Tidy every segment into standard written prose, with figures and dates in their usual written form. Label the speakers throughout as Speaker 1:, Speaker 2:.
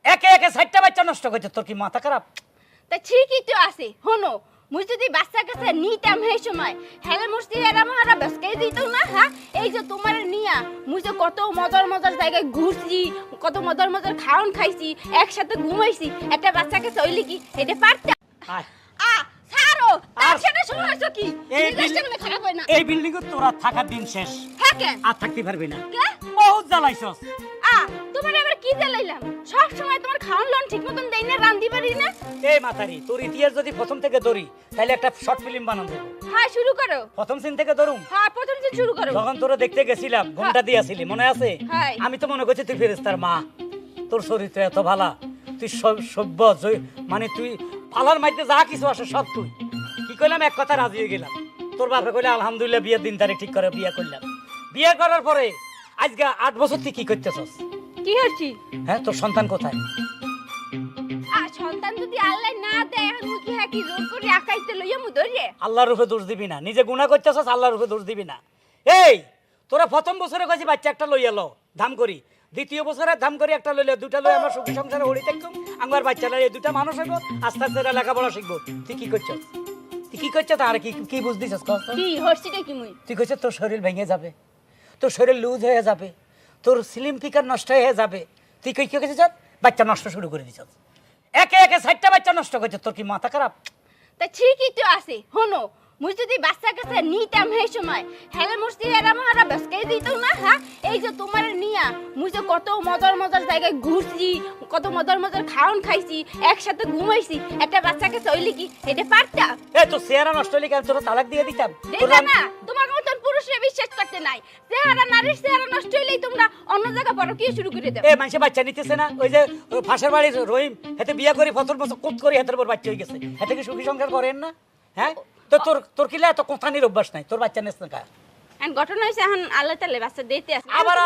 Speaker 1: একে একে 4টা বাচ্চা নষ্ট করছে, তোর কি মাথা খারাপ?
Speaker 2: তা ঠিকই তো আছে। হনো মুই যদি বাচ্চা কাছে নিতাম সেই সময় হেলে মুস্তি এরা মহারা বসকে দিত না। হ্যাঁ, এই যে তোমার নিয়া মুই যে কত মজার মজার জায়গায় ঘুরছি, কত মজার মজার খাওন খাইছি, একসাথে ঘুমাইছি, একটা বাচ্চা কাছে হইলি কি এটা পারতাম?
Speaker 1: আয়
Speaker 2: ছাড়ো,
Speaker 1: আর
Speaker 2: সেটা সমস্যা কি?
Speaker 1: এই
Speaker 2: জিনিসটা মানে খারাপ হয় না?
Speaker 1: এই বিল্ডিং এ তোরা থাকার দিন শেষ,
Speaker 2: হ্যাঁ কেন?
Speaker 1: আর থাকতে পারবি না।
Speaker 2: কে?
Speaker 1: বহুত জ্বালাইছস।
Speaker 2: তোমার আবার কি জ্বালাইলাম? সব সময় তোমার খাওন লন ঠিক মতন দেই না, রান্ধি পারি না।
Speaker 1: এই মাতারি, তোর ইতিহাস যদি প্রথম থেকে ধরি তাহলে একটা শর্ট ফিল্ম বানানো যাবে।
Speaker 2: হ্যাঁ শুরু করো।
Speaker 1: প্রথম সিন থেকে ধরুম।
Speaker 2: হ্যাঁ প্রথম দিন শুরু করো।
Speaker 1: যখন তোরা দেখতে গেছিলাম ঘুমটা দিয়েছিলি মনে আছে?
Speaker 2: হ্যাঁ।
Speaker 1: আমি তো মনে করছি তুই ফেরেশতার মা, তোর চরিত্র এত ভালা, তুই সভ্য, মানে তুই পালার মাইতে যা কিছু আসে সব তুই। কি কইলাম, এক কথা রাজি হয়ে গেলাম। তোর বাপে কইলে আলহামদুলিল্লাহ বিয়ের দিন তারিখ ঠিক করে বিয়ে করলাম। বিয়ে করার পরে আজকে 8 বছর তুই কি করতেছস?
Speaker 2: কি হচ্ছি?
Speaker 1: হ্যাঁ, তোর সন্তান কোথায়?
Speaker 2: সন্তান যদি আল্লাহ না দেয় এখন মুই কি হ্যাঁ কি জোর করে আকাইতে লইয়া মু ধরে?
Speaker 1: আল্লাহর রূপে দোষ দিবি না, নিজে গুনাহ করতেছস, আল্লাহর রূপে দোষ দিবি না। এই তোরা প্রথম বছরে কইছি বাচ্চা একটা লইয়া লো, ধাম করি। দ্বিতীয় বছরে ধাম করি একটা লইলে, দুটা লই আমার সুখী সংসারে হড়ি থাকুম, আমার বাচ্চা লই দুটা মানুষ হইব, আস্তে আস্তে এরা লেখাপড়া শিখবো। তুই কি করছস? তুই কি করছস? আর কি কি বুঝদিছস?
Speaker 2: কি হচ্ছিটা কি মুই?
Speaker 1: তুই কইছস তোর শরীর ভেঙে যাবে, তোর শরীর লুজ হয়ে যাবে, তোর স্লিম ফিগার নষ্ট হয়ে যাবে। তুই কই কি কইছস? বাচ্চা নষ্ট শুরু করে দিছস। একে একে 4টা বাচ্চা নষ্ট করছিস, তোর কি মাথা খারাপ?
Speaker 2: তা ঠিকই তো আছে। হনো মুই যদি বাচ্চা কাছে নিতাম সেই সময় হেলে মুস্তি এরা মহারা বসকে দিত না। হ্যাঁ, এই যে তোমার নিয়া মুই যে কত মজার মজার জায়গায় ঘুরছি, কত মজার মজার খাওন খাইছি, একসাথে ঘুমাইছি, একটা বাচ্চা কাছে হইলি কি এটা পারতাম?
Speaker 1: এই তো চেহারা নষ্ট হইলে কেন তোরা তালাক দিয়ে দিতাম?
Speaker 2: দেখো না তোমার মতন পুরুষরা বিশ্বাস করতে নাই। চেহারা নারীর চেহারা নষ্ট হইলেই তোমরা অন্য জায়গা পরো কি শুরু করে দাও।
Speaker 1: এ মানুষে বাচ্চা নিতেছে না, ওই যে ফাঁসের বাড়ির রহিম হেতে বিয়া করে ফসল ফসল কোত করে হেতের পর বাচ্চা হয়ে গেছে, হেতে কি সুখী সংসার করেন না? হ্যাঁ, তো তোর তোর কিলা এত কোথানির অভ্যাস নাই, তোর বাচ্চা নেস না কা?
Speaker 2: এখন ঘটনা হইছে এখন আল্লাহ তাআলা বাচ্চা দিতে আছে।
Speaker 1: আবার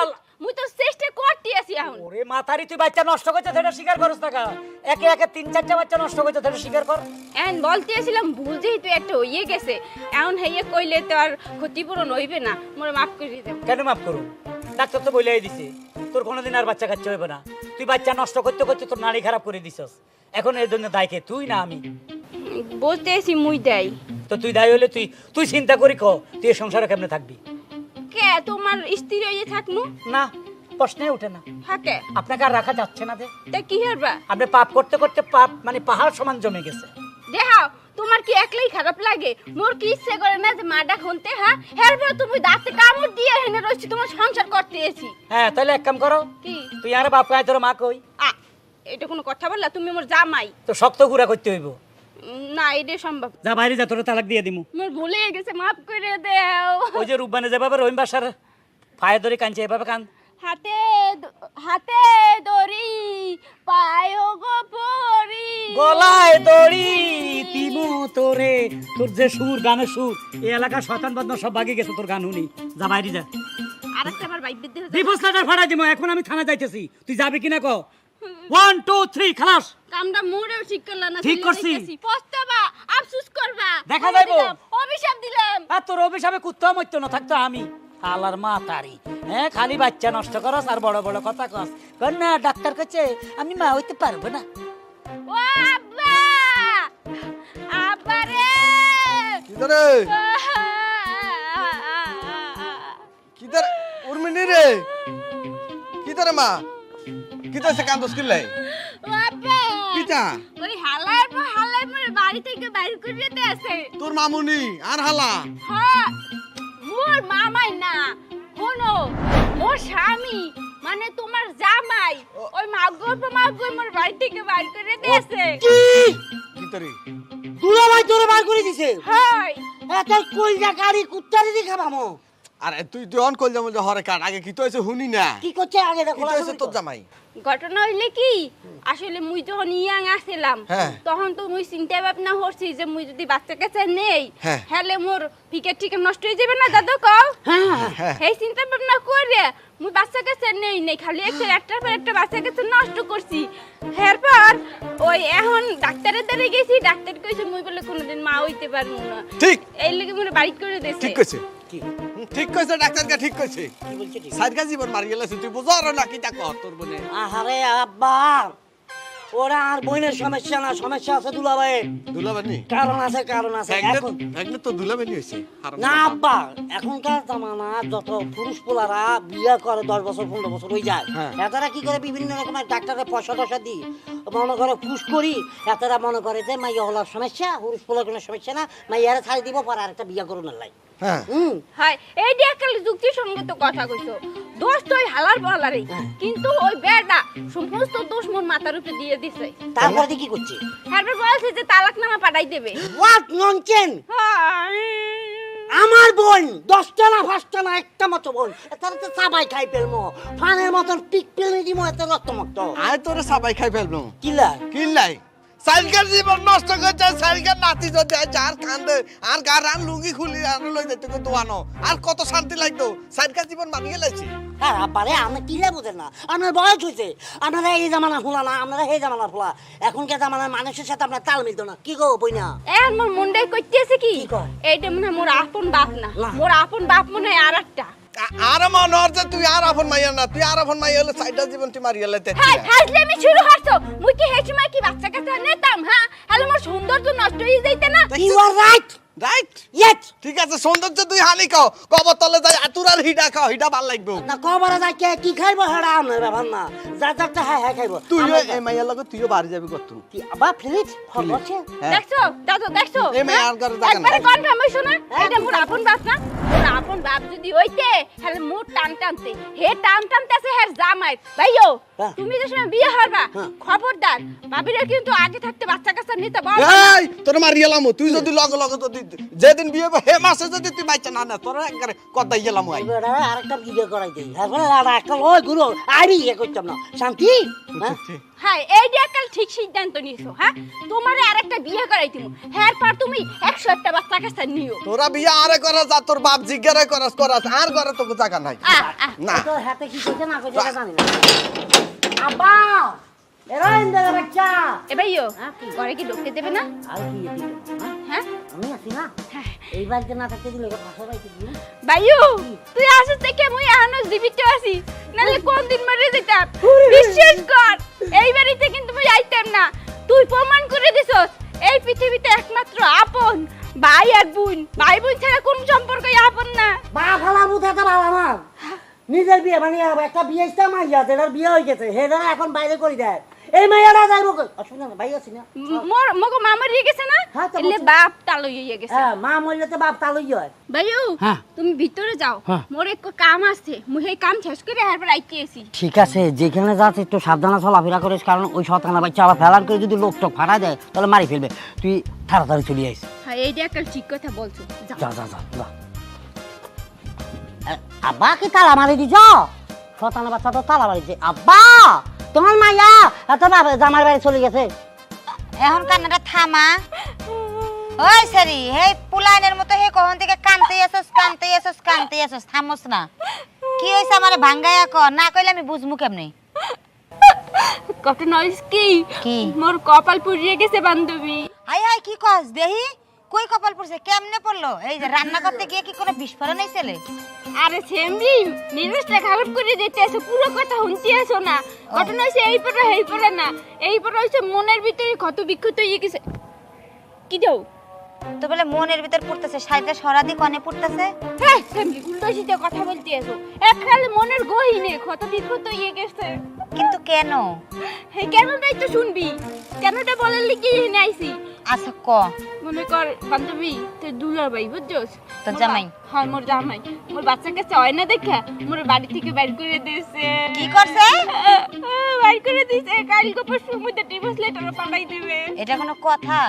Speaker 2: মুই তো চেষ্টা করতে আছি এখন।
Speaker 1: ওরে মাথারি, তুই বাচ্চা নষ্ট করছিস সেটা স্বীকার করছ না কা? একে একে 3-4টা বাচ্চা নষ্ট করছিস সেটা স্বীকার কর।
Speaker 2: এখন বলতে আসছিলাম ভুল যেহেতু একটা হইয়ে গেছে, এখন হেয়ে কইলে তো আর ক্ষতিপূরণ হইবে না, মোরে মাফ করে দেব।
Speaker 1: কেন মাফ করুন? ডাক্তার তো বলেই দিছে তোর কোনোদিন আর বাচ্চা কাচ্চা হইবে না। তুই বাচ্চা নষ্ট করতে করতে তোর নারী খারাপ করে দিছস, এখন এর জন্য দায় কে? তুই না আমি?
Speaker 2: বলতে আসি মুই দেই
Speaker 1: তো তুই দায় হলে তুই তুই চিন্তা করি ক তুই এই সংসারে কেমনে থাকবি?
Speaker 2: কে তোমার স্ত্রী হইয়ে থাকমু?
Speaker 1: না, প্রশ্নে ওঠে না।
Speaker 2: থাকে
Speaker 1: আপনাকে আর রাখা যাচ্ছে না।
Speaker 2: তা কি হরবা?
Speaker 1: আপনি পাপ করতে করতে পাপ মানে পাহাড় সমান জমে গেছে।
Speaker 2: দেখাও তোমার কি একলাই খারাপ লাগে? মোর কি ইচ্ছে করে না যে মাডা খুনতে? হ্যাঁ, এরপর তুমি দাঁতে কামড় দিয়ে হেনে রইছি তোমার সংসার করতে এসি।
Speaker 1: হ্যাঁ, তাহলে এক কাম করো,
Speaker 2: কি?
Speaker 1: তুই আর বাপ কয় তোর মা কই?
Speaker 2: এটা কোনো কথা বললা? তুমি মোর জামাই।
Speaker 1: তো শক্ত গুড়া করতে হইব।
Speaker 2: না এটা সম্ভব।
Speaker 1: যা বাইরে যা, তোর তালাক দিয়ে দিমু।
Speaker 2: মোর ভুলে গেছে, মাফ করে দাও।
Speaker 1: ওই যে রূপবানে যেভাবে রহিম বাসার পায়ে ধরে কাঁদছে এভাবে কান।
Speaker 2: হাতে হাতে দড়ি পায় গো পরি,
Speaker 1: গলায় দড়ি তিমো তোরে। তোর যে সুর, গানের সুর, এই এলাকার শয়তান বদমাশ সব ভাগে গেছে তোর গান শুনি। যা বাইরে যা,
Speaker 2: আরেকটা আমার বাইক বিদ্যে
Speaker 1: ডিভোর্স লেটার ফাটাই দিমু। এখন আমি থানা যাইতেছি, তুই যাবি কিনা ক? 1 2 3 খালাস।
Speaker 2: কামটা মোরেও ঠিক করলা না।
Speaker 1: ঠিক করছি।
Speaker 2: পস্তাবা, আফসোস করবা।
Speaker 1: দেখা যাইবো।
Speaker 2: অভিশাপ দিলাম।
Speaker 1: আর তোর অভিশাপে কুত্তা মরত না থাকতো আমি। আলার মা তারি, হ্যাঁ, খালি বাচ্চা নষ্ট করস আর বড় বড় কথা কস। কর না ডাক্তার কাছে আমি মা হইতে পারবো না।
Speaker 2: ও আব্বা, আব্বা রে।
Speaker 3: কিদারে কিদারে উর্মিনি রে, কিদারে মা, কিদারে কান্দস কিলাই?
Speaker 2: ও আব্বা,
Speaker 3: কিটা
Speaker 2: ওই হালার পর বাড়ি থেকে বাইর করে দিতে আছে।
Speaker 3: তোর মামুনি আর হালা?
Speaker 2: হ্যাঁ, মোর মামাই না, শোনো মোর স্বামী মানে তোমার জামাই ওই মাগো মোর বাড়ি থেকে বাইর করে দিয়েছে।
Speaker 3: কিদারে
Speaker 4: দুলা ভাই তোরে বার করে দিছে?
Speaker 2: হাই
Speaker 4: এত কইজা গাড়ি কুত্তারে দি খাবামো।
Speaker 3: আরে তুই তুই অন কইল যে হরে কাট আগে কি তো হইছে হুনি না?
Speaker 4: কি করছে আগে দেখো?
Speaker 3: কি তো হইছে তোর জামাই?
Speaker 2: ঘটনা হইলে কি, আসলে মুই যখন ইয়াং আসছিলাম
Speaker 3: হ্যাঁ।
Speaker 2: তখন তো মুই চিন্তা ভাবনা করছি যে মুই যদি বাচ্চা কাছে নেই
Speaker 3: হ্যাঁ।
Speaker 2: হেলে মোর ফিকেট টিকে নষ্ট হয়ে যাবে না দাদু কও।
Speaker 3: হ্যাঁ।
Speaker 2: এই চিন্তা ভাবনা করে মুই বাচ্চা কাছে নেই খালি একটার পর একটা বাচ্চা কাছে নষ্ট করছি। এরপর ওই এখন ডাক্তারের দ্বারা গেছি, ডাক্তার কইছে মুই বলে কোনোদিন মা হইতে পারবো না।
Speaker 3: ঠিক
Speaker 2: এই লাগি মোর বাড়ি করে দিয়েছে।
Speaker 3: ঠিক কইছে,
Speaker 1: কি
Speaker 3: ঠিক কইছে ডাক্তারকে, ঠিক কইছে।
Speaker 1: কি বলছে? ঠিক
Speaker 3: সাইডকা জীবন মারি গেছে তুই বুঝার না কি তা কর তোর বনে।
Speaker 4: আহারে আব্বা ওরা আর বোনের সমস্যা না, সমস্যা আছে দুলাভাইয়ের।
Speaker 3: দুলাবানি
Speaker 4: কারণ আছে, কারণ আছে। এখন
Speaker 3: একলে তো দুলাবানি হইছে
Speaker 4: না আব্বা, এখনকার জামানা যত পুরুষ পোলারা বিয়ে করে 10 বছর 15 বছর হয়ে যায়,
Speaker 3: হ্যাঁ।
Speaker 4: এতারা কি করে বিভিন্ন রকমের ডাক্তারের পয়সা টসা দিই মনে করে পুষ করি, এতারা মনে করে যে মাইয়া হলার সমস্যা, পুরুষ পোলার কোনো সমস্যা না, মাইয়ারে ছাড়ি দিব পরে আরেকটা বিয়ে করুন লাই।
Speaker 3: হ্যাঁ
Speaker 2: হয় এইটা একটা যুক্তিসঙ্গত কথা কইছো। দোষ তো ওই হালার বলারই, কিন্তু ওই বেড়া সমস্ত দোষ মোর মাথার উপরে দিয়ে দিছে।
Speaker 4: তারপরে দিয়ে কি করছে?
Speaker 2: তারপর বলছে যে তালাকনামা পাঠাই দেবে।
Speaker 4: What nonsense! আমার বোন 10টা না 5টা না একটা মতো বোন, তারা তো সবাই খাই ফেলবো, ফানের মতন পিক পেলে দিব এত রক্তমক্ত।
Speaker 3: আয় তোরে সবাই খাই ফেলবো
Speaker 4: কিলা
Speaker 3: কিল্লাই সাইকেল জীবন নষ্ট করছে সাইকেল নাতি যদি যার কান্দে আর গার আন লুঙ্গি খুলি আর লই যেতে কো দোয়ানো আর কত শান্তি লাগতো সাইকেল জীবন মানিয়ে লাইছি
Speaker 4: আর আব্বারে আপনি কিলা বুঝেন না, আপনার বয়স হয়েছে, আপনারা এই জামানা ফুলা না, আপনারা এই জামানা ফুলা। এখনকার জামানার মানুষের সাথে আপনার তাল মিলতো না, কি গো বই না?
Speaker 2: এখন মোর মুন্ডাই কইতেছে কি
Speaker 4: কি কয়?
Speaker 2: এইটা মনে হয় মোর আপন বাপ না,
Speaker 4: না।
Speaker 2: মোর আপন বাপ মনে হয় আরেকটা।
Speaker 3: আর মনর যে তুই আর আপন মাইয়া না তুই আর আপন মাইয়া হলে সাইকেল জীবন তুই মারিয়ে লাইতে
Speaker 2: হ্যাঁ হাজলে আমি শুরু হচ্ছো, মুই কি হেসে সময় কি বাচ্চা কাচ্চা নিতাম? হ্যাঁ হ্যালো, মোর সৌন্দর্য নষ্ট হয়ে যাইতে না।
Speaker 4: You are right,
Speaker 3: right
Speaker 4: yes.
Speaker 3: ঠিক আছে সৌন্দর্য তুই হানি খাও কবর তলে যাই আতুর আর হিডা খাও হিডা ভাল লাগবে
Speaker 4: না কবরে যাই কে কি খাইবো হেডা আপনার ব্যাপার না, যা যারটা হ্যাঁ হ্যাঁ খাইবো।
Speaker 3: তুইও এই মাইয়ার লগে তুইও বাড়ি যাবি কত
Speaker 4: কি আব্বা প্লিজ হচ্ছে?
Speaker 2: দেখছো দাদু, দেখছো
Speaker 3: এই মেয়ে আর ঘরে জায়গা
Speaker 2: একবারে
Speaker 3: নাই।
Speaker 2: কনফার্ম হইছো না এটা মোর আপন বাপ না? মোর আপন বাপ যদি হইতে তাহলে মোর টান টানতে, হে টান টানতেছে হের জামাই। ভাইও
Speaker 4: হ্যাঁ।
Speaker 2: তুমি যে সময় বিয়ে হবা
Speaker 4: হ্যাঁ।
Speaker 2: খবরদার ভাবিরা কিন্তু আগে থাকতে বাচ্চা কাচ্চা নিতে বল।
Speaker 3: এই তোর মারিয়ালাম তুই যদি লগে লগে যদি যেদিন বিয়ে হবে হে মাসে যদি তুই বাচ্চা না না তোর একবারে কথাই গেলাম আই
Speaker 4: এবার আরেকটা ভিডিও করাই দেই, তারপরে আর একটা লয় গুরু আইবি ইয়ে করতাম না, শান্তি। হ্যাঁ?
Speaker 2: হ্যাঁ এইটা একটা ঠিক সিদ্ধান্ত নিছো। হ্যাঁ তোমারে আরেকটা বিয়ে করাই দিমু, হ্যাঁ পর তুমি 100টা বাচ্চা কাচ্চা নিও।
Speaker 3: তোরা বিয়ে আরে করা যা তোর বাপ জিজ্ঞারে করাস করাস আর ঘরে তোকে জায়গা নাই না
Speaker 4: তো হাতে কি কইছে না কইছে এটা জানি না। আব্বা এরা ইন্দার বাচ্চা
Speaker 2: এ ভাইও
Speaker 4: হ্যাঁ, কি?
Speaker 2: ঘরে কি ঢুকতে দেবে না?
Speaker 4: আর কি দিতে? হ্যাঁ?
Speaker 2: হ্যাঁ
Speaker 4: আমি আছি না, এই বাড়িতে না থাকতে দিলে পাশে বাড়িতে দিই।
Speaker 2: ভাইও তুই আসছ থেকে মুই এখনো জীবিত আছি, নালে কোন দিন মরে যেতাম। বিশ্বাস কর এই বাড়িতে কিন্তু মুই আইতাম না। তুই প্রমাণ করে দিছস এই পৃথিবীতে একমাত্র আপন ভাই আর বোন, ভাই বোন ছাড়া কোন সম্পর্কই আপন না।
Speaker 4: বা ফালা বুঝে তো ভালো আমার নিজের বিয়ে মানে একটা বিয়ে ইস্তা মাইয়া যেটার বিয়ে হয়ে গেছে সেটা এখন বাইরে করে দেয়, এই মাইয়াটা যাইব অসুবিধা না, ভাই আছি না।
Speaker 2: মোর মগো মা মরে গেছে না,
Speaker 4: হ্যাঁ, তো
Speaker 2: এলে
Speaker 4: বলছি।
Speaker 2: বাপ তালই হয়ে গেছে।
Speaker 4: হ্যাঁ মা মরলে তো বাপ তালই হয়।
Speaker 2: ভাইও
Speaker 4: হ্যাঁ।
Speaker 2: তুমি ভিতরে যাও,
Speaker 4: হ্যাঁ।
Speaker 2: মোর এক কাম আছে, মুই এই কাম শেষ করে এরপর আইতে আসি।
Speaker 4: ঠিক আছে, যেখানে যাচ্ছে একটু সাবধানে চলাফেরা করিস, কারণ ওই শতানা বাচ্চা আবার ফেলার করে যদি লোক টোক ফাটা দেয় তাহলে মারি ফেলবে, তুই তাড়াতাড়ি চলে আইস।
Speaker 2: হ্যাঁ এইটা একটা ঠিক কথা বলছো। যাও।
Speaker 4: যা যা যা যা। আব্বা কি তালা মারি দিছ? শতানা বাচ্চা তো তালা মারিছে। আব্বা তোমার মাইয়া এত জামার বাড়ি চলে গেছে।
Speaker 5: এখন কান্নাটা থামা। ওই সরি হে পুলাইনের মতো হে কখন থেকে কানতে আসছ থামস না। কি হইছে আমারে ভাঙ্গায়া ক, না কইলে আমি বুঝমু কেমনে?
Speaker 2: ঘটনা হইছে কি,
Speaker 5: কি?
Speaker 2: মোর কপাল পুড়িয়ে গেছে বান্ধবী।
Speaker 5: হাই হাই কি কস দেহি? কই কপাল পড়ছে, কেমনে পড়লো? এই যে রান্না করতে গিয়ে কি কোনো বিস্ফোরণ হইছেলে?
Speaker 2: আরে সেমরি মেজাজটা খারাপ করে দিতে আছে, পুরো কথা শুনতে আসো না। ঘটনা হইছে এই পরে না, এই পরে হইছে মনের ভিতরে ক্ষত বিক্ষত হয়ে গেছে। কি দাও?
Speaker 5: তো বলে মনের ভিতর পড়তেছে, সাইডে সরাদি কনে পড়তেছে।
Speaker 2: হ্যাঁ সেমরি উল্টো সিধে কথা বলতে আসো, একখালে মনের গহিনে ক্ষত বিক্ষত হয়ে গেছে।
Speaker 5: কিন্তু কেন?
Speaker 2: হে কেনটাই তো শুনবি, কেনটা বলার লিখে এনে আইছি।
Speaker 5: আচ্ছা ক।
Speaker 2: মনে কর বান্ধবী তোর দুলার ভাই বুঝছস,
Speaker 5: তোর জামাই?
Speaker 2: হ্যাঁ মোর জামাই, মোর বাচ্চা কাছে হয় না দেখা মোর বাড়ি থেকে বের করে দিয়েছে।
Speaker 5: কি করছে?
Speaker 2: বের করে দিয়েছে, কালকে পরশুর মধ্যে ডিভোর্স লেটার পাঠাই দেবে।
Speaker 5: এটা কোনো কথা?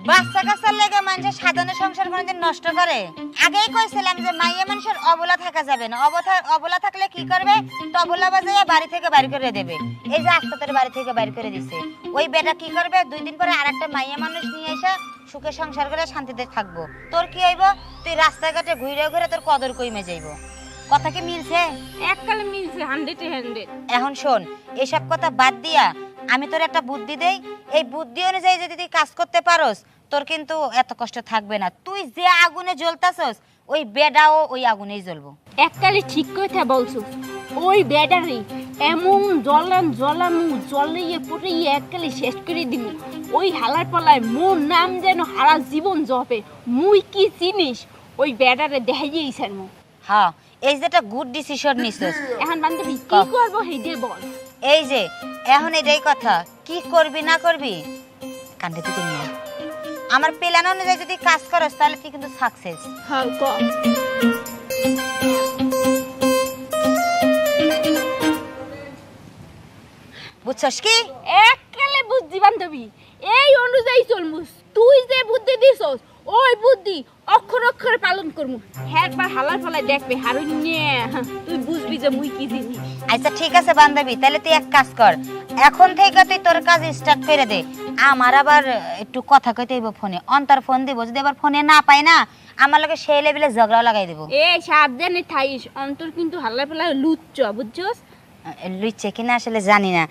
Speaker 5: বাচ্চা কাচ্চার লেগে মানুষের সাধারণ সংসার কোনোদিন নষ্ট করে? আগেই কইছিলাম যে মাইয়া মানুষের অবলা থাকা যাবে না। অবলা থাকলে কি করবে? তবলা বাজাইয়া বাড়ি থেকে বাইর করে দেবে। এই যে আজকে তোর বাড়ি থেকে বাইর করে দিছে, ওই বেটা কি করবে? 2 দিন পরে আরেকটা মাইয়া মানুষ নিয়ে এসে সুখে সংসার করে শান্তিতে থাকবো। তোর কি হইব? তুই রাস্তাঘাটে ঘুরে ঘুরে তোর কদর কইমে যাইব। কথা কি মিলছে?
Speaker 2: এককালে মিলছে 100-100।
Speaker 5: এখন শোন, এসব কথা বাদ দিয়া আমি তোর একটা বুদ্ধি দেই। এই বুদ্ধি অনুযায়ী যদি তুই কাজ করতে পারোস, তোর কিন্তু এত কষ্ট থাকবে না। তুই যে আগুনে জ্বলতাছস, ওই বেডাও ওই আগুনেই জ্বলবো।
Speaker 2: এককালে ঠিক কথা বলছো, ওই ব্যাটারি এমন জলাইয়ে পুড়িয়ে এককালে শেষ করে দিবি। ওই হালার পালায় মোর নাম যেন হারা জীবন জপে। মুই কি জিনিস ওই বেড়ারে দেখাইয়েইছেন মু।
Speaker 5: হ্যাঁ, এই যে একটা গুড ডিসিশন নিছিস।
Speaker 2: এখন বান্ধবী কি করবো হেডে বল।
Speaker 5: এই যে এখন এটাই কথা, কি করবি না করবি কান্দে তুই নিয়ে আমার প্ল্যান অনুযায়ী যদি কাজ করস তাহলে তুই কিন্তু সাকসেস।
Speaker 2: হ্যাঁ ক।
Speaker 5: বুঝছস কি?
Speaker 2: এককালে বুদ্ধি বান্ধবী, এই অনুযায়ী চলমুস। তুই যে বুদ্ধি দিছস ওই বুদ্ধি অক্ষর অক্ষরে পালন করমু। একবার হালার ফলায় দেখবে হারুন নিয়ে তুই বুঝবি যে মুই কি জিনিস।
Speaker 5: আচ্ছা ঠিক আছে বান্ধবী, তাহলে তুই এক কাজ কর, এখন থেকে তুই তোর কাজ স্টার্ট করে দে। আমার আবার একটু কথা কইতে হইব ফোনে, অন্তর ফোন দিব, যদি আবার ফোনে না পাই না আমার লগে সেই লেভেলে ঝগড়া লাগাই দেব।
Speaker 2: এ সাবধানে থাইস, অন্তর কিন্তু হালার ফলায় লুচ্চ, বুঝছস?
Speaker 5: লুইছে কিনা আসলে জানি না।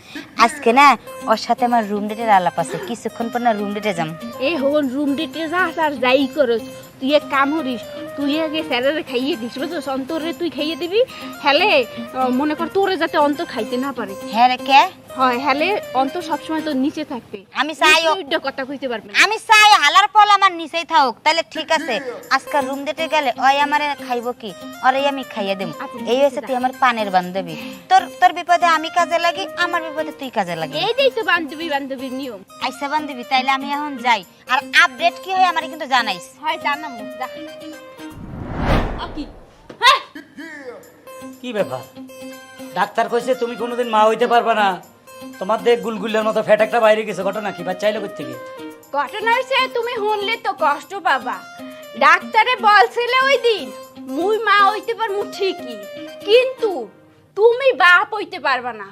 Speaker 5: আজকে না ওর সাথে আমার রুম ডেটের আলাপ আছে, কিছুক্ষণ পর না রুম ডেটে যাম।
Speaker 2: এ হন রুম ডেটে যাস আর যাই করস, তুই এক কাম করিস, তুই আগে স্যারেরে খাইয়ে দিস, বুঝছস? অন্তরে তুই খাইয়ে দিবি, হেলে মনে কর তোরে যাতে অন্তর খাইতে না পারে।
Speaker 5: হ্যাঁ রে কে?
Speaker 2: হয় হেলে অন্তর সবসময় তোর নিচে থাকবে।
Speaker 5: আমি চাই
Speaker 2: ওইটা কথা কইতে পারবে না।
Speaker 5: আমি চাই হালার পল আমার নিচেই থাকুক। তাহলে ঠিক আছে, আজকাল রুম ডেটে গেলে ওই আমারে খাইব কি, ওরে আমি খাইয়ে দেব। এই হচ্ছে তুই আমার পানের বান্ধবী। তোর তোর বিপদে আমি কাজে লাগি, আমার বিপদে তুই কাজে লাগি।
Speaker 2: এইটাই তো বান্ধবীর নিয়ম।
Speaker 5: আইসা বান্ধবী, তাইলে আমি এখন যাই, আর আপডেট কি হয় আমারে কিন্তু জানাইস।
Speaker 2: হয় জানামু, যা।
Speaker 1: কি ব্যাপার? ডাক্তার কইছে তুমি কোনোদিন মা হইতে পারবে না, তোমার দেখ গুলগুলের মতো ফ্যাট একটা বাইরে গেছে, ঘটনা কি? বাচ্চা এলো কই থেকে?
Speaker 2: ঘটনা হইছে তুমি শুনলে তো কষ্ট পাবা। ডাক্তারে বলছিলে ওই দিন মুই মা হইতে পারমু ঠিকই, কিন্তু তুমি বাপ হইতে পারবা না,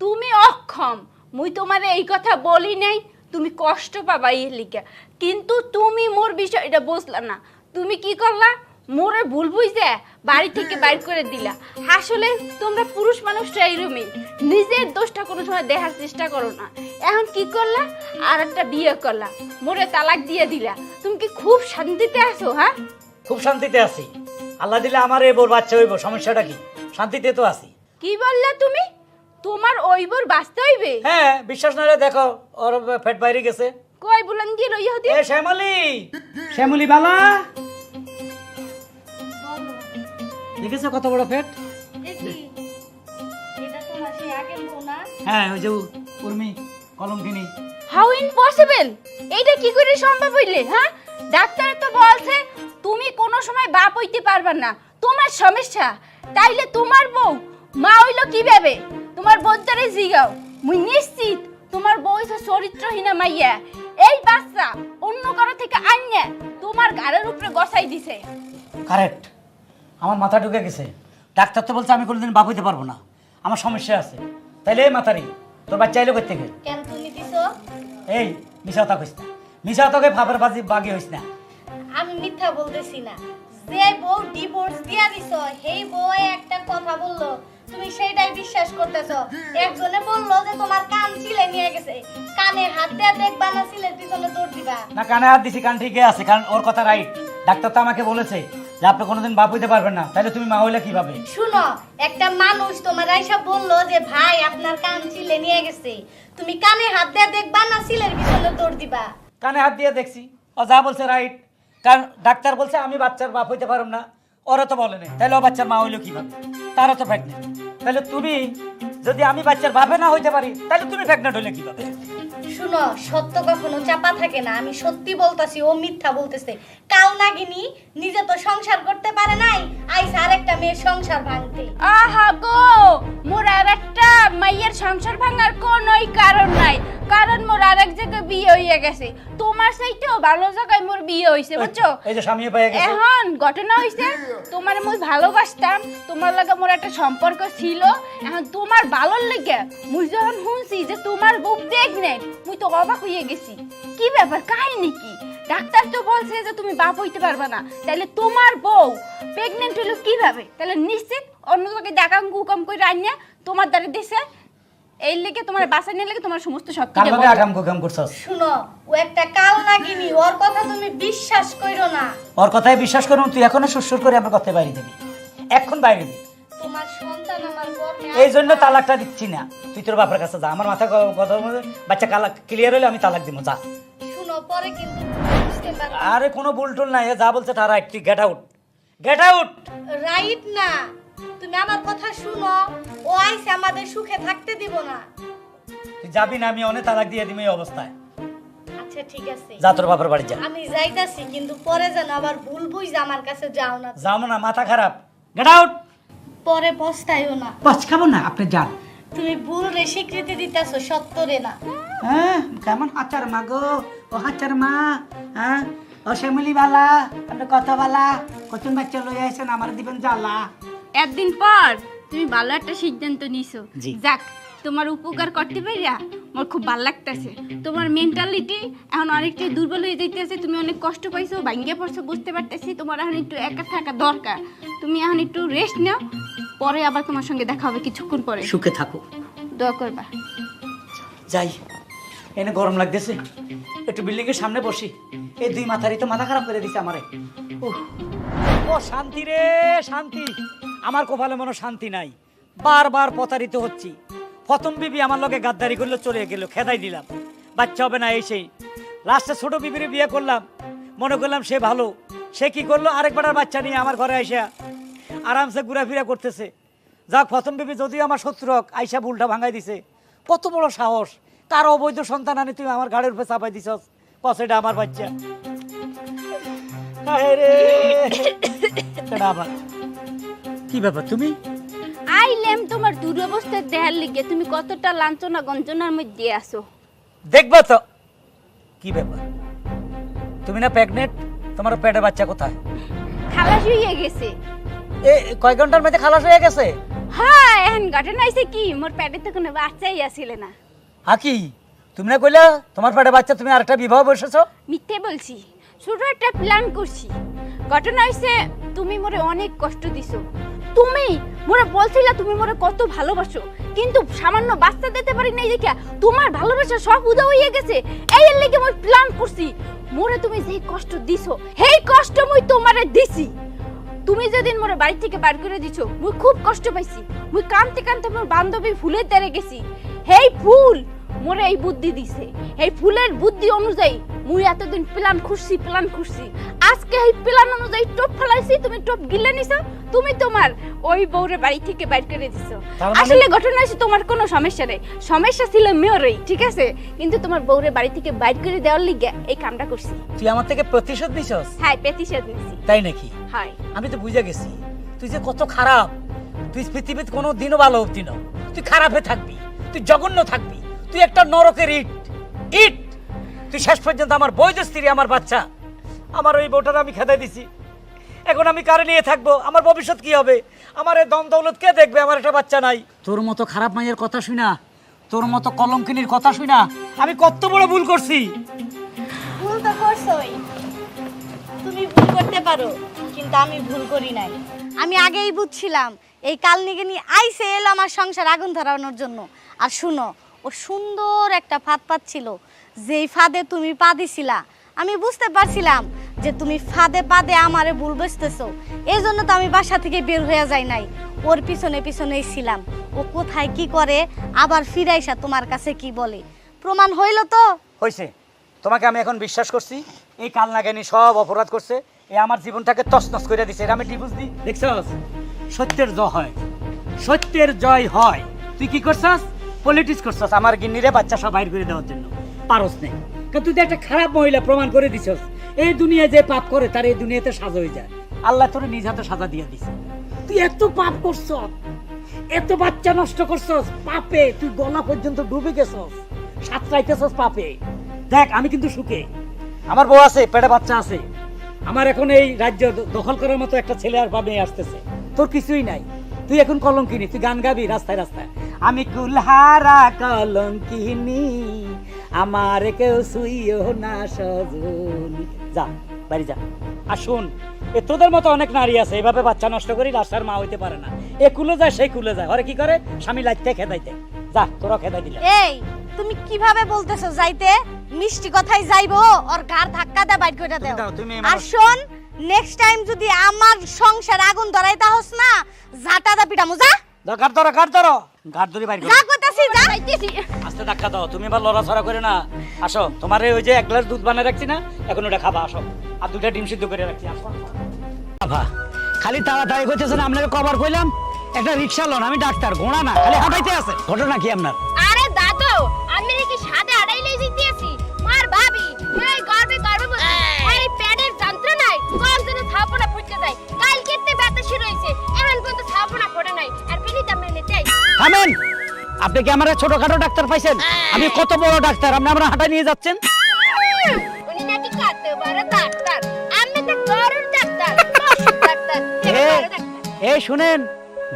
Speaker 2: তুমি অক্ষম। মুই তোমারে এই কথা বলি নাই, তুমি কষ্ট পাবা এই লিগা। কিন্তু তুমি মোর বিষয়টা বুঝলা না। তুমি কি করলা? মোরে ভুল বুঝে বাড়ি থেকে বাইর করে দিলা। আসলে তোমরা পুরুষ মানুষরা এরকমই, নিজের দোষটা কোনো সময় দেখার চেষ্টা করো না। এখন কি করলা? আর একটা বিয়ে করলা, মোরে তালাক দিয়ে দিলা। তুমি কি খুব শান্তিতে আছো? হ্যাঁ,
Speaker 1: খুব শান্তিতে আছি, আল্লাহ দিলে আমার এই বোর বাচ্চা হইব, সমস্যাটা কি? শান্তিতে তো আছি।
Speaker 2: কি বললা তুমি? তোমার ওই বোর বাঁচতে হইবে?
Speaker 1: হ্যাঁ, বিশ্বাস না হলে দেখো, ওর ফ্যাট বাইরে গেছে।
Speaker 2: কই বুলান দিয়ে লইয়া হতে?
Speaker 1: এ শ্যামলি, শ্যামলি বালা, দেখেছো কত বড় ফ্যাট? হ্যাঁ, ওই যে উর্মি কলম কিনি।
Speaker 2: How impossible! এইটা কি করে সম্ভব হইলে? হ্যাঁ, ডাক্তার তো বলছে তুমি কোনো সময় বাপ হইতে পারবে না, তোমার সমস্যা। তাইলে তোমার বউ মা হইলো কিভাবে? তোমার বোনটারে জিগাও, মুই নিশ্চিত তোমার বউ হইছে চরিত্রহীনা মাইয়া। এই বাচ্চা অন্য কারো থেকে আইনে তোমার ঘাড়ের উপরে গসাই দিছে।
Speaker 1: কারেক্ট, আমার মাথা ঢুকে গেছে। ডাক্তার তো বলছে আমি কোনোদিন বাপ হইতে পারবো না, আমার সমস্যা আছে। তাইলে এই মাথারি তোর বাচ্চা এলো কই থেকে?
Speaker 2: কেন তুমি দিছো?
Speaker 1: এই মিশা কথা কইস না, মিশা তোকে ফাপের বাজি বাগি হইস না।
Speaker 6: আমি মিথ্যা বলতেছি না। যে বউ ডিভোর্স দিয়া দিছো সেই বউ একটা কথা বললো, তুমি সেটাই বিশ্বাস করতেছো। একজনে বললো যে তোমার কান ছিলে নিয়ে গেছে, কানে হাত দিয়ে দেখবা না, ছিলের পিছনে দৌড় দিবা
Speaker 1: না, কানে হাত দিছি, কান ঠিকই আছে, কারণ ওর কথা রাইট। ডাক্তার তো আমাকে বলেছে যে আপনি কোনোদিন বাপ হইতে পারবেন না, তাহলে তুমি মা হইলে কিভাবে?
Speaker 6: শুনো, একটা মানুষ তোমার আইসা বললো যে ভাই আপনার কান ছিলে নিয়ে গেছে, তুমি কানে হাত দিয়ে দেখবা না, ছিলের পিছনে দৌড় দিবা।
Speaker 1: কানে হাত দিয়ে দেখছি, ও যা বলছে রাইট, কারণ ডাক্তার বলছে আমি বাচ্চার বাপ হইতে পারব না, ওরা তো বলে নাই, তাহলে ও বাচ্চার মা হইলো কিভাবে? তারা তো প্রেগনেন্ট। তাহলে তুমি যদি আমি বাচ্চার বাপে না হইতে পারি, তাহলে তুমি প্রেগনেন্ট হইলে কিভাবে?
Speaker 6: শুনো, সত্য কখনো চাপা থাকে না। আমি সত্যি বলতাছি, ও মিথ্যা বলতেছে। কাল নাগিনী নিজে তো সংসার করতে পারে নাই, আইসা আরেকটা মেয়ের সংসার ভাঙতে।
Speaker 2: আহা গো, মোর আর একটা মাইয়ের সংসার ভাঙার কোনোই কারণ নাই, কারণ মোর আরেক জায়গায় বিয়ে হইয়া গেছে। তোমার চাইতেও ভালো জায়গায় মোর বিয়ে হইছে, বুঝছো?
Speaker 1: এই যে স্বামী পেয়ে গেছে।
Speaker 2: এখন ঘটনা হইছে, তোমার মুই ভালোবাসতাম, তোমার লাগে মোর একটা সম্পর্ক ছিল। এখন তোমার ভালোর লাগে মুই যখন শুনছি যে তোমার বউ প্রেগনেন্ট, মুই তো অবাক হইয়া গেছি। কি ব্যাপার, কাহিনী কি? ডাক্তার তো বলছে যে তুমি বাপ হইতে পারবে না, তাহলে তোমার বউ প্রেগনেন্ট হলো কিভাবে? তাহলে নিশ্চিত অন্য জায়গায় ডাকাম কুকাম করে আনিয়া তোমার দ্বারা দিছে। এই লেগে তোমার বাসা নিয়ে লেগে তোমার সমস্ত শক্তি
Speaker 1: কার লগে আগাম কুকাম করছস?
Speaker 6: শুনো, ও একটা কাল নাগিনী, ওর কথা তুমি বিশ্বাস কইরো না।
Speaker 1: ওর কথায় বিশ্বাস করুন, তুই এখনো সুরসুর করে আমার কথায় বাইরে দিবি, এখন বাইরে দিবি।
Speaker 6: তোমার সন্তান আমার গর্ভে
Speaker 1: এই জন্য তালাকটা দিচ্ছি না। তুই তোর বাপের কাছে যা, আমার মাথা কথা বাচ্চা ক্লিয়ার হলে আমি তালাক দিব, যা।
Speaker 6: শুনো, পরে কিন্তু বুঝতে পারবে।
Speaker 1: আরে কোনো বুলটুল নাই, যা বলছে তারা একটি get out, get out.
Speaker 6: Right না, তুমি আমার কথা শুনো। ও আইছে আমাদের সুখে থাকতে দিব না।
Speaker 1: তুই যাবি না, আমি অনেক তালাক দিয়ে দিবি এই অবস্থায়।
Speaker 6: আচ্ছা ঠিক আছে,
Speaker 1: যা তোর বাপের বাড়ি যা।
Speaker 6: আমি যাইতাছি, কিন্তু পরে যেন আবার ভুল বুঝ আমার কাছে যাও না।
Speaker 1: যাও না, মাথা খারাপ, গেট আউট।
Speaker 6: পরে পস্তাইও না।
Speaker 1: পাঁচ খাবো না, আপনি যান।
Speaker 6: তুমি ভুল রে স্বীকৃতি দিতেছো, সত্য রে না।
Speaker 1: হ্যাঁ, কেমন হাচার মা গো, ও হাচার মা। হ্যাঁ, ও শ্যামলি বালা, আপনি কত বালা, কচুন বাচ্চা লই আইছেন, আমার দিবেন জ্বালা।
Speaker 2: একদিন পর তুমি ভালো একটা সিদ্ধান্ত নিছো।
Speaker 1: জি।
Speaker 2: যাক, তোমার উপকার করতে পারিয়া আমার খুব ভালো লাগতেছে। তোমার মেন্টালিটি এখন অনেকটা দুর্বল হয়ে যাইতেছে, তুমি অনেক কষ্ট পাইছো, ভাঙ্গিয়ে পড়ছো, বুঝতে পারতেছি। তোমার এখন একটু একা থাকা দরকার, তুমি এখন একটু রেস্ট নাও, পরে আবার তোমার সঙ্গে দেখা হবে কিছুক্ষণ পরে।
Speaker 1: সুখে থাকো,
Speaker 2: দোয়া করবা।
Speaker 1: যাই। এনে গরম লাগতেছে, একটু বিল্ডিং এর সামনে বসি। এই দুই মাথারই তো মাথা খারাপ করে দিছে আমারে। উহ, ও শান্তি রে শান্তি, আমার কপালে মনে শান্তি নাই। বারবার প্রতারিত হচ্ছি। প্রথম বিবি আমার লগে গাদ্দারি করলো, চলে গেল, খেদাই দিলাম, বাচ্চা হবে না এই সেই। লাস্টে ছোট বিবির বিয়ে করলাম, মনে করলাম সে ভালো। সে কি করলো, আরেকবার বাচ্চা নিয়ে আমার ঘরে আইসা আরামসে ঘুরাফিরা করতেছে। যাক, প্রথম বিবি যদিও আমার শত্রু, আইসা ভুলটা ভাঙাই দিছে। কত বড় সাহস, কার অবৈধ সন্তান আনি তুই আমার গাড়ির উপরে চাপাই দিছস, কসেটা আমার বাচ্চা। হায় রে, এটা আবার কি ব্যাপার? তুমি
Speaker 2: আইলেম তোমার দুরবস্থার দেহার লিগে, তুমি কতটা লাঞ্ছনা গঞ্জনার মধ্যে আসো।
Speaker 1: দেখবো তো কি ব্যাপার। তুমি না প্রেগনেন্ট? তোমার পেটে বাচ্চা কোথায়?
Speaker 2: খালাস হইয়া গেছে।
Speaker 1: এ কয় ঘন্টার মধ্যে খালাস হয়ে গেছে?
Speaker 2: হ্যাঁ, এখন ঘটনা হইছে কি, মোর পেটে তো কোনো বাচ্চাই আসিল না।
Speaker 1: হাকি, তুমি না কইলা তোমার পেটে বাচ্চা, তুমি আরেকটা বিবাহ বসেছো?
Speaker 2: মিথ্যে বলছি, ছোট একটা প্ল্যান করছি। ঘটনা হইছে, তুমি মোরে অনেক কষ্ট দিছো। তুমি মোরে বলছিলা তুমি মোরে কত ভালোবাসো, কিন্তু সামান্য বাচ্চা দিতে পারি নাই দেখিয়া তোমার ভালোবাসা সব উদা হইয়া গেছে। এই এর লাগি মই প্ল্যান করছি, মোরে তুমি যে কষ্ট দিছো, সেই কষ্ট মই তোমারে দিছি। তুমি যেদিন মোরে বাড়ি থেকে বার করে দিছো, মুই খুব কষ্ট পাইছি। মুই কাঁদতে কাঁদতে মোর বান্ধবী ফুলের দ্বারে গেছি। হেই ফুল মোরে এই বুদ্ধি দিছে, এই ফুলের বুদ্ধি অনুযায়ী মুই এতদিন প্ল্যান খুঁজছি। আজকে এই প্ল্যান অনুযায়ী টপ ফেলাইছি, তুমি টপ গিলে নিছো, তুমি তোমার ওই বউরে বাড়ি থেকে বাইর করে দিছো।
Speaker 1: তার মানে-
Speaker 2: আসলে ঘটনা হচ্ছে তোমার কোনো সমস্যা নেই, সমস্যা ছিল মেয়রই, ঠিক আছে, কিন্তু তোমার বউরে বাড়ি থেকে বাইর করে দেওয়ার লিগে এই কামটা করছি।
Speaker 1: তুই আমার থেকে প্রতিশোধ নিছস?
Speaker 2: হ্যাঁ, প্রতিশোধ নিছি।
Speaker 1: তাই নাকি?
Speaker 2: হয়।
Speaker 1: আমি তো বুঝে গেছি তুই যে কত খারাপ। তুই পৃথিবীতে কোনো দিনও ভালো হতি না, তুই খারাপে থাকবি, তুই জঘন্য থাকবি, তুই একটা নরকের ইট। তুই শেষ পর্যন্ত আমার বৈধ স্ত্রী, আমার বাচ্চা, আমার ওই বউটার আমি খেদাই দিছি। এখন আমি কারে নিয়ে থাকবো? আমার ভবিষ্যৎ কি হবে? আমার এই দম দৌলত কে দেখবে? আমার একটা বাচ্চা নাই। তোর মতো খারাপ মাইয়ের কথা শুনা, তোর মতো কলঙ্কিনীর কথা শুনা আমি কত বড় ভুল করছি।
Speaker 6: ভুল তো করছোই, তুমি ভুল করতে পারো, কিন্তু আমি ভুল করি নাই। আমি আগেই বুঝছিলাম এই কালনিগিনি আইসে এলো আমার সংসার আগুন ধরানোর জন্য। আর শুনো, ও সুন্দর একটা ফাঁদ পাচ্ছিল, যেই ফাঁদে তুমি পা দিছিলা, আমি বুঝতে পারছিলাম যে তুমি ফাঁদে পাদে আমারে ভুল বুঝতেছো। এই জন্য তো আমি বাসা থেকে বের হয়ে যাই নাই, ওর পিছনেই ছিলাম। ও কোথায় কি করে, আবার ফিরাইসা তোমার কাছে কি বলে, প্রমাণ হইল তো।
Speaker 1: হয়েছে, তোমাকে আমি এখন বিশ্বাস করছি। এই কাল নাগানি সব অপরাধ করছে, এ আমার জীবনটাকে তছনছ করে দিছে। এটা আমি ডিভোর্স দিই। দেখছস, সত্যের জয় হয়, সত্যের জয় হয়। তুই কি করছস? পলিটিক্স করছস আমার গিন্নিরে বাচ্চা সব বাইর করে দেওয়ার জন্য। পারস নেই, কারণ তুই তো একটা খারাপ মহিলা প্রমাণ করে দিছস। এই দুনিয়ায় যে পাপ করে তার এই দুনিয়াতে সাজা হয়ে যায়। আল্লাহ তোর নিজ হাতে সাজা দিয়ে দিছে। তুই এত পাপ করছস, এত বাচ্চা নষ্ট করছস, পাপে তুই গলা পর্যন্ত ডুবে গেছস, সাঁতরাইতেছস পাপে। দেখ, আমি কিন্তু সুখে, আমার বউ আছে, পেটে বাচ্চা আছে, আমার এখন এই রাজ্য দখল করার মতো একটা ছেলে আর মেয়ে আসতেছে। তোর কিছুই নাই, তুই এখন কলঙ্কিনী, তুই গান গাবি রাস্তায় রাস্তায়, আমি কুলহারা কলঙ্কিনী, আমার কেউ শুইও না সজনী। যা বাড়ি যা। আর শোন, এ তোদের মতো অনেক নারী আছে এভাবে বাচ্চা নষ্ট করি, রাস্তার মা হইতে পারে না। এ কুলে যায়, সেই কুলে যায়, ওরা কি করে, স্বামী লাইতে খেদাইতে। যা, তোরা খেদাই দিলা।
Speaker 6: এই তুমি কিভাবে বলতেছো যাইতে? মিষ্টি কথাই যাইবো, ওর ঘাড় ধাক্কা দে বাইর করে দাও।
Speaker 1: তুমি
Speaker 6: আর শোন, নেক্সট টাইম যদি আমার সংসার আগুন ধরাইতা হস না, ঝাঁটা দা পিটামু, যা।
Speaker 1: ঘাট ধরো ঘাট ধরে বাইর করো
Speaker 2: যা কইতাছি যা যাইতেছি
Speaker 1: আস্তে ধাক্কা দাও, তুমি এবার লড়াছড়া করে না। আসো, তোমার ওই যে 1 গ্লাস দুধ বানিয়ে রাখছি না, এখন ওটা খাবা। আসো, আর 2টা ডিম সিদ্ধ করে রাখছি। আসো বাবা, খালি তাড়াতাড়ি করতেছে না, আপনাকে কভার কইলাম একটা রিকশা লোন, আমি ডাক্তার, ঘোড়া না, খালি হাঁটাইতে আছে। ঘটনা কি আপনার?
Speaker 2: আরে দাদু আমি কি সাদে আড়াইলে জিতেছি মার ভাবি এই গর্বে বসে এই পেটের যন্ত্রণায় কোন দিন ছাপনা ফুটতে যায় কাল কেটে ব্যথা শুরু হইছে এখন পর্যন্ত ছাপনা ফোটে নাই আর বিনিতা মেনে চাই
Speaker 1: থামেন, আপনি কি আমার ছোটখাটো ডাক্তার পাইছেন? আমি কত বড় ডাক্তার, আপনি আমরা হাঁটাই নিয়ে যাচ্ছেন।
Speaker 2: উনি নাকি কাটতে পারে ডাক্তার আমি তো গরুর ডাক্তার পশুর ডাক্তার এবারে ডাক্তার
Speaker 1: এই শুনেন,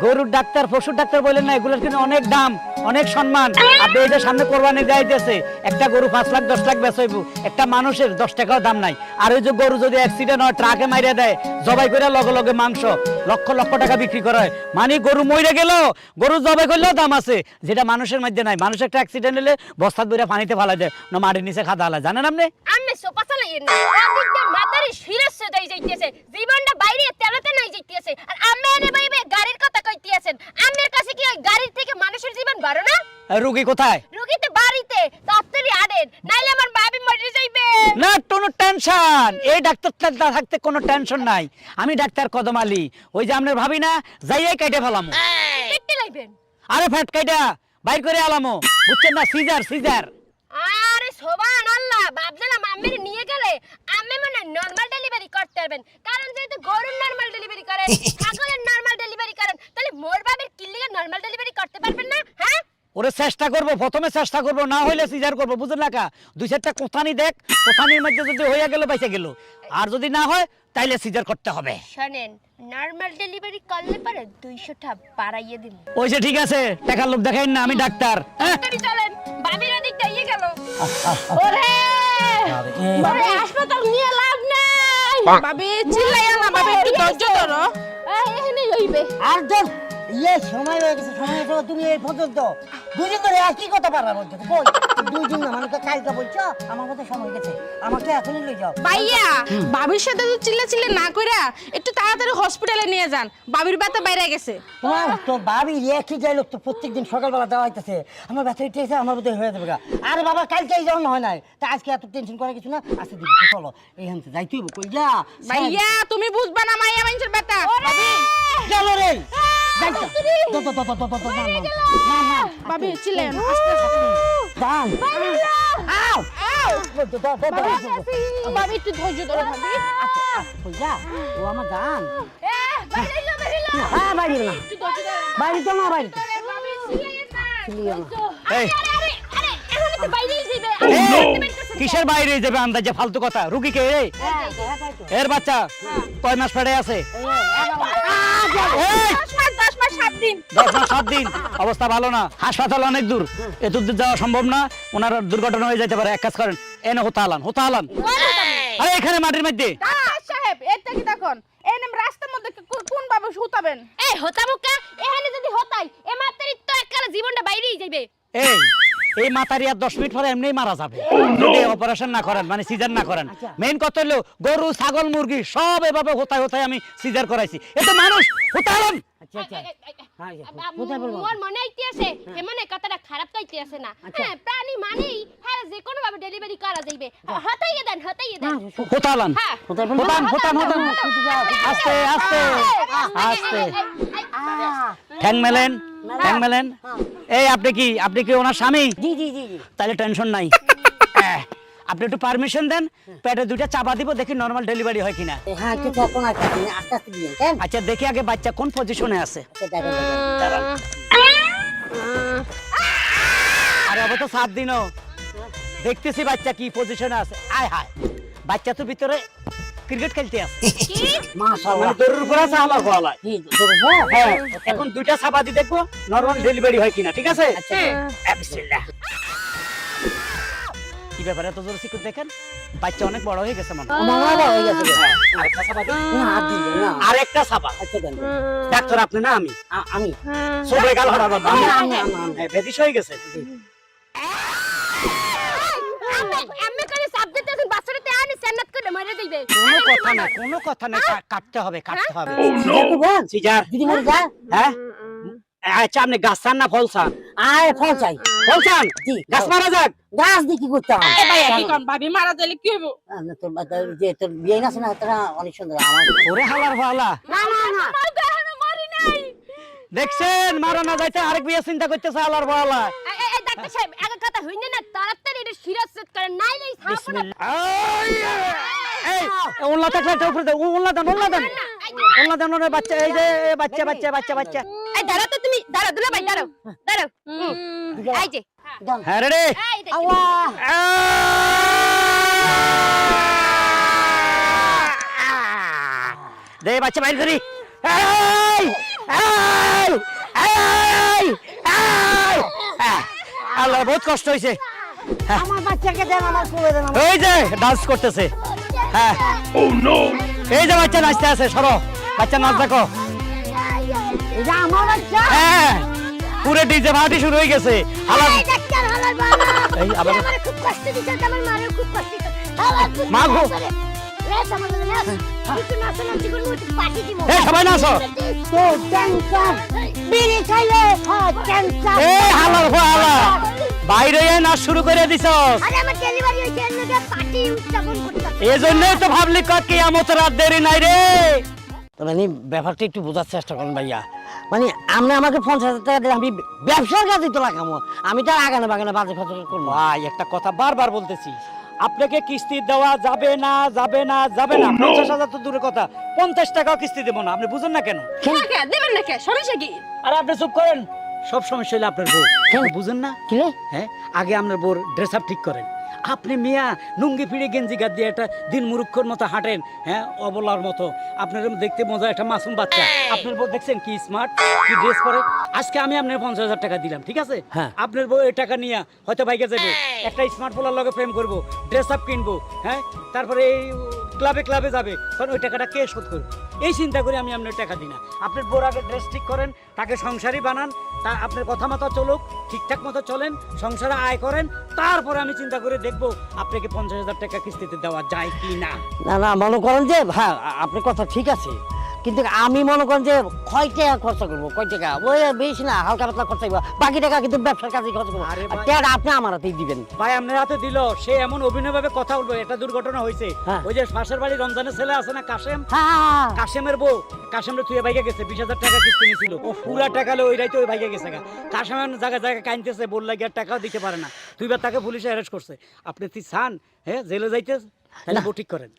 Speaker 1: গরুর ডাক্তার পশুর ডাক্তার বলেন না, এগুলোর কিন্তু অনেক দাম, অনেক সম্মান। আপনি এই যে সামনে কোরবানি যাইতেছে, একটা গরু 5 লাখ 10 লাখ বেচাইবো, একটা মানুষের 10 টাকাও দাম নাই। আর ওই যে গরু যদি অ্যাক্সিডেন্ট হয়, ট্রাকে মাইরে দেয়, জবাই করে লগে লগে মাংস লক্ষ লক্ষ টাকা বিক্রি করা হয়। মানে গরু মরে গেল, গরু জবাই করলেও দাম আছে, যেটা মানুষের মধ্যে নাই। মানুষের একটা অ্যাক্সিডেন্ট হলে বস্তা ধরে পানিতে ফেলা যায় না, মাটির নিচে খাদা হালা, জানেন আপনি?
Speaker 2: আমি সোপা চালাই না ওদিকটা মাথার শিরস দেই যাইতেছে জীবনটা বাইরে তেলাতে নাই যাইতেছে আর আমি এনে বাইবে গাড়ির কথা কইতেছেন আমার কাছে কি ওই গাড়ির থেকে মানুষের জীবন বড় না
Speaker 1: রুগী কোথায়?
Speaker 2: রুগী তো বাড়িতে তাড়াতাড়ি আনেন নাইলে আমার বাবি মরে যাইবে
Speaker 1: না, কোনো টেনশন, এই ডাক্তার থাকতে কোনো টেনশন নাই। আমি ডাক্তার কদম আলী, ওই যে আপনার ভাবি না, যাইয়াই কেটে ফেলামো।
Speaker 2: কেটে লাইবেন
Speaker 1: আরে ফ্যাট কাইটা বাইর করে আলামো, বুঝছেন না? সিজার।
Speaker 2: আরে সুবহানাল্লাহ ভাবছিলাম আম্মের নিয়ে গেলে আম্মে মনে নরমাল ডেলিভারি করতে পারবেন কারণ যেহেতু গরুর নরমাল ডেলিভারি করেন ছাগলের নরমাল ডেলিভারি করেন তাহলে মোর বাবার কিল্লিগে নরমাল ডেলিভারি করতে পারবেন না হ্যাঁ
Speaker 1: ওরে চেষ্টা করবো, প্রথমে চেষ্টা করবো, না হইলে সিজার করবো, বুঝলেন না? কা 2-4টা কোথানি দেখ, কোথানির মধ্যে যদি হইয়া গেল বাইসে গেল, আর যদি না হয় তাইলে সিজার করতে হবে।
Speaker 2: শুনেন নরমাল ডেলিভারি করলে পরে 200টা বাড়াইয়ে দিন
Speaker 1: ওই যে ঠিক আছে, টাকার লোক দেখাইন না, আমি ডাক্তার। হ্যাঁ,
Speaker 2: তাড়াতাড়ি চলেন বাবির ওদিকটা ইয়ে গেল ওরে ওরে হাসপাতাল নিয়ে লাভ নাই
Speaker 7: ভাবি চিল্লাইয়া না ভাবি একটু ধৈর্য ধরো
Speaker 2: এখানে হইবে
Speaker 4: আর তোর সময় হয়ে গেছে, সময় হয়ে গেছে, তুমি এই পর্যন্ত 2 দিন ধরে একই কথা পারবা বলছো। কই 2 দিন না, মানে কালকে বলছো আমার কথা সময় হয়ে গেছে, আমাকে এখনই লই যাও।
Speaker 7: ভাইয়া ভাবির সাথে তো চিল্লা না কইরা একটু তাড়াতাড়ি হসপিটালে নিয়ে যান, ভাবির ব্যথা বাইরে গেছে।
Speaker 4: তোমার তো ভাবি একই যাই লোক তো প্রত্যেকদিন সকালবেলা দেওয়া হইতেছে, আমার ব্যথা উঠেছে, আমার বোধহয় হয়ে যাবে। আরে বাবা কালকে এই যাওয়ানো হয় নাই, তা আজকে এত টেনশন করে কিছু না, আজকে দিদি তুই চলো এইখান থেকে যাইতে হইব। কই যা
Speaker 7: ভাইয়া তুমি বুঝবা না মাইয়া মানুষের ব্যথা।
Speaker 4: চলো রে
Speaker 7: ভাবি চিল্লাইয়া না আস্তে আস্তে ভাবি একটু ধৈর্য ধরো ভাবি।
Speaker 4: ও আমার জান
Speaker 2: এ বাইরে যাও
Speaker 4: বাড়ি না,
Speaker 7: একটু ধৈর্য ধরো
Speaker 4: বাড়ি তো না, বাড়ি
Speaker 2: বাবি চিল্লাইয়া না
Speaker 1: এই,
Speaker 2: আরে এখন তো বাইরেই যাইবে
Speaker 1: কিসের বাইরে যাবে আন্দাজে ফালতু কথা? রুগী কে রে? এর বাচ্চা কয় মাস পেটে আছে?
Speaker 2: 10 মাস 7 দিন
Speaker 1: 10 মাস 7 দিন, অবস্থা ভালো না, হাসপাতাল অনেক দূর, এত দূর যাওয়া সম্ভব না, ওনার দুর্ঘটনা হয়ে যেতে পারে। এক কাজ করেন, এনে হোতালান আরে এখানে মাটির মধ্যে।
Speaker 7: ডাক্তার সাহেব এটা কি দেখুন এই নাম রাস্তার মধ্যে কোন ভাবে শুতাবেন?
Speaker 2: এই হতামুকা এখানে যদি হতাই এ মাত্রই তো এককালে জীবনটা বাইরেই যাইবে
Speaker 1: এই মাতারি আর 10 মিনিট পরে এমনিই মারা যাবে যদি অপারেশন না করেন, মানে সিজার না করেন। মেইন কথা হলো গরু ছাগল মুরগি সব এভাবে হোতায় আমি সিজার করাইছি, এত মানুষ হোতালান।
Speaker 2: মোর মনে আইতেছে এমন কথাটা খারাপ কইতেছে না হ্যাঁ প্রাণী মানেই হ্যাঁ যে কোনো ভাবে ডেলিভারি করা যাইবে হতাইয়ে দেন
Speaker 1: হোতালান
Speaker 2: হ্যাঁ
Speaker 1: হোতান আস্তে ঠ্যাং মেলেন। এই আপনি কি ওনার স্বামী?
Speaker 4: জি জি জি জি
Speaker 1: তাহলে টেনশন নাই। আপনি একটু পারমিশন দেন, পেটে 2টা চাপা দিব, দেখি নরমাল ডেলিভারি হয় কিনা।
Speaker 4: হ্যাঁ একটু তখন আস্তে আস্তে দিয়ে কেন?
Speaker 1: আচ্ছা দেখি আগে বাচ্চা কোন পজিশনে আছে। দাঁড়ান। আরে অবশ্য 7 দিনও দেখতেছি বাচ্চা কি পজিশনে আছে। আয় হায়, বাচ্চা তো ভিতরে ক্রিকেট খেলতে আছে।
Speaker 4: মাশাআল্লাহ,
Speaker 1: মানে দড়ির উপর আছে আমার গলায়।
Speaker 4: জি ধরবো।
Speaker 1: হ্যাঁ, এখন 2টা চাপা দিয়ে দেখবো নরমাল ডেলিভারি হয় কিনা, ঠিক আছে?
Speaker 4: আচ্ছা
Speaker 1: বিসমিল্লাহ। কি ব্যাপারে এত জোরে শিখুন দেখেন, বাচ্চা অনেক বড় হয়ে গেছে মনে হয়।
Speaker 4: মামা হয়ে গেছে।
Speaker 1: আরেকটা চাপা দিন।
Speaker 4: না হাত দিন না।
Speaker 1: আরেকটা চাপা।
Speaker 4: আচ্ছা দেন।
Speaker 1: ডাক্তার আপনি না আমি?
Speaker 4: আমি
Speaker 1: সবে গাল হড়াবো আমি।
Speaker 4: আমি।
Speaker 1: বেদিস হয়ে গেছে।
Speaker 2: আমি করে সাপ দিতেছেন বাচ্চাটাতে আনি সেন্নাত করে মরে যাইবে
Speaker 1: কোনো কথা না, কাটতে হবে।
Speaker 4: No
Speaker 1: scissor.
Speaker 4: দিদি মরে যা।
Speaker 1: হ্যাঁ, আচ্ছা আপনি গাছ চান না ফল চান?
Speaker 4: আয় ফল চাই।
Speaker 1: ফল চান,
Speaker 4: জি,
Speaker 1: গাছ মারা যাক।
Speaker 4: গাছ দিয়ে কি করতে হবে?
Speaker 7: এ ভাইয়া কি কোন ভাবি মারা দিলে কি হইব?
Speaker 4: তোর যে তোর বিয়ে আছে না, তোরা অনেক সুন্দর। আমার
Speaker 1: ওরে হালার ফালা,
Speaker 4: না না না,
Speaker 2: আমার তো এখনো মরি নাই।
Speaker 1: দেখছেন মারা না যাইতে আরেক বিয়ে চিন্তা করতেছে হালার ফালা।
Speaker 2: এই ডাক্তার সাহেব একটা কথা হইনে না, তাড়াতাড়ি এটা সিরাজ সেট করে নাইলে এই ছাপো না।
Speaker 1: এই ওল্লা থাকলে একটা উপরে দে, ওল্লা দেন, ওল্লা দেন, ওল্লা দেন। ওরে বাচ্চা, এই যে বাচ্চা বাচ্চা বাচ্চা বাচ্চা।
Speaker 2: এই দাঁড়াও তো তুমি, দাঁড়াও দুলা ভাই, দাঁড়াও দাঁড়াও। এই যে
Speaker 1: হ্যাঁ রেডি।
Speaker 2: এই যে
Speaker 4: আল্লাহ
Speaker 1: দে বাচ্চা বাইর করি। এই, এই, এই, এই। আল্লাহ বহুত কষ্ট হয়েছে।
Speaker 4: আমার বাচ্চাকে দেন, আমার কোলে দেন।
Speaker 1: এই যে ডান্স করতেছে। হ্যাঁ এই যে বাচ্চা নাচতে আছে, সরো বাচ্চা নাচ দেখো।
Speaker 4: এটা আমার বাচ্চা।
Speaker 1: হ্যাঁ পুরো ডিজে পার্টি শুরু হয়ে গেছে। হালার
Speaker 2: এই ডাক্তার হালার বাবা,
Speaker 1: এই আবার
Speaker 2: আমার খুব কষ্ট দিছে, আমার মারও খুব কষ্ট দিছে। হালার
Speaker 1: মা গো।
Speaker 2: রেস আমার রেস কিছু না শোনা জীবন মতো পাটি দিব।
Speaker 1: এই সবাই নাচো।
Speaker 4: তো ক্যান্সার বিড়ি খাইলে হয় ক্যান্সার।
Speaker 1: এই হালার হালা বাইরে নাচ শুরু করে দিছস।
Speaker 2: আরে আমার ডেলিভারি হইছে, এর পাটি উদযাপন করতে।
Speaker 1: এই জন্যই তো ভাবলি কত কিয়ামতের রাত দেরি নাই রে।
Speaker 4: মানে ব্যাপারটা একটু বোঝার চেষ্টা করেন ভাইয়া। মানে আপনি আমাকে 50,000 টাকা দিলে আমি ব্যবসার কাজে তো লাগামো, আমি তো আর আগানে বাগানে বাজে খরচ করবো।
Speaker 1: ভাই একটা কথা বারবার বলতেছি, আপনাকে কিস্তি দেওয়া যাবে না, যাবে না, যাবে না। 50,000 তো দূরের কথা, 50 টাকাও কিস্তি দেবো না। আপনি বুঝেন না কেন?
Speaker 2: না কে দেবেন না কে, সমস্যা কি?
Speaker 1: আরে আপনি চুপ করেন। সব সমস্যা হলে আপনার বউ।
Speaker 4: কেন?
Speaker 1: বুঝেন না?
Speaker 4: কি রে?
Speaker 1: হ্যাঁ আগে আপনার বউর ড্রেস আপ ঠিক করেন। আপনি মিয়া লুঙ্গি ফিরে গেঞ্জি গাদ দিয়ে একটা দিন মুরুক্ষর মতো হাঁটেন, হ্যাঁ অবলার মতো। আপনার দেখতে মজা একটা মাসুম বাচ্চা। আপনার বউ দেখছেন কি স্মার্ট, কি ড্রেস পরে। আজকে আমি আপনার 50,000 টাকা দিলাম, ঠিক আছে?
Speaker 4: হ্যাঁ।
Speaker 1: আপনার বউ এই টাকা নিয়ে হয়তো বাইকে যাবে, একটা স্মার্ট পোলার লগে প্রেম করবো, ড্রেস আপ কিনবো, হ্যাঁ তারপরে এই ক্লাবে ক্লাবে যাবে, কারণ ওই টাকাটা কে শোধ করবে? এই চিন্তা করে আমি আপনার টাকা দিই না। আপনার বউর আগে ড্রেস ঠিক করেন, তাকে সংসারই বানান, তা আপনার কথা মতো চলুক, ঠিকঠাক মতো চলেন, সংসারে আয় করেন, তারপরে আমি চিন্তা করে দেখবো আপনাকে 50,000 টাকা কিস্তিতে দেওয়া যায় কি না।
Speaker 4: না না, মনে করেন যে হ্যাঁ আপনার কথা ঠিক আছে, কিন্তু আমি মনে করেন যে কয় টাকা খরচা করবো, কয় টাকা ওই বেশি না, হালকা পাতলা খরচা করবো, বাকি টাকা কিন্তু ব্যবসার কাজে খরচ করবো।
Speaker 1: আরে
Speaker 4: আর
Speaker 1: ভাই।
Speaker 4: টাকা আপনি আমার হাতেই দিবেন।
Speaker 1: ভাই আপনার হাতে দিল, সে এমন অভিনয় ভাবে কথা বলবো। একটা দুর্ঘটনা হয়েছে,
Speaker 4: হ্যাঁ।
Speaker 1: ওই যে পাশের বাড়ি রমজানের ছেলে আছে না কাশেম,
Speaker 4: হ্যাঁ
Speaker 1: কাশেমের বউ, কাশেমের তুই ভাইকে গেছে 20,000 টাকা কিস্তি নিয়েছিল, ও পুরা টাকা ওই রাইতে ওই ভাইকে গেছে। কাশেমের জায়গা জায়গা কাইনতেছে, বল লাগে আর টাকাও দিতে পারে না। তুই তাকে পুলিশে অ্যারেস্ট করছে। আপনি তুই চান হ্যাঁ জেলে যাইতে, তাহলে বউ ঠিক করেন।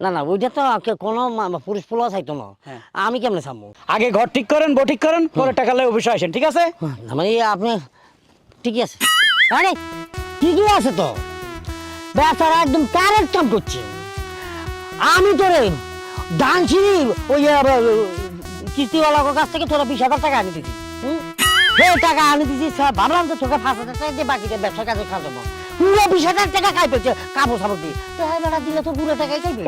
Speaker 4: না না, ওইটা তো কোনো পুরুষ পোলা চাইতো না,
Speaker 1: হ্যাঁ।
Speaker 4: আমি কেমনে চাবো?
Speaker 1: আগে ঘর ঠিক করেন, বউ ঠিক করেন, পরে টাকা লাগে অবশ্যই আসেন, ঠিক আছে?
Speaker 4: মানে আপনি ঠিকই আছে, আরে ঠিকই আছে তো, বেচারা একদম কারেক্ট কাম করছে। আমি তোরে ডানছিনি ওই কিস্তিওয়ালার কাছ থেকে তোরা 20,000 টাকা আনি দিছি, সেই টাকা আনি দিছি, ভাবলাম তো তোকে 5,000 টাকা দিয়ে বাকিটা ব্যবসার কাজে খাওয়াবো। পুরো 20,000 টাকা খাই পেয়েছে কাপড় সাপড় দিয়ে, তো হ্যাঁ বেড়া দিলে তো পুরো টাকাই খাইবে।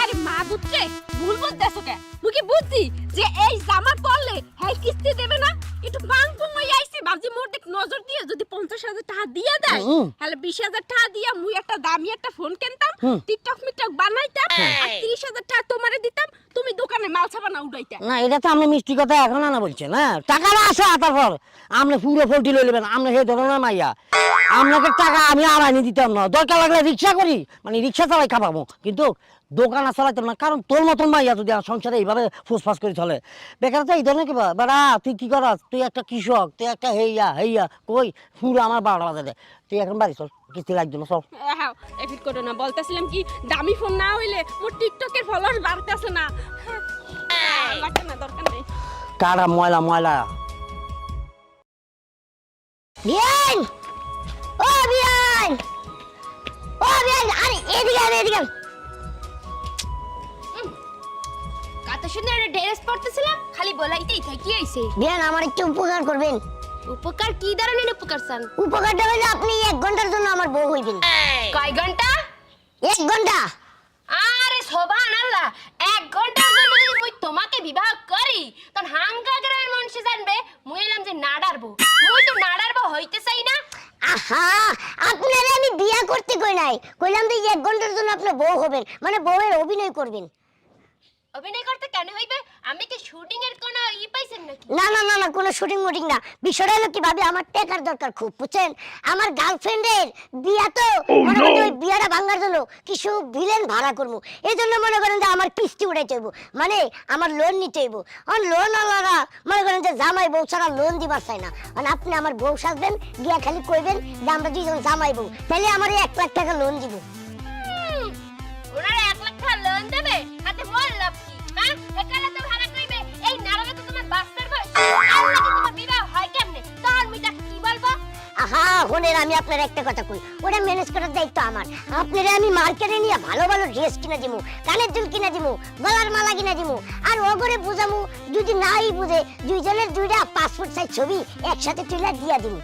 Speaker 2: আরে মা বুঝছে, ভুল বলতেছো কে? মুই কি বুঝছি যে এই জামা পরলে হ্যাঁ কিস্তি দেবে না? একটু পাং পুং হই আইছি, ভাবছি মোর দিক নজর দিয়ে যদি 50,000 টাকা দিয়ে দেয়, তাহলে 20,000 টাকা দিয়া মুই একটা দামি একটা ফোন কিনতাম, টিকটক মিকটক বানাইতাম, আর 30,000 টাকা তোমারে দিতাম, তুমি দোকানে মাল ছাপানা উড়াইতা।
Speaker 4: না এটা তো আপনি মিষ্টি কথা এখন না বলছেন, হ্যাঁ টাকাটা আসা তারপর আপনি পুরো ফলটি লই নেবেন। আপনি সেই ধরনের মাইয়া, আপনাকে টাকা আমি আর আনি দিতাম না, দরকার লাগলে রিক্সা করি, মানে রিক্সা চালাই খাবো, কিন্তু দোকান আর চালাইতাম না। কারণ তোর মতন মাইয়া যদি আর সংসারে এইভাবে ফুসফাস করে চলে, বেকার তো এই ধরনের কি বেড়া তুই কি করাস, তুই একটা কৃষক, তুই একটা হেইয়া হেইয়া কই পুরো আমার 12টা বাজে দেয়। তুই এখন বাড়ি চল, কিস্তি লাগবে না, চল।
Speaker 2: হ্যাঁ এফিট করো না, বলতেছিলাম কি দামি ফোন না হইলে মোর টিকটকের ফলোয়ার্স বাড়তেছে না। লাগবে না, দরকার নেই।
Speaker 4: কারা ময়লা ময়লা
Speaker 5: বিয়ান ও বিয়ান ও বিয়ান, আরে এদিকে আরে এদিকে।
Speaker 2: কত সুন্দর একটা ড্রেস পরতেছিলাম, খালি বলাইতেই থাকি কি হইছে?
Speaker 5: বিয়ান আমার একটু উপকার করবেন।
Speaker 2: উপকার কি ধরনের উপকার চান?
Speaker 5: উপকারটা হলো আপনি 1 ঘন্টার জন্য আমার বউ হইবেন।
Speaker 2: কয় ঘন্টা?
Speaker 5: 1 ঘন্টা।
Speaker 2: আরে সুবহানাল্লাহ, 1 ঘন্টার জন্য যদি মুই তোমাকে বিবাহ করি, তখন হাঙ্গা গ্রামের মানুষ জানবে মুই এলাম যে নাড়ারবো। মুই তো নাড়ারবো হইতে চাই না।
Speaker 5: আহা, আপনারে আমি বিয়া করতে কই নাই, কইলাম যে 1 ঘন্টার জন্য আপনি বউ হবেন, মানে বউয়ের অভিনয় করবেন।
Speaker 2: অভিনয় করতে কেন হইবে? আমি কি শুটিং এর কোনো পাইছেন নাকি?
Speaker 8: না না না না কোনো শুটিং মুটিং না, বিষয়টা হলো কি ভাবি, আমার টাকার দরকার খুব, বুঝছেন? আমার গার্লফ্রেন্ডের বিয়া তো, মনে করেন ওই বিয়াটা ভাঙার জন্য কিছু ভিলেন ভাড়া করবো, এই জন্য মনে করেন যে আমার কিস্তি উঠাইতে হইব, মানে আমার লোন নিতে হইব। আর লোন আলাদা মনে করেন যে জামাই বউ ছাড়া লোন দিবার চাই না, মানে আপনি আমার বউ সাজবেন, গিয়া খালি কইবেন যে আমরা দুইজন জামাই বউ, তাহলে আমার 1 লাখ টাকা লোন দিব।
Speaker 2: ওনারা 1 লাখ টাকা লোন দেবে, হাতে মোর লাভ কি? হ্যাঁ, একালে তো ভাড়া কইবে, এই নারবে তো তোমার বাচ্চার বয়স, আর নাকি তোমার বিবাহ হয় কেমনে? তখন মুই তাকে কি বলবো?
Speaker 8: আহা হোনেন, আমি আপনার একটা কথা কই, ওটা ম্যানেজ করার দায়িত্ব আমার। আপনারা আমি মার্কেটে নিয়ে ভালো ভালো ড্রেস কিনে দিমু, কানের দুল কিনে দিমু, গলার মালা কিনে দিমু, আর ও করে বুঝামু, যদি নাই বুঝে দুইজনের দুইটা পাসপোর্ট সাইজ ছবি একসাথে তুলে দিয়া দিমু।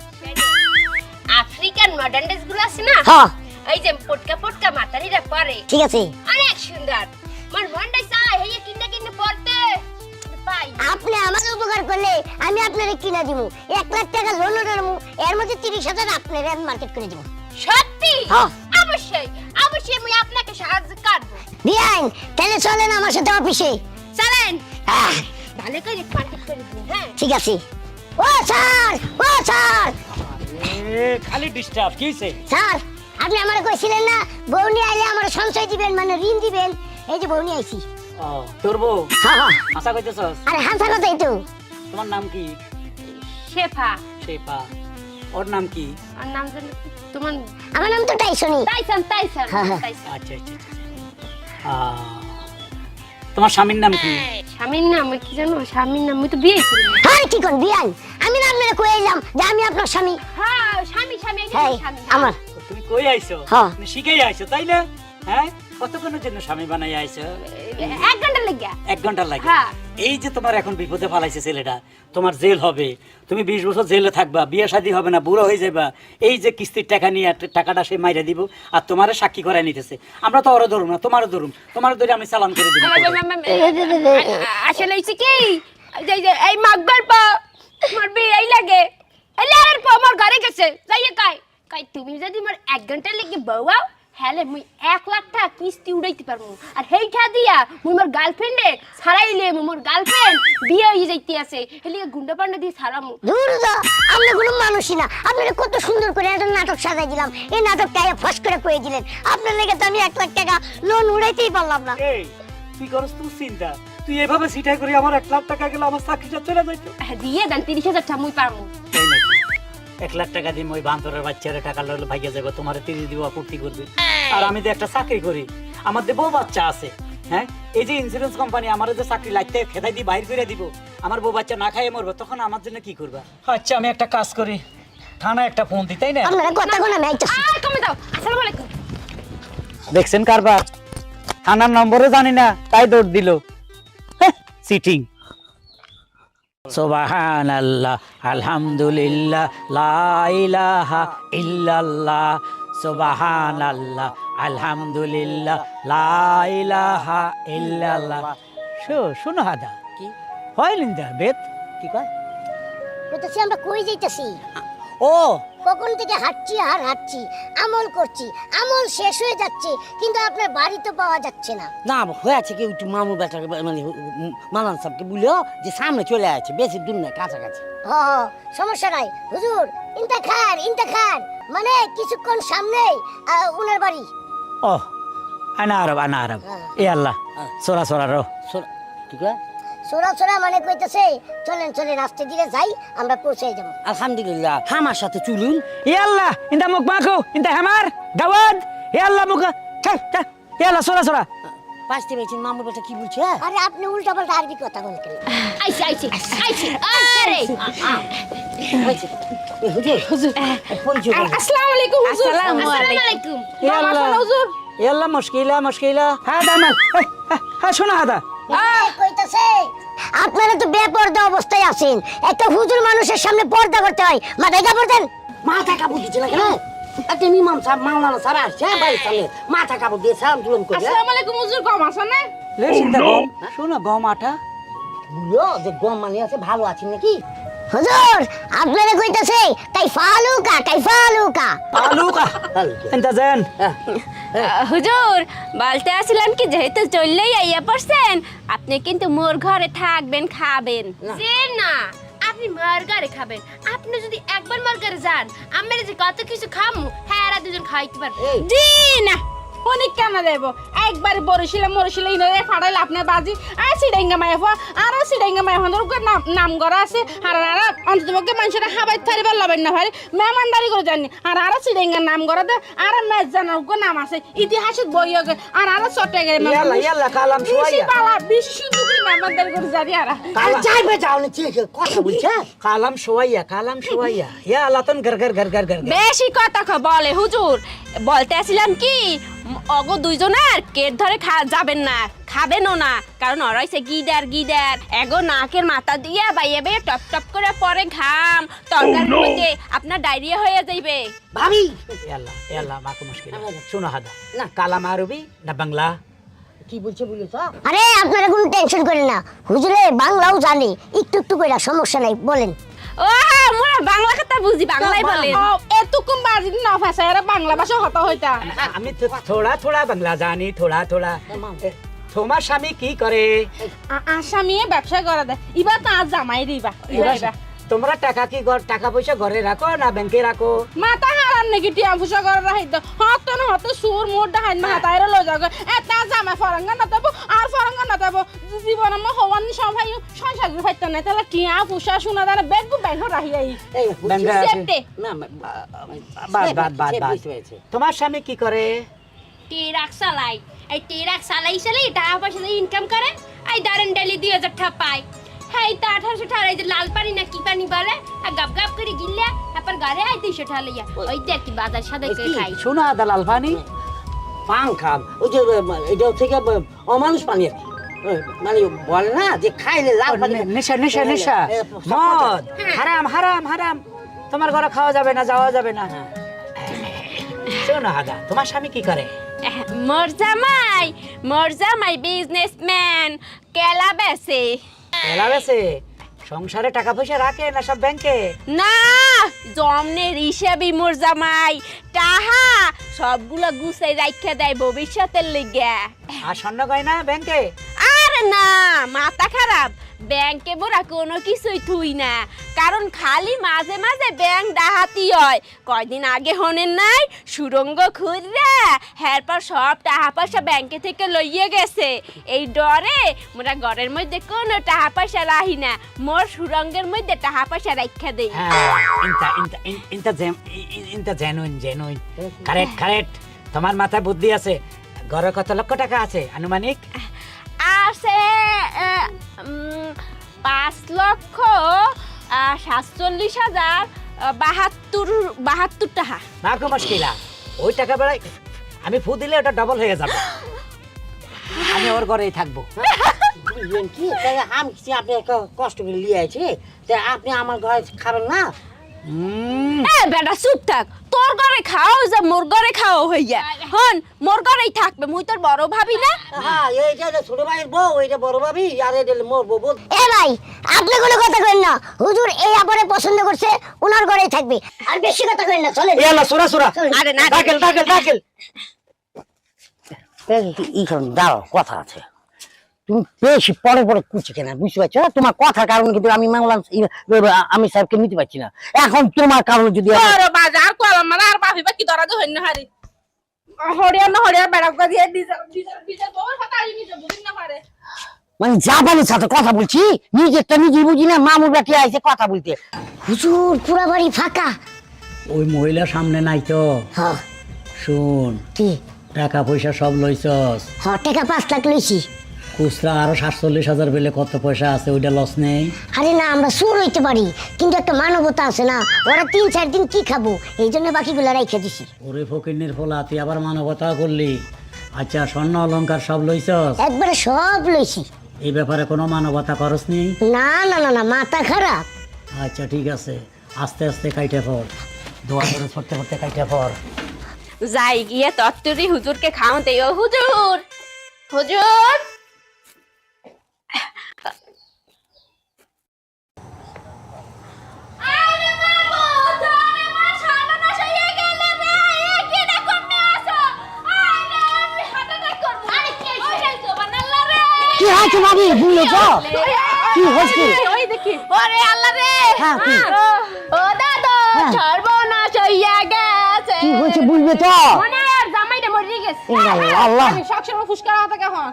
Speaker 2: আফ্রিকান মডার্ন ড্রেস গুলো আছে না,
Speaker 8: হ্যাঁ
Speaker 2: এই যে পটকা পটকা মাতারিরা পরে,
Speaker 8: ঠিক আছে।
Speaker 2: অনেক সুন্দর। আমার মনটাই চায় এই কিনে কিনে পড়তে পাই।
Speaker 8: আপনি আমার উপকার করলে আমি আপনারে কিনে দিমু, 1 লাখ টাকা লোন ধরমু, এর মধ্যে 30,000 আপনারে আমি মার্কেট করে দিমু।
Speaker 2: সত্যি?
Speaker 8: হ্যাঁ।
Speaker 2: অবশ্যই অবশ্যই আমি আপনাকে সাহায্য করব।
Speaker 8: বিয়ান তাহলে চলেন আমার সাথে অফিসে।
Speaker 2: চলেন,
Speaker 8: আহ,
Speaker 2: ভালো করে মার্কেট করে দিন। হ্যাঁ,
Speaker 8: ঠিক আছে। ও স্যার, ও স্যার,
Speaker 1: এ খালি ডিস্টার্ব কিছে?
Speaker 8: স্যার আপনি আমারে কইছিলেন না বউ নিয়ে আইলে আমার সঞ্চয় দিবেন, মানে ঋণ দিবেন, এই যে বউ নিয়ে আইছি।
Speaker 1: ও তোর বউ?
Speaker 8: হ্যাঁ হ্যাঁ,
Speaker 1: আশা কইতেছস?
Speaker 8: আরে হাসা কথাই তো।
Speaker 1: তোমার নাম কি?
Speaker 2: শেফা।
Speaker 1: শেফা। ওর নাম কি?
Speaker 2: আর নাম জানি কি? তোমার
Speaker 8: আমার নাম তো টাইসনি।
Speaker 2: টাইসন। টাইসন।
Speaker 8: হ্যাঁ, হ্যাঁ।
Speaker 2: টাইসন।
Speaker 1: আচ্ছা আচ্ছা আচ্ছা। তোমার স্বামীর নাম কি?
Speaker 2: স্বামীর নাম কি জানো? স্বামীর নাম আমি তো বিয়ে করি।
Speaker 8: হ্যাঁ কি কোন বিয়ান, আমি না আপনারে কই আইলাম যে আমি আপনার স্বামী।
Speaker 2: হ্যাঁ, স্বামী স্বামী এই যে
Speaker 8: হ্যাঁ
Speaker 2: স্বামী।
Speaker 8: আমার।
Speaker 1: তুমি কই আইছো?
Speaker 8: হ্যাঁ।
Speaker 1: তুমি শিখেই আইছো তাই না? হ্যাঁ, কতক্ষণের জন্য স্বামী বানাই আইছো?
Speaker 2: 1 ঘন্টা লাগিয়া।
Speaker 1: 1 ঘন্টা লাগে?
Speaker 2: হ্যাঁ।
Speaker 1: এই যে তোমার এখন বিপদে ফালাইছে ছেলেটা, তোমার জেল হবে, তুমি 20 বছর জেলে থাকবা, বিয়ে শাদী হবে না, বুড়ো হয়ে যাবা, এই যে কিস্তির টাকা নিয়ে টাকাটা সে মাইরা দিব, আর তোমারে সাক্ষী করাই নিতেছে। আমরা তো ওরা ধরুম না, তোমারও ধরুম, তোমার ধরে আমি চালান করে দিব।
Speaker 2: আসলে হইছে কি, এই মাগবার পা আমার বিয়ে এই লাগে, এলে আর পা আমার ঘরে গেছে যাইয়ে কাই তুমি যদি আমার 1 ঘন্টা লাগি বউয়াও, হ্যালে মুই 1 লাখ টাকা কিস্তি উড়াইতে পারবো, আর হেইটা দিয়া মুই মোর গার্লফ্রেন্ডে ছাড়াইলে মোর গার্লফ্রেন্ড বিয়ে হয়ে যাইতে আছে, হেলে গুন্ডা পান্ডা দিয়ে ছাড়ামু।
Speaker 8: দূর যা, আপনি কোনো মানুষই না, আপনারা কত সুন্দর করে একটা নাটক সাজাই দিলাম, এই নাটকটা ফস করে কয়ে দিলেন, আপনার লেগে তো আমি 1 লাখ টাকা লোন উড়াইতেই পারলাম না।
Speaker 1: এই তুই করস তুই চিন্তা, তুই এভাবে সিটাই করে আমার 1 লাখ টাকা গেল, আমার চাকরিটা চলে যাইতো।
Speaker 2: দিয়ে দেন 30,000 টাকা মুই পারমু।
Speaker 1: তাই নাকি? 1 লাখ টাকা দিয়ে ওই বান্দরের বাচ্চারে টাকা লইলে ভাইয়া যাবে, তোমার 30 দিব পূর্তি করবে। আর আমি তো একটা চাকরি করি, আমার যে বউ বাচ্চা আছে, হ্যাঁ, এই যে ইন্স্যুরেন্স কোম্পানি আমার যে চাকরি লাগতে খেদাই দিয়ে বাইর করে দিব, আমার বউ বাচ্চা না খাইয়ে মরবে, তখন আমার জন্য কি করবা? আচ্ছা আমি একটা কাজ করি, থানায় একটা ফোন দিই, তাই না?
Speaker 8: আপনারা কথা কোন আমি আইতাছি।
Speaker 2: কমে দাও। আসসালামু আলাইকুম।
Speaker 1: দেখছেন কারবার, থানার নম্বরে জানি না তাই দৌড় দিল, সিটিং। সুবহানাল্লাহ, আলহামদুলিল্লাহ, লা ইলাহা ইল্লাল্লাহ, সুবহানাল্লাহ, আলহামদুলিল্লাহ, লা ইলাহা ইল্লাল্লাহ। শোনো হাদা কি হয় লিন্দা বেত
Speaker 8: কি কয়? বলতেছি আমরা কই যাইতাছি?
Speaker 1: ও
Speaker 8: কখন থেকে হাঁটছি আর হাঁটছি, আমল করছি, আমল শেষ হয়ে যাচ্ছে, কিন্তু আপনার বাড়ি তো পাওয়া যাচ্ছে না।
Speaker 4: না হয়েছে কি একটু মামু বেটাকে মানে মালান সাহেবকে বললো যে সামনে চলে আছে, বেশি দূর নয়, কাছাকাছি।
Speaker 8: হ সমস্যা নাই হুজুর, ইন্তেখার মানে কিছুক্ষণ সামনেই উনার বাড়ি।
Speaker 1: ও আনা আরব এ আল্লাহ, সোরা সোরা রো
Speaker 4: ঠিক আছে,
Speaker 8: সোরা মানে কইতেছে চলেন আস্তে ধীরে যাই, আমরা পৌঁছে যাব।
Speaker 4: আলহামদুলিল্লাহ, আমার সাথে চলুন।
Speaker 1: এ আল্লাহ, ইন্দা মুখ মাখো, ইন্দা হামার দাওয়াত, এ আল্লাহ মুখ চল চল, এ আল্লাহ সোরা সোরা।
Speaker 4: পাঁচতে পেয়েছেন মামু বেটা কি বলছে?
Speaker 8: আরে আপনি উল্টা পাল্টা আরবি কথা বলেন কেন?
Speaker 2: আইছি আরে
Speaker 4: হুজুর পরিচয় বলুন।
Speaker 7: আসসালামু আলাইকুম হুজুর।
Speaker 2: আসসালামু আলাইকুম।
Speaker 1: এ আল্লাহ
Speaker 7: হুজুর।
Speaker 1: এ আল্লাহ, মুশকিলা হ্যাঁ দামাল, হ্যাঁ শোনো হাদা,
Speaker 8: কইতাছে আপনারা তো বেপরদা অবস্থায় আছেন, একটা হুজুর মানুষের সামনে পর্দা করতে হয়, মাথায় কাপড় দেন।
Speaker 4: মাথা কাপড় দিচ্ছে না কেন? একটা ইমাম সাহেব মাওলানা সাহেব আসছে বাড়ির সামনে, মাথা কাপড় দিয়ে সালাম তুলন করে
Speaker 7: আসসালামু আলাইকুম হুজুর, কম আছেন না?
Speaker 1: লে চিন্তা গম, শোনো গম আটা,
Speaker 4: বললো যে গম মানে আছে, ভালো আছেন নাকি?
Speaker 8: হুজুর আপনারা কইতাছে কাইফালুকা
Speaker 1: আলুকা এনতা জান
Speaker 2: হুজুর বলতে আসলাম কি যেহেতু চললেই আইয়া পড়ছেন আপনি কিন্তু মোর ঘরে থাকবেন খাবেন যে না আপনি মোর ঘরে খাবেন আপনি যদি একবার মোর ঘরে যান আমরা যে কত কিছু খামু হ্যাঁ এরা দুজন খাইতে পারবো
Speaker 7: জি না অনেক কেন দেব একবার মরশিলা ইনে ফাড়াইলে আপনার বাজি আর সিডাইঙ্গা মাইফা আর সিডাইঙ্গা মাইফা নাম করা আছে আর অন্ততপক্ষে মানুষেরা হাবাই থারি পারলাবেন না ভাই মেহমানদারি করে জানি আর সিডাইঙ্গার নাম করাতে আর মেজ জানার নাম আছে ইতিহাসের বই হোক আর চটে গেলে
Speaker 1: ইয়াল্লা কালাম শুয়াইয়া
Speaker 7: বেশি শুধু করে মেহমানদারি করে জানি আর
Speaker 4: যাইবে যাও না কথা বলছে
Speaker 1: কালাম শুয়াইয়া ইয়া আল্লাহ তন গর
Speaker 2: বেশি কথা বলে হুজুর বলতে আসলাম কি অগো দুইজনের কেট ধরে যাবেন না খাবেনও না কারণ অরাইছে গিদার এগো নাকের মাথা দিয়া বাইয়াবে টপ টপ করে পরে ঘাম তরকারির মধ্যে আপনার ডায়রিয়া হয়ে যাইবে
Speaker 4: ভাবি
Speaker 1: ইয়াল্লা মাকো মুশকিল শুনো হাদা না কালাম আরবি না বাংলা
Speaker 4: কি বলছে বলেছ
Speaker 8: আরে আপনারা কোনো টেনশন করেন না হুজুরে বাংলাও জানে একটু কইরা সমস্যা নাই বলেন
Speaker 2: ও মোরা বাংলা কথা বুঝি বাংলাই বলেন
Speaker 7: এতক্ষণ বাজি না ভাষা এরা বাংলা ভাষা হতা হইতা
Speaker 1: আমি তো থোড়া বাংলা জানি থোড়া তোমার স্বামী কি করে
Speaker 7: আসামি ব্যবসা করা দেয় এবার তো আজ জামাই দিবা
Speaker 1: তোমরা টাকা পয়সা ঘরে রাখো না ব্যাংকে রাখো
Speaker 7: মাথা হারান নাকি টিয়া ফুসা করে রাখিত হত সুর মোর ডাহান মা তাইরে লই যাগ এটা জামা ফরঙ্গা না তব আর ফরঙ্গা না তব জীবন মা হওয়ান সবাই সংসার ফাইত না তাহলে টিয়া ফুসা শোনা দানা ব্যাগ ব্যাগ রাহি আই
Speaker 1: ব্যাংকে
Speaker 7: সেফটি
Speaker 4: না
Speaker 1: বাদ তোমার স্বামী কি করে
Speaker 2: টিরাক চালাই এই টিরাক চালাই টাকা পয়সা দিয়ে ইনকাম করে এই দারেন ডেলি 2000 টাকা পায় হ্যাঁ তা 1800 টাকা এই যে লাল পানি না কি পানি বলে আর গাপ গাপ করে গিললে তারপর ঘরে আই 200 টাকা লইয়া ওই দেখ কি বাজার সাথে করে খাই
Speaker 1: শোনো আদা লাল পানি
Speaker 4: পান খাব ওই যে এটা থেকে অমানুষ পানি আর কি মানে বলে না যে খাইলে লাল পানি
Speaker 1: নেশা মদ হারাম তোমার ঘরে খাওয়া যাবে না যাওয়া যাবে না শোনো হাদা তোমার স্বামী কি করে
Speaker 2: মোর জামাই বিজনেসম্যান কেলা বেচে
Speaker 1: সংসারে টাকা পয়সা রাখে না সব ব্যাংকে
Speaker 2: না জমনের হিসাবই মোর জামাই টাহা সবগুলা গুছাই রাইখা দেয় ভবিষ্যতের লিগা
Speaker 1: আর স্বর্ণ গয়না ব্যাংকে
Speaker 2: আরে না মাথা খারাপ ব্যাংকে মোরা কোনো কিছুই থুই না কারণ খালি মাঝে মাঝে ব্যাংক ডাহাতি হয় কয়দিন আগে হনেন নাই সুরঙ্গ খুঁজরা এরপর সব টাকা পয়সা ব্যাংকে থেকে লইয়ে গেছে এই ডরে মোরা ঘরের মধ্যে কোনো টাকা পয়সা রাহি না মোর সুরঙ্গের মধ্যে টাকা পয়সা রাখা দেই
Speaker 1: ইনটা জেনুইন কারেক্ট তোমার মাথায় বুদ্ধি আছে ঘরে কত লক্ষ টাকা আছে আনুমানিক
Speaker 2: আছে 5,47,072 টাকা
Speaker 1: না কো মুশকিলা ওই টাকা বেড়াই আমি ফু দিলে ওটা ডবল হয়ে যাবে আমি ওর ঘরেই থাকবো
Speaker 4: বুঝলেন কি আমি কি আপনি কষ্ট করে লিয়ে আইছি আপনি আমার ঘরে খাবেন না
Speaker 2: বেটা চুপ থাক তোর ঘরে খাও যে মোর ঘরে খাও হইয়া হন মোর ঘরেই থাকবে মুই তোর বড় ভাবি না
Speaker 4: হ্যাঁ এইটা ছোট ভাইয়ের বউ এইটা বড় ভাবি আর এটা মোর বউ
Speaker 8: এ ভাই আপনি কোনো কথা কইেন না হুজুর এই আপরে পছন্দ করছে ওনার ঘরেই থাকবে আর বেশি কথা কইেন না চলেন
Speaker 1: ইয়াল্লা সুরা
Speaker 2: আরে না
Speaker 1: ডাকেল
Speaker 4: এইখানে দাঁড়াও কথা আছে তুমি বেশি পরে কুচি কেনা বুঝতে পারছো তোমার কথার কারণে কিন্তু আমি মাংলাম আমি সাহেবকে নিতে পারছি না এখন তোমার কারণে যদি
Speaker 7: বাজার কলম মানে আর ভাবিবা কি দরাজ হইন না হারি হরিয়া বেড়া করে দিয়ে ডিজার বউর কথা আই নিজে বুঝিন না পারে
Speaker 4: মানে জাপানের সাথে কথা বলছি নিজেরটা নিজে বুঝি না মামুর বেটি আইছে কথা বলতে
Speaker 8: হুজুর পুরা বাড়ি ফাঁকা
Speaker 1: ওই মহিলা সামনে নাই তো
Speaker 8: হ্যাঁ
Speaker 1: শুন
Speaker 8: কি
Speaker 1: টাকা পয়সা সব লইছস
Speaker 8: হ্যাঁ টাকা 5 লাখ লইছি
Speaker 1: খুচরা আরো 47,000 বেলে কত পয়সা আছে ওইটা লস নেই
Speaker 8: আরে না আমরা সুর হইতে পারি কিন্তু একটা মানবতা আছে না ওরা 3-4 দিন কি খাবো এই জন্য বাকিগুলো রাইখা দিছি
Speaker 1: ওরে ফকিন্নির ফলা তুই আবার মানবতা করলি আচ্ছা স্বর্ণ অলংকার সব লইছস
Speaker 8: একবারে সব লইছি
Speaker 1: এই ব্যাপারে কোনো মানবতা করসনি
Speaker 8: না মাথা খারাপ
Speaker 1: আচ্ছা ঠিক আছে আস্তে আস্তে কাইটে পড় দোয়া করে পড়তে কাইটে পড়
Speaker 2: যাই গিয়ে তত্তরি হুজুরকে খাওয়াতে ও হুজুর
Speaker 4: হয়েছে ভাবি বুঝলেছ কি হয়েছে
Speaker 7: ওই দেখি
Speaker 2: ওরে আল্লাহ রে
Speaker 4: হ্যাঁ কি
Speaker 2: ও দাদা
Speaker 4: হ্যাঁ।
Speaker 2: সর্বনাশ হইয়া গেছে
Speaker 4: কি হয়েছে বুঝবে তো
Speaker 2: মনে আর জামাইটা মরে গেছে
Speaker 4: আল্লাহ
Speaker 7: আমি সবসময় ফুসকার হাতে কেমন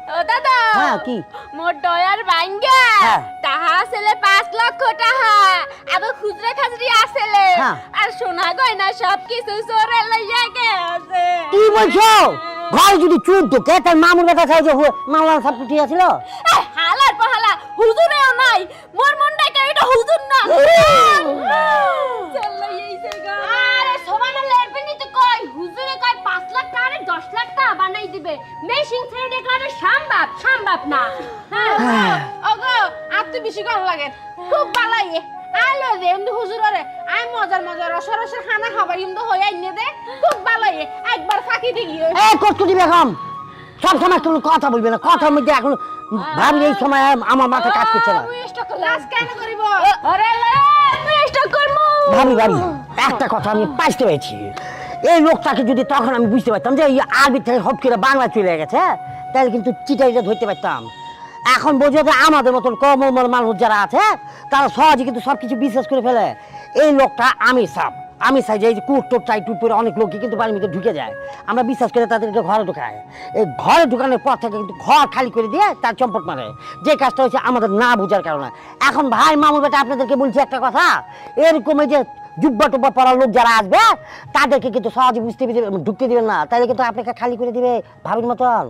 Speaker 2: ও দাদা
Speaker 4: হ্যাঁ কি
Speaker 2: মোর ডয়ার ভাঙ্গা
Speaker 4: হ্যাঁ।
Speaker 2: তাহা আসলে 5 লক্ষ টাকা আবার খুচরা খাজরি আসলে
Speaker 4: হ্যাঁ।
Speaker 2: আর সোনা গয়না সব কিছু চোরে লইয়া গেছে
Speaker 4: কি বলছো ঘরে যদি চুর ঢুকে তার মামুর বেটা খাই যে মামলার সব ঠিক আছিল
Speaker 2: হালার পাহালা হুজুরেও নাই মোর মনটা কে এটা হুজুর না চল এইছে গা আরে সোমানাল্লাহ এরপেনি তো কই হুজুরে কই 5 লাখ টাকা 10 লাখ টাকা বানাই দিবে মেশিন ছেড়ে দেখানো সম্ভব না হ্যাঁ
Speaker 7: ওগো আর তো বেশি কম লাগে খুব ভালাই আলো রে এমনি হুজুরে আই মজার রসরসের খানা খাবার কিন্তু হয়ে আইনে দে খুব ভালাই একবার ফাঁকি দিই
Speaker 4: এ কষ্টটি বেগম সব সময় কোনো কথা বলবে না কথার মধ্যে এখন ভাবি এই সময় আমার মাথা কাজ করছে না
Speaker 7: লাজ কেন করিব
Speaker 2: আরে লে স্টক করমু
Speaker 4: ভাবি একটা কথা আমি পাইতে পেরেছি এই লোকটাকে যদি তখন আমি বুঝতে পারতাম যে এই আরবি থেকে হট করে বাংলা চলে গেছে তাহলে কিন্তু চিটাইটা ধরতে পারতাম এখন বোঝে যে আমাদের মতন কম মানুষ যারা আছে তারা সহজে কিন্তু সবকিছু বিশ্বাস করে ফেলে এই লোকটা আমি চাই যে এই যে কুট টুট টাই টুট করে অনেক লোকই কিন্তু বাড়ির মধ্যে ঢুকে যায় আমরা বিশ্বাস করে তাদেরকে ঘরে ঢুকায় এই ঘরে ঢুকানোর পর থেকে কিন্তু ঘর খালি করে দিয়ে তার চম্পট মারে যে কাজটা হচ্ছে আমাদের না বোঝার কারণে এখন ভাই মামুর বেটা আপনাদেরকে বলছি একটা কথা এরকম এই যে জুব্বা টুব্বা পড়ার লোক যারা আসবে তাদেরকে কিন্তু সহজে ঢুকতে দিবেন না তাহলে কিন্তু আপনাকে খালি করে দিবে ভাবির মতন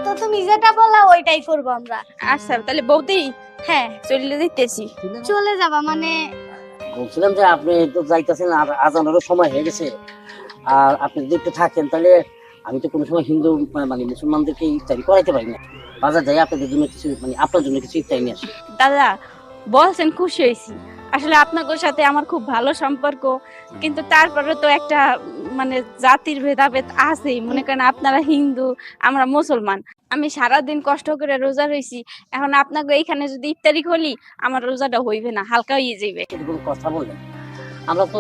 Speaker 6: তো তুমি যেটা বলা ওইটাই করব আমরা।
Speaker 7: আচ্ছা তাহলে বৌদি
Speaker 6: হ্যাঁ
Speaker 7: চলে দিতেছি
Speaker 6: চলে যাবা মানে
Speaker 4: বলছিলাম যে আপনি তো যাইতেছেন আর আজানেরও সময় হয়ে গেছে আর আপনি যদি একটু থাকেন তাহলে আমি তো কোনো সময় হিন্দু মানে মুসলমানদেরকে ইফতারি করাইতে পারি না বাজার যাই আপনাদের জন্য কিছু মানে আপনার জন্য কিছু ইফতারি নিয়ে আসি
Speaker 7: দাদা বলছেন খুশি হয়েছি আসলে আপনাদের সাথে আমার খুব ভালো সম্পর্ক কিন্তু তারপরে তো একটা মানে জাতির ভেদাভেদ আছেই মনে করেন আপনারা হিন্দু আমরা মুসলমান আমি সারাদিন কষ্ট করে রোজা রয়েছি এখন আপনাকে এইখানে যদি ইফতারি খুলি আমার রোজাটা হইবে না হালকা হয়ে যাবে
Speaker 4: কোনো কথা বললেন আমরা তো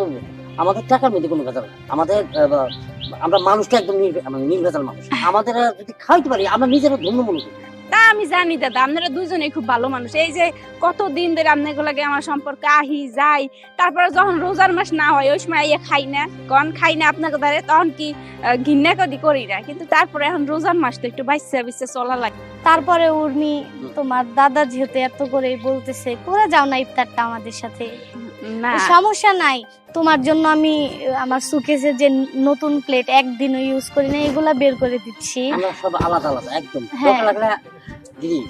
Speaker 4: আমাদের টাকার মধ্যে কোনো ভেজাল নেই আমাদের আমরা মানুষটা একদম নির্ভেজাল মানুষ আমাদের যদি খাইতে পারি আমরা নিজেরা ধন্য মনে করি
Speaker 7: তা আমি জানি দাদা আপনারা দুজনেই খুব ভালো মানুষ এই যে কতদিন ধরে আপনাকে লাগে আমার সম্পর্ক আহি যাই তারপরে যখন রোজার মাস না হয় ওই সময় ইয়ে খাই না কখন খাই না আপনাকে ধরে তখন কি ঘিন্না কদি করি না কিন্তু তারপরে এখন রোজার মাস তো একটু বাইসে চলা লাগে
Speaker 6: তারপরে উর্মি তোমার দাদা যেহেতু এত করে বলতেছে করে যাও না ইফতারটা আমাদের সাথে
Speaker 7: না
Speaker 6: সমস্যা নাই তোমার জন্য আমি আমার সুকেসে যে নতুন প্লেট একদিনও ইউজ করি না এগুলা বের করে দিচ্ছি
Speaker 4: আমরা সব আলাদা আলাদা একদম
Speaker 6: হ্যাঁ।
Speaker 4: দরকার লাগলে দিদি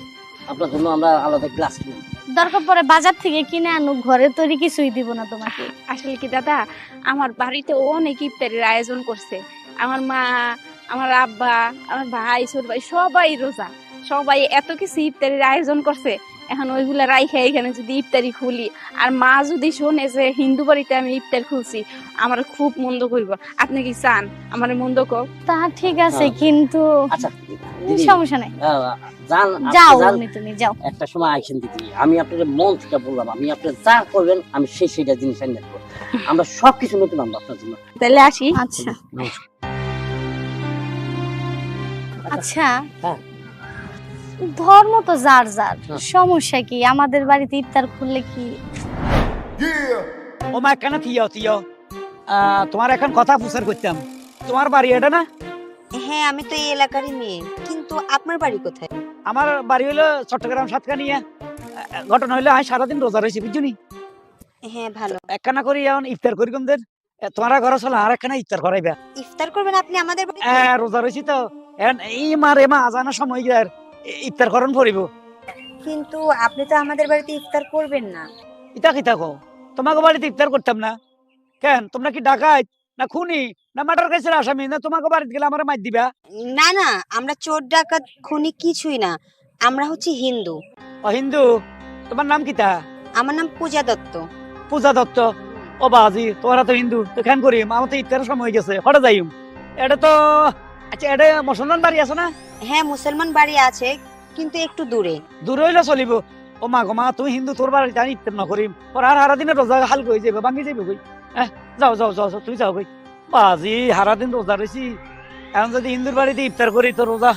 Speaker 4: আপনার জন্য আমরা আলাদা গ্লাস কিনি
Speaker 6: দরকার পরে বাজার থেকে কিনে আনো ঘরে তৈরি কিছুই দিব না তোমাকে
Speaker 7: আসলে কি দাদা আমার বাড়িতে অনেক ইফতারির আয়োজন করছে আমার মা আমার আব্বা আমার ভাই ছোট ভাই সবাই রোজা সবাই এত কিছু ইফতারির আয়োজন করছে এখন ওইগুলা রাইখা এখানে যদি ইফতারি খুলি আর মা যদি শোনে যে হিন্দু বাড়িতে আমি ইফতার খুলছি আমার খুব মন্দ করব আপনি কি চান আমার মন্দ কর
Speaker 6: তা ঠিক আছে কিন্তু
Speaker 4: আচ্ছা দিদি
Speaker 6: সমস্যা নাই
Speaker 4: যান
Speaker 6: যাও
Speaker 4: যান
Speaker 6: উর্মি, তুমি যাও
Speaker 4: একটা সময় আইসেন দিদি আমি আপনাদের মন থেকে বললাম আমি আপনি যা করবেন আমি সেইটা জিনিস আনিয়ে দেবো আমরা সবকিছু নতুন আনবো আপনার জন্য
Speaker 7: তাহলে আসি
Speaker 6: আচ্ছা
Speaker 4: নমস্কার।
Speaker 6: আচ্ছা
Speaker 4: হ্যাঁ।
Speaker 6: ধর্ম তো যার যার
Speaker 4: হ্যাঁ।
Speaker 6: সমস্যা কি আমাদের বাড়িতে ইফতার খুললে কি
Speaker 1: ও মা কেন থিয় তোমার এখন কথা প্রচার করতাম তোমার বাড়ি এটা না
Speaker 5: হ্যাঁ আমি তো এই এলাকারই মেয়ে কিন্তু আপনার বাড়ি কোথায়
Speaker 1: আমার বাড়ি হলো চট্টগ্রাম সাতকানিয়া ঘটনা হইলো আমি সারাদিন রোজা রয়েছি বুঝছনি
Speaker 5: হ্যাঁ ভালো
Speaker 1: একখানা করি এখন ইফতার করি কোনদের তোমার ঘরে চলো আর একখানা ইফতার করাইবা
Speaker 5: ইফতার করবেন আপনি আমাদের বাড়িতে?
Speaker 1: রোজা রয়েছি তো এখন এই মার এমা আজানোর সময় গিয়ে ইফতার করন পড়িব
Speaker 5: কিন্তু আপনি তো আমাদের বাড়িতে ইফতার করবেন না
Speaker 1: ইতা কিতা কো তোমাকে বাড়িতে ইফতার করতাম না কেন তোমরা কি ডাকাত না খুনি না মার্ডার কেসের আসামি না তোমাকে বাড়িতে গেলে আমার মার দিবা
Speaker 5: না না আমরা চোর ডাকাত খুনি কিছুই না আমরা হচ্ছে হিন্দু
Speaker 1: ও হিন্দু তোমার নাম কিতা
Speaker 5: আমার নাম পূজা দত্ত
Speaker 1: পূজা দত্ত ও বাজি তোরা তো হিন্দু তো কেন করি আমার তো ইফতারের সময় গেছে হঠাৎ যাইম এটা তো আচ্ছা এটা মুসলমান বাড়ি আছে না
Speaker 5: হ্যাঁ মুসলমান বাড়ি আছে কিন্তু একটু দূরে
Speaker 1: দূর হইলে চলিব ও মা গো মা তুমি হিন্দু তোর বাড়িতে আমি ইফতার না করিম ওর আর হারা দিনে রোজা হাল হয়ে যাবে ভাঙি যাবে কই যাও যাও যাও যাও, তুমি যাও কই বাজি হারা দিন রোজা রয়েছি এখন যদি হিন্দুর বাড়িতে ইফতার করি তো রোজা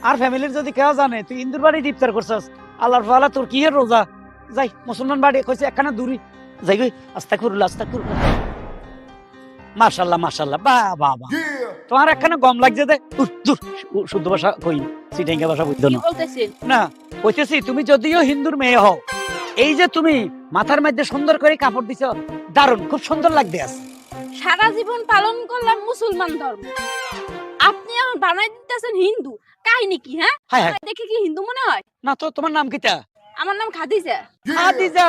Speaker 1: আর ফ্যামিলির যদি কেউ জানে তুই হিন্দুর বাড়ি ইফতার করছস, আল্লাহর ফালা তোর কি এর রোজা, যাই মুসলমান বাড়ি কইছে একখানা দূরি যাই গই, আস্তাগফিরুল্লাহ আস্তাগফিরুল্লাহ। মাশাআল্লাহ মাশাআল্লাহ, বাহ বাহ বাহ, তোমার একখানা গম লাগছে দে। দূর শুদ্ধ ভাষা কই, সিটাঙ্গা ভাষা বুঝছো
Speaker 7: কি
Speaker 1: না?
Speaker 7: বলতেছেন?
Speaker 1: না কইতেছি তুমি যদিও হিন্দুর মেয়ে হও, এই যে তুমি মাথার মধ্যে সুন্দর করে কাপড় দিছো, দারুণ, খুব সুন্দর লাগতে আছে।
Speaker 7: সারা জীবন পালন করলাম মুসলমান ধর্ম, আপনি এখন বানাই দিতেছেন হিন্দু। কাহিনী কি? হ্যাঁ,
Speaker 1: হায় হায়,
Speaker 7: দেখে কি হিন্দু মনে হয়?
Speaker 1: না তো তোমার নাম কিটা?
Speaker 7: আমার নাম খাদিজা।
Speaker 1: খাদিজা,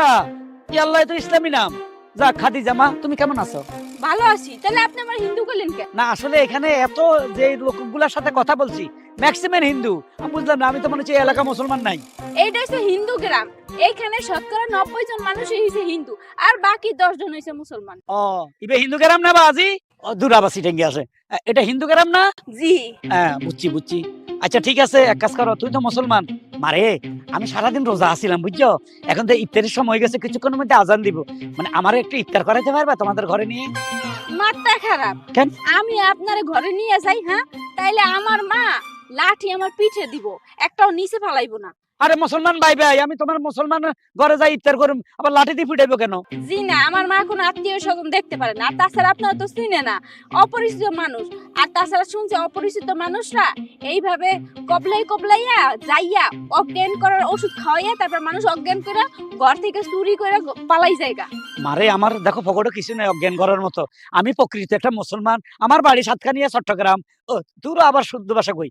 Speaker 1: ই আল্লাহ, এ তো ইসলামী নাম। যা খাদিজা মা, তুমি কেমন আছো?
Speaker 7: ভালো আছি। তাহলে আপনি আমার হিন্দু করলেন কেন?
Speaker 1: না আসলে এখানে এত যে লোকগুলার সাথে কথা বলছি ম্যাক্সিমাম হিন্দু, আমি বুঝলাম না, আমি তো মনে হচ্ছে এই এলাকা মুসলমান নাই।
Speaker 7: এইটা হচ্ছে হিন্দু গ্রাম, এইখানে শতকরা 90 জন মানুষই হইছে হিন্দু, আর বাকি 10 জন হইছে মুসলমান।
Speaker 1: ও ইবে হিন্দু গ্রাম না বাজি? ও দূরাবাসী টেঙ্গি আছে, এটা হিন্দু গ্রাম না?
Speaker 7: জি।
Speaker 1: হ্যাঁ বুঝছি বুঝছি। আচ্ছা ঠিক আছে, এক কাজ করো, তুই তো মুসলমান, মারে আমি সারাদিন রোজা আছিলাম বুঝছো, এখন তো ইফতারের সময় হয়ে গেছে, কিছুক্ষণের মধ্যে আজান দিব, মানে আমার একটু ইফতার করাইতে পারবা তোমাদের ঘরে নিয়ে?
Speaker 7: মাথা খারাপ
Speaker 1: কেন?
Speaker 7: আমি আপনার ঘরে নিয়ে যাই, হ্যাঁ, তাইলে আমার মা লাঠি আমার পিঠে দিব, একটাও নিচে ফালাইবো না।
Speaker 1: আরে মুসলমান ভাই ভাই, আমি তোমার মুসলমান ঘরে যাই ইফতার করুম, আবার লাঠি দিয়ে পিটাইবো কেন?
Speaker 7: জি না, আমার মা কোনো আত্মীয় স্বজন দেখতে পারে না, আর তাছাড়া আপনারা তো চিনে না, অপরিচিত মানুষ। আর তাছাড়া শুনছি অপরিচিত মানুষরা এইভাবে কবলাইয়া যাইয়া অজ্ঞান করার ওষুধ খাওয়াইয়া তারপর মানুষ অজ্ঞান করে ঘর থেকে চুরি করে পালাই জায়গা।
Speaker 1: মারে আমার দেখো পকেটে কিছু নেই অজ্ঞান করার মতো, আমি প্রকৃত একটা মুসলমান, আমার বাড়ি সাতখানিয়া চট্টগ্রাম। ও দূর আবার শুদ্ধ ভাষা কই,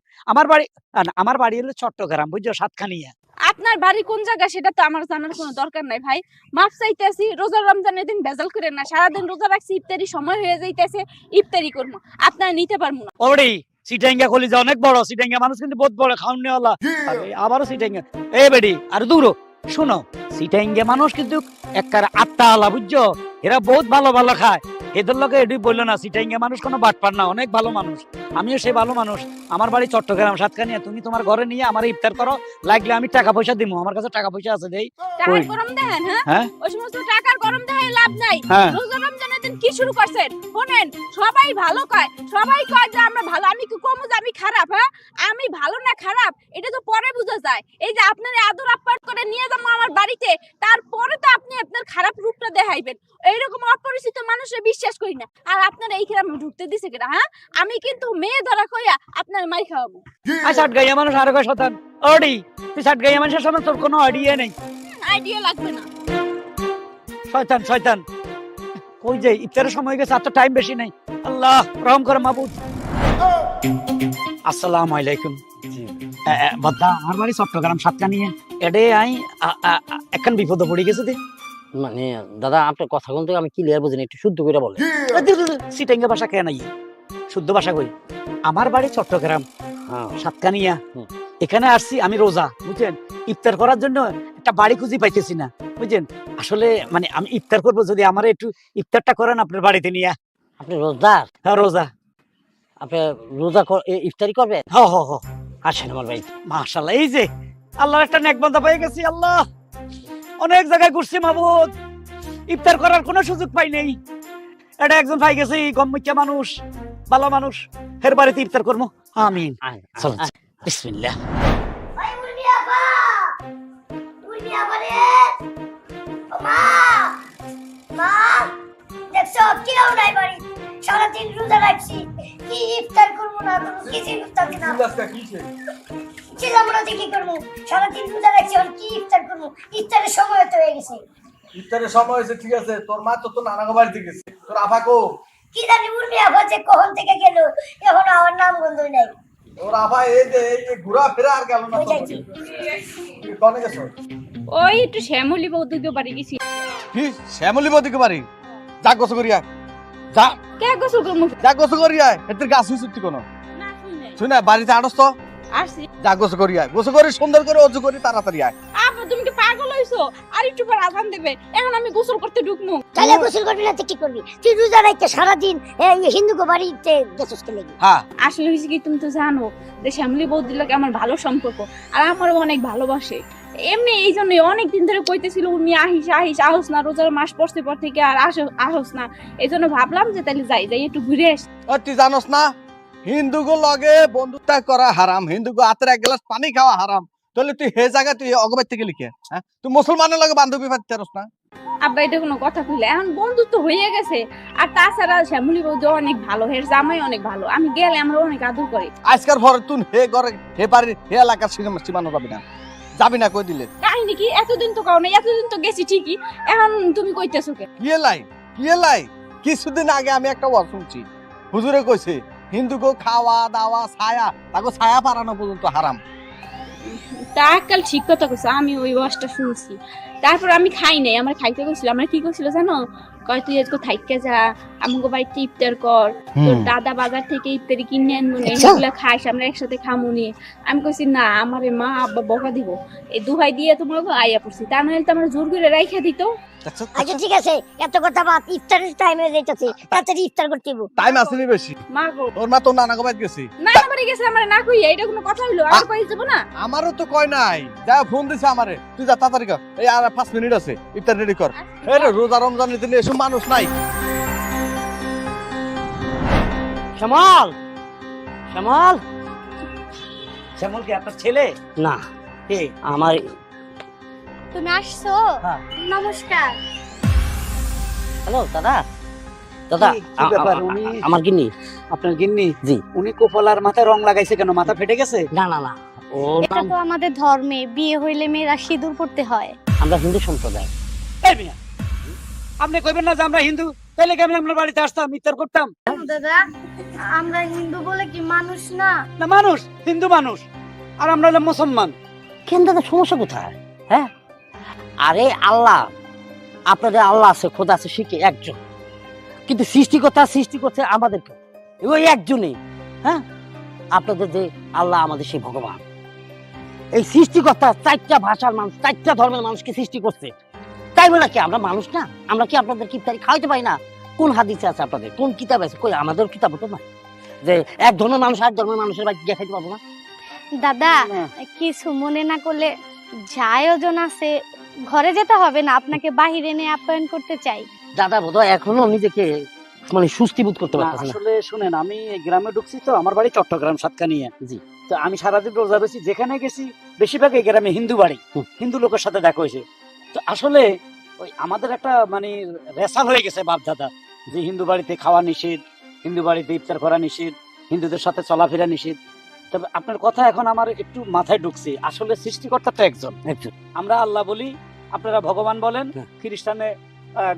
Speaker 1: আমার বাড়ি হলো চট্টগ্রাম বুঝছো, সাতখানিয়া।
Speaker 7: আপনার বাড়ি কোন জায়গা সেটা তো আমার জানার কোনো দরকার নাই ভাই। মাপ চাইতেছি, রোজা রমজানের দিন ভেজাল করে না, সারাদিন রোজা রাখছি, ইফতারি সময় হয়ে যাইতেছে, ইফতারি করবো, আপনারা নিতে পারবো না।
Speaker 1: ওরে সিটাঙ্গা কলিজা অনেক বড়, সিটাঙ্গা মানুষ কিন্তু বহুত বড়, খাওয়ান নেওয়ালা। আবারও সিটাঙ্গা, এ বেডি আর দূর শুনো, সিটাঙ্গা মানুষ কিন্তু একবার আত্মা আলা বুঝছো, এরা বহুত ভালো ভালো খায়, এদের লোকে এটি বললো না, সিটাঙ্গা মানুষ কোনো বাটপার না, অনেক ভালো মানুষ, আমিও সেই ভালো মানুষ। আমার বাড়ি চট্টগ্রাম সাতখানিয়া, তুমি তোমার ঘরে নিয়ে আমার ইফতার করো, লাগলে আমি টাকা পয়সা দিব, আমার কাছে টাকা পয়সা আছে দেই।
Speaker 7: টাকার গরম দেখেন, হ্যাঁ,
Speaker 1: হ্যাঁ
Speaker 7: ওই সমস্ত টাকার গরম দেখে লাভ নাই।
Speaker 1: হ্যাঁ।
Speaker 7: রোজা রমজানের দিন কি শুরু করছেন শুনেন, সবাই ভালো কয়, সবাই কয় যে আমরা ভালো, আমি কি কমু যে আমি খারাপ? হ্যাঁ, আমি ভালো না খারাপ এটা তো পরে বোঝা যায়। এই যে আপনার আদর আপ্যায়ন করে নিয়ে যাবো আমার বাড়িতে, তারপরে তো আপনি আপনার খারাপ রূপটা দেখাইবেন। এইরকম অপরিচিত মানুষের বিশ্বাস করি না। আর আপনারা এই গ্রামে ঢুকতে দিছে কিনা? হ্যাঁ, আমি কিন্তু মেয়ে ধরা কইয়া আপনার মাই খাওয়াবো।
Speaker 1: আর ষাট গাইয়া মানুষ আর কয় শতান ওডি, তুই ষাট গাইয়া মানুষের সামনে তোর কোনো আইডিয়া নেই,
Speaker 7: আইডিয়া লাগবে না।
Speaker 1: শয়তান শয়তান। কই যে ইফতারের সময় গেছে, আর তো টাইম বেশি নাই, আল্লাহ রহম করে মাবুদ। আসসালামু আলাইকুম। বদ্দা আমার বাড়ি চট্টগ্রাম সাতকানিয়া, এডে আই এখন বিপদে পড়ে গেছে দে।
Speaker 4: মানে দাদা আপনার কথা কিন্তু আমি ক্লিয়ার বুঝিনি, একটু শুদ্ধ করে বলেন।
Speaker 1: সিটাঙ্গা ভাষা কেন নাই, শুদ্ধ ভাষা কই। আমার বাড়ি চট্টগ্রাম সাতকানিয়া, এখানে আসছি আমি রোজা বুঝছেন, ইফতার করার জন্য একটা বাড়ি খুঁজি পাইতেছি না বুঝছেন। আসলে মানে আমি ইফতার করবো, যদি আমার একটু ইফতারটা করেন আপনার বাড়িতে নিয়ে।
Speaker 4: আপনি রোজাদার?
Speaker 1: হ্যাঁ রোজা।
Speaker 4: আপনি রোজা ইফতারি করবেন?
Speaker 1: হ হ হ,
Speaker 4: আসেন আমার বাড়িতে।
Speaker 1: মাশাআল্লাহ, এই যে আল্লাহর একটা নেক বান্দা পেয়ে গেছি। আল্লাহ অনেক জায়গায় ঘুরছি মাবুদ, ইফতার করার কোনো সুযোগ পাই নাই, এটা একজন পাই গেছি, গম্মিকা মানুষ, ভালো মানুষ, এর বাড়িতে ইফতার করবো। আমিন। চলো বিসমিল্লাহ।
Speaker 8: ওই মুরগি আপা, মুরগি আপা রে, ও মা, মা, দেখছো কি নাই বাড়ি, সারাদিন রোজা রাখছি, কি ইফতার করবো না, তুমি কিছু ইফতার না ছিলাম না, কি করবো, সারাদিন রোজা রাখছি, আর কি ইফতার করবো, ইফতারের সময় তো হয়ে গেছে।
Speaker 3: ইফতারের সময় হয়েছে ঠিক আছে, তোর মা তো নানা বাড়িতে গেছে, তোর আফা কো?
Speaker 8: কি জানি মুরগি আপা যে কখন থেকে গেল, এখন আমার নাম গন্ধ নাই।
Speaker 3: তোর আফা এই যে ঘোরা ফেরা আর গেল না, কনে গেছো?
Speaker 7: ওই একটু শ্যামলি বৌদিকে বাড়ি গেছি।
Speaker 3: কি শ্যামলি বদিকে বাড়ি? যা গোসল করিয়া, যা
Speaker 7: কে গোসল করবো?
Speaker 3: যা গোসল করিয়া, এদের গাছ হইছে কোনো
Speaker 7: না শুনে
Speaker 3: শুনে বাড়িতে আড়স তো,
Speaker 7: আসছি।
Speaker 3: যা গোসল করিয়া, গোসল করি সুন্দর করে অজু করি তাড়াতাড়ি আয়।
Speaker 7: আপা তুমি কি পাগল হইছো? আর একটু পর আজান দেবে, এখন আমি গোসল করতে ঢুকমু।
Speaker 8: তাহলে গোসল করবি না তো কি করবি? তুই রোজা রাখতে সারাদিন হিন্দুকে বাড়িতে গেছিস কে লেগে?
Speaker 3: হ্যাঁ
Speaker 7: আসলে হয়েছে কি, তুমি তো জানো যে শ্যামলি বৌদির লাগে আমার ভালো সম্পর্ক, আর আমারও অনেক ভালোবাসে। এমনি এই জন্য অনেকদিন ধরে কইতেছিল উনি আহিস আহিস, আহস না, রোজার মাস পড়তে পর থেকে আর আহস না, এই জন্য ভাবলাম যে তাহলে যাই একটু ঘুরে আসি।
Speaker 3: তুই জানোস না হিন্দুগো লগে বন্ধুত্ব করা হারাম, হিন্দুগো হাতের এক গ্লাস পানি খাওয়া হারাম, তাহলে তুই হে জায়গায় তুই অগবাই থেকে লিখে হ্যাঁ? তুই মুসলমানের লগে বান্ধবী পাইতে পারস না?
Speaker 7: আব্বা এটা কোনো কথা কইলে এখন বন্ধুত্ব হয়ে গেছে। আর তাছাড়া শ্যামলী বৌদি অনেক ভালো, হের জামাই অনেক ভালো, আমি গেলে আমরা অনেক আদর করি।
Speaker 3: আজকাল পরে তুই হে ঘরে হে বাড়ির হে এলাকার সীমানো যাবি না কই দিলে।
Speaker 7: কাহিনী কি এতদিন তো কাও না, এতদিন তো গেছি ঠিকই, এখন তুমি কইতেছো কে?
Speaker 3: কি লাই কিছুদিন আগে আমি একটা ওয়াজ শুনছি, হুজুরে কইছে হিন্দুগো খাওয়া দাওয়া ছায়া তাকে ছায়া পারানো পর্যন্ত হারাম।
Speaker 7: তা কাল ঠিক কথা কইছো, আমি ওই ওয়াজটা শুনছি। তারপর আমি খাই নাই, আমার খাইতে কইছিল। আমরা কি কইছিল জানো, কয় তুই আজকে থাইকা যা, আমাকে বাড়িতে ইফতার কর, তোর দাদা বাজার থেকে ইফতারি কিনে আনবো, এগুলা খাইস, আমরা একসাথে খামুনি। আমি কইছি না, আমারে মা আব্বা বকা দিব, এই দুহাই দিয়ে তোমাকে আইয়া পড়ছি, তা নাহলে তো আমার জোর করে রাইখা দিত।
Speaker 8: আচ্ছা ঠিক আছে, এত কথা বাদ, ইফতারের টাইম হয়ে যাইতেছে, তাড়াতাড়ি ইফতার করতে হইব।
Speaker 3: টাইম আসেনি বেশি।
Speaker 7: মা গো,
Speaker 3: তোর মা তো নানা গোবাই গেছি।
Speaker 7: না না বাড়ি গেছে, আমরা না কইয়া, এটা কোনো কথা হইলো? আর কই যাব না?
Speaker 3: আমারও তো কয় নাই, যা ফোন দিছে আমারে, তুই যা তাড়াতাড়ি কর, এই আর 5 মিনিট আছে, ইফতার রেডি কর। এই রে রোজা রমজানের দিনে এসব মানুষ নাই।
Speaker 4: শ্যামল, শ্যামল,
Speaker 1: শ্যামল কি আপনার ছেলে?
Speaker 4: না
Speaker 1: কে?
Speaker 4: আমার
Speaker 6: তুমি আসছো?
Speaker 1: হ্যাঁ।
Speaker 6: নমস্কার।
Speaker 4: হ্যালো দাদা, দাদা
Speaker 1: কি ব্যাপার? উনি-
Speaker 4: আমার গিন্নি।
Speaker 1: আপনার গিন্নি?
Speaker 4: জি।
Speaker 1: উনি কোপালার মাথায় রং লাগাইছে কেন? মাথা ফেটে গেছে?
Speaker 4: না না না, ও
Speaker 6: এটা তো আমাদের ধর্মে বিয়ে হইলে মেয়েরা সিঁদুর পড়তে হয়।
Speaker 4: আমরা হিন্দু সম্প্রদায়।
Speaker 1: এই মিয়া, আপনি কইবেন না যে আমরা হিন্দু? তাহলে কেমন আপনার বাড়িতে আসতাম, ইফতার করতাম?
Speaker 6: দাদা, আমরা হিন্দু বলে কি মানুষ না?
Speaker 1: না মানুষ, হিন্দু মানুষ, আর আমরা হলাম মুসলমান।
Speaker 4: কেন দাদা, সমস্যা কোথায়? হ্যাঁ, আরে আল্লাহ, আপনাদের আল্লাহ আছে, খোদা আছে, শিখে একজন, কিন্তু সৃষ্টিকর্তা সৃষ্টি করছে আমাদেরকে ওই একজনই। হ্যাঁ, আপনাদের যে আল্লাহ, আমাদের সেই ভগবান, এই সৃষ্টিকর্তা 4টা ভাষার মানুষ, 4টা ধর্মের মানুষকে সৃষ্টি করছে। তাই বলে কি আমরা মানুষ না? আমরা কি আপনাদের ইফতারি খাওয়াইতে পারি না? কোন হাদিসে আছে আপনাদের? কোন কিতাব আছে? কই আমাদের কিতাব তো না যে এক ধর্মের মানুষ আর ধর্মের মানুষের বাড়ি গিয়ে খাইতে পারবো না?
Speaker 6: দাদা,
Speaker 4: হ্যাঁ।
Speaker 6: কিছু মনে না করলে, যা আয়োজন আছে ঘরে যেতে হবে না, আপনাকে বাহিরে এনে আপ্যায়ন করতে চাই।
Speaker 4: দাদা বোধহয় এখনো নিজেকে মানে সুস্থি বোধ করতে
Speaker 1: না,
Speaker 4: পারতেছে না।
Speaker 1: আসলে শুনেন, আমি এই গ্রামে ঢুকছি তো, আমার বাড়ি চট্টগ্রাম সাতকানিয়া।
Speaker 4: জি।
Speaker 1: তো আমি সারাদিন রোজা রয়েছি, যেখানে গেছি বেশিরভাগ এই গ্রামে হিন্দু বাড়ি, হিন্দু লোকের সাথে দেখা হয়েছে। তো আসলে ওই আমাদের একটা মানে রেসাল হয়ে গেছে বাপ দাদা, যে হিন্দু বাড়িতে খাওয়া নিষেধ, হিন্দু বাড়িতে ইফতার করা নিষেধ, হিন্দুদের সাথে চলাফেরা নিষেধ। তবে আপনার কথা এখন আমার একটু মাথায় ঢুকছে, আসলে সৃষ্টিকর্তা তো একজন। আমরা আল্লাহ বলি, আপনারা ভগবান বলেন, খ্রিস্টানে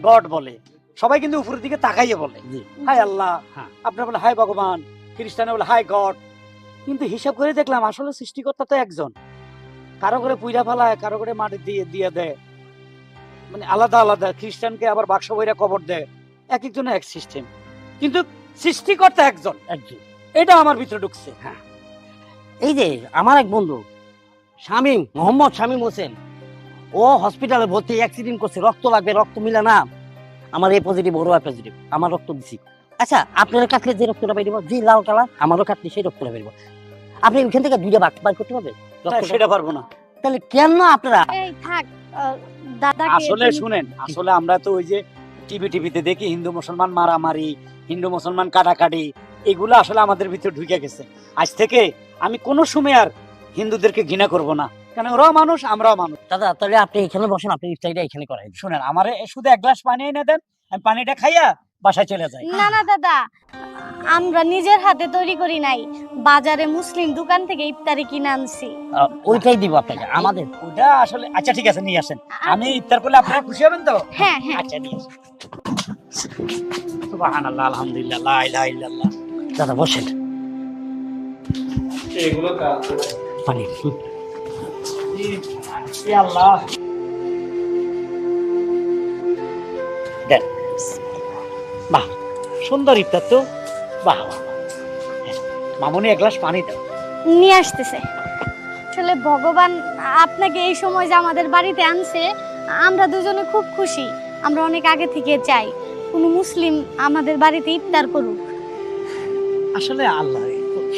Speaker 1: গড বলে, সবাই কিন্তু উপরের দিকে তাকাইয়ে বলে হাই আল্লাহ, আপনারা বলে হাই ভগবান, খ্রিস্টানে বলে হাই গড। কিন্তু হিসাব করে দেখলাম আসলে সৃষ্টিকর্তা তো একজন। কারো করে পুইরা ফেলায়, কারো করে মাটি দিয়ে দিয়ে দেয়, মানে আলাদা আলাদা। খ্রিস্টানকে আবার বাক্স বইরা কবর দেয়, এক একজনের এক সিস্টেম, কিন্তু সৃষ্টিকর্তা একজন। এটা আমার ভিতরে ঢুকছে।
Speaker 4: হ্যাঁ, এই যে আমার এক বন্ধু শামীম, মোহাম্মদ শামীম হোসেন, ও হসপিটালে ভর্তি, অ্যাক্সিডেন্ট করছে, রক্ত লাগবে, রক্ত মিলে না, আমার এ পজিটিভ, ওরও পজিটিভ, আমার রক্ত দিছি। আচ্ছা, আপনারা কাটলে যে রক্তটা পাইব, যে লাল কালার, আমারও কাটলে সেই রক্তটা পাইব। আপনি ওইখান থেকে 2টা ভাগ বার করতে পারবেন?
Speaker 1: সেটা পারবো না।
Speaker 4: তাহলে কেন আপনারা?
Speaker 6: এই থাক, দাদাকে
Speaker 1: আসলে শুনেন, আসলে আমরা তো ওই যে টিভিতে দেখি হিন্দু মুসলমান মারামারি, হিন্দু মুসলমান কাটাকাটি, এগুলো আসলে আমাদের ভিতরে ঢুকে গেছে। আজ থেকে আমি কোনো সময় আর হিন্দুদেরকে ঘৃণা করব না, কারণ ওরাও মানুষ, আমরাও মানুষ।
Speaker 4: দাদা তাহলে আপনি এখানে বসেন, আপনি ইফতারিটা এখানে করেন।
Speaker 1: শুনেন, আমারে শুধু 1 গ্লাস পানি এনে দেন, আমি পানিটা খাইয়া বাসায় চলে যাই।
Speaker 6: না না দাদা, আমরা নিজের হাতে তৈরি করি নাই, বাজারে মুসলিম দোকান থেকে ইফতারি কিনে আনছি।
Speaker 4: ওইটাই দিব আপনাকে, আমাদের
Speaker 1: ওটা আসলে আচ্ছা ঠিক আছে, নিয়ে আসেন, আমি ইফতার করলে আপনারা খুশি হবেন তো?
Speaker 6: হ্যাঁ হ্যাঁ।
Speaker 1: আচ্ছা নিয়ে আসেন। সুবহানাল্লাহ, আলহামদুলিল্লাহ, লা ইলাহা ইল্লাল্লাহ।
Speaker 4: দাদা বসেন,
Speaker 1: এগুলো
Speaker 4: পানি।
Speaker 1: ইয়া আল্লাহ, দেন। বাহ, সুন্দর ইফতার তো, বাহ বাহ। মামুনি 1 গ্লাস পানি দাও।
Speaker 6: নিয়ে আসতেছে। আসলে ভগবান আপনাকে এই সময় যে আমাদের বাড়িতে আনছে, আমরা দুজনে খুব খুশি। আমরা অনেক আগে থেকে চাই কোনো মুসলিম আমাদের বাড়িতে ইফতার করুক।
Speaker 1: আসলে আল্লাহ,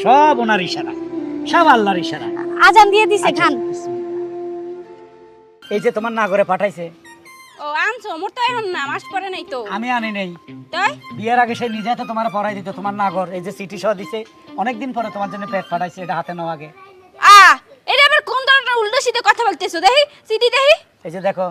Speaker 1: সব ওনার ইশারা, সব আল্লাহর ইশারা।
Speaker 6: আজান দিয়ে দিছে, খান।
Speaker 1: এই যে তোমার নাগরে পাঠাইছে।
Speaker 7: ও আনছে
Speaker 2: আনছো মোর তো এখন না মাস পরে নাই তো
Speaker 1: আমি আনি নেই,
Speaker 2: তাই
Speaker 1: বিয়ের আগে সে নিজে হাতে তোমার পড়াই দিত, তোমার নাগর এই যে চিঠি সহ দিছে, অনেকদিন পরে তোমার জন্য পেট পাঠাইছে, এটা হাতে নাও আগে।
Speaker 2: এটা আবার কোন ধরনের উল্টো সিধে কথা বলতেছো দেখি সিটি দেখি
Speaker 1: এই যে দেখো,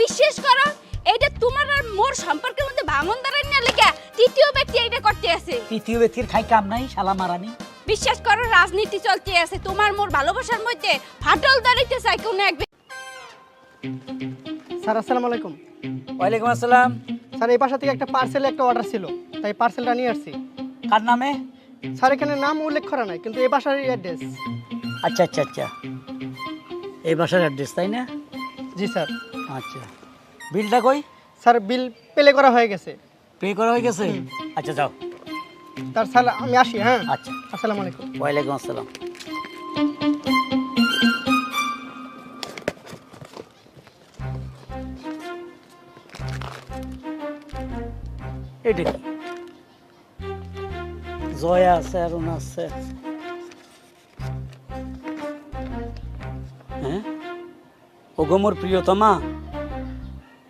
Speaker 2: বিশ্বাস করো এইটা তোমার আর মোর সম্পর্কের মধ্যে ভাঙন দাঁড়ায় না লেখা তৃতীয় ব্যক্তি এইটা করতে আছে।
Speaker 1: তৃতীয় ব্যক্তির খাই কাম নাই, শালা মারানি।
Speaker 2: বিশ্বাস করো রাজনীতি চলতে আছে, তোমার মোর ভালোবাসার মধ্যে ফাটল দাঁড়াইতে চাই কোন এক
Speaker 9: স্যার আসসালামু আলাইকুম।
Speaker 1: ওয়ালাইকুম আসসালাম।
Speaker 9: স্যার এই বাসা থেকে একটা পার্সেল একটা অর্ডার ছিল, তাই পার্সেলটা নিয়ে আসছি।
Speaker 1: কার নামে?
Speaker 9: স্যার এখানে নাম উল্লেখ করা নাই, কিন্তু এই বাসার অ্যাড্রেস।
Speaker 1: আচ্ছা আচ্ছা আচ্ছা, এই বাসার অ্যাড্রেস তাই না?
Speaker 9: জি স্যার।
Speaker 1: আচ্ছা, বিলটা কই?
Speaker 9: স্যার বিল পেলে করা হয়ে গেছে।
Speaker 1: পে করা হয়ে গেছে? আচ্ছা যাও।
Speaker 9: তার স্যার আমি আসি। হ্যাঁ
Speaker 1: আচ্ছা,
Speaker 9: আসসালামু আলাইকুম।
Speaker 1: ওয়ালাইকুম আসসালাম। এটা কি? জয়া আছে আর ওনা আছে। হ্যাঁ, ওগো মোর প্রিয়তমা,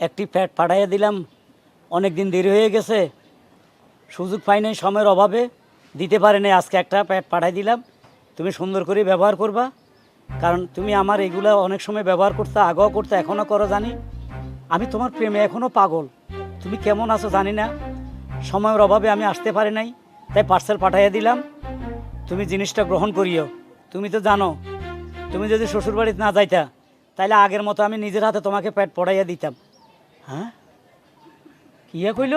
Speaker 1: একটি প্যাট পাঠাইয়া দিলাম, অনেক দিন দেরি হয়ে গেছে, সুযোগ পাই নাই সময়ের অভাবে, দিতে পারে নাই, আজকে একটা প্যাট পাঠাই দিলাম, তুমি সুন্দর করে ব্যবহার করবা, কারণ তুমি আমার এগুলো অনেক সময় ব্যবহার করতে, আগেও করতে, এখনও করো জানি, আমি তোমার প্রেমে এখনও পাগল, তুমি কেমন আছো জানি না, সময়ের অভাবে আমি আসতে পারি নাই, তাই পার্সেল পাঠাইয়া দিলাম, তুমি জিনিসটা গ্রহণ করিও। তুমি তো জানো, তুমি যদি শ্বশুরবাড়িতে না যাইতা তাহলে আগের মতো আমি নিজের হাতে তোমাকে প্যাট পড়াইয়া দিতাম। হ্যাঁ, কিয়া কইল?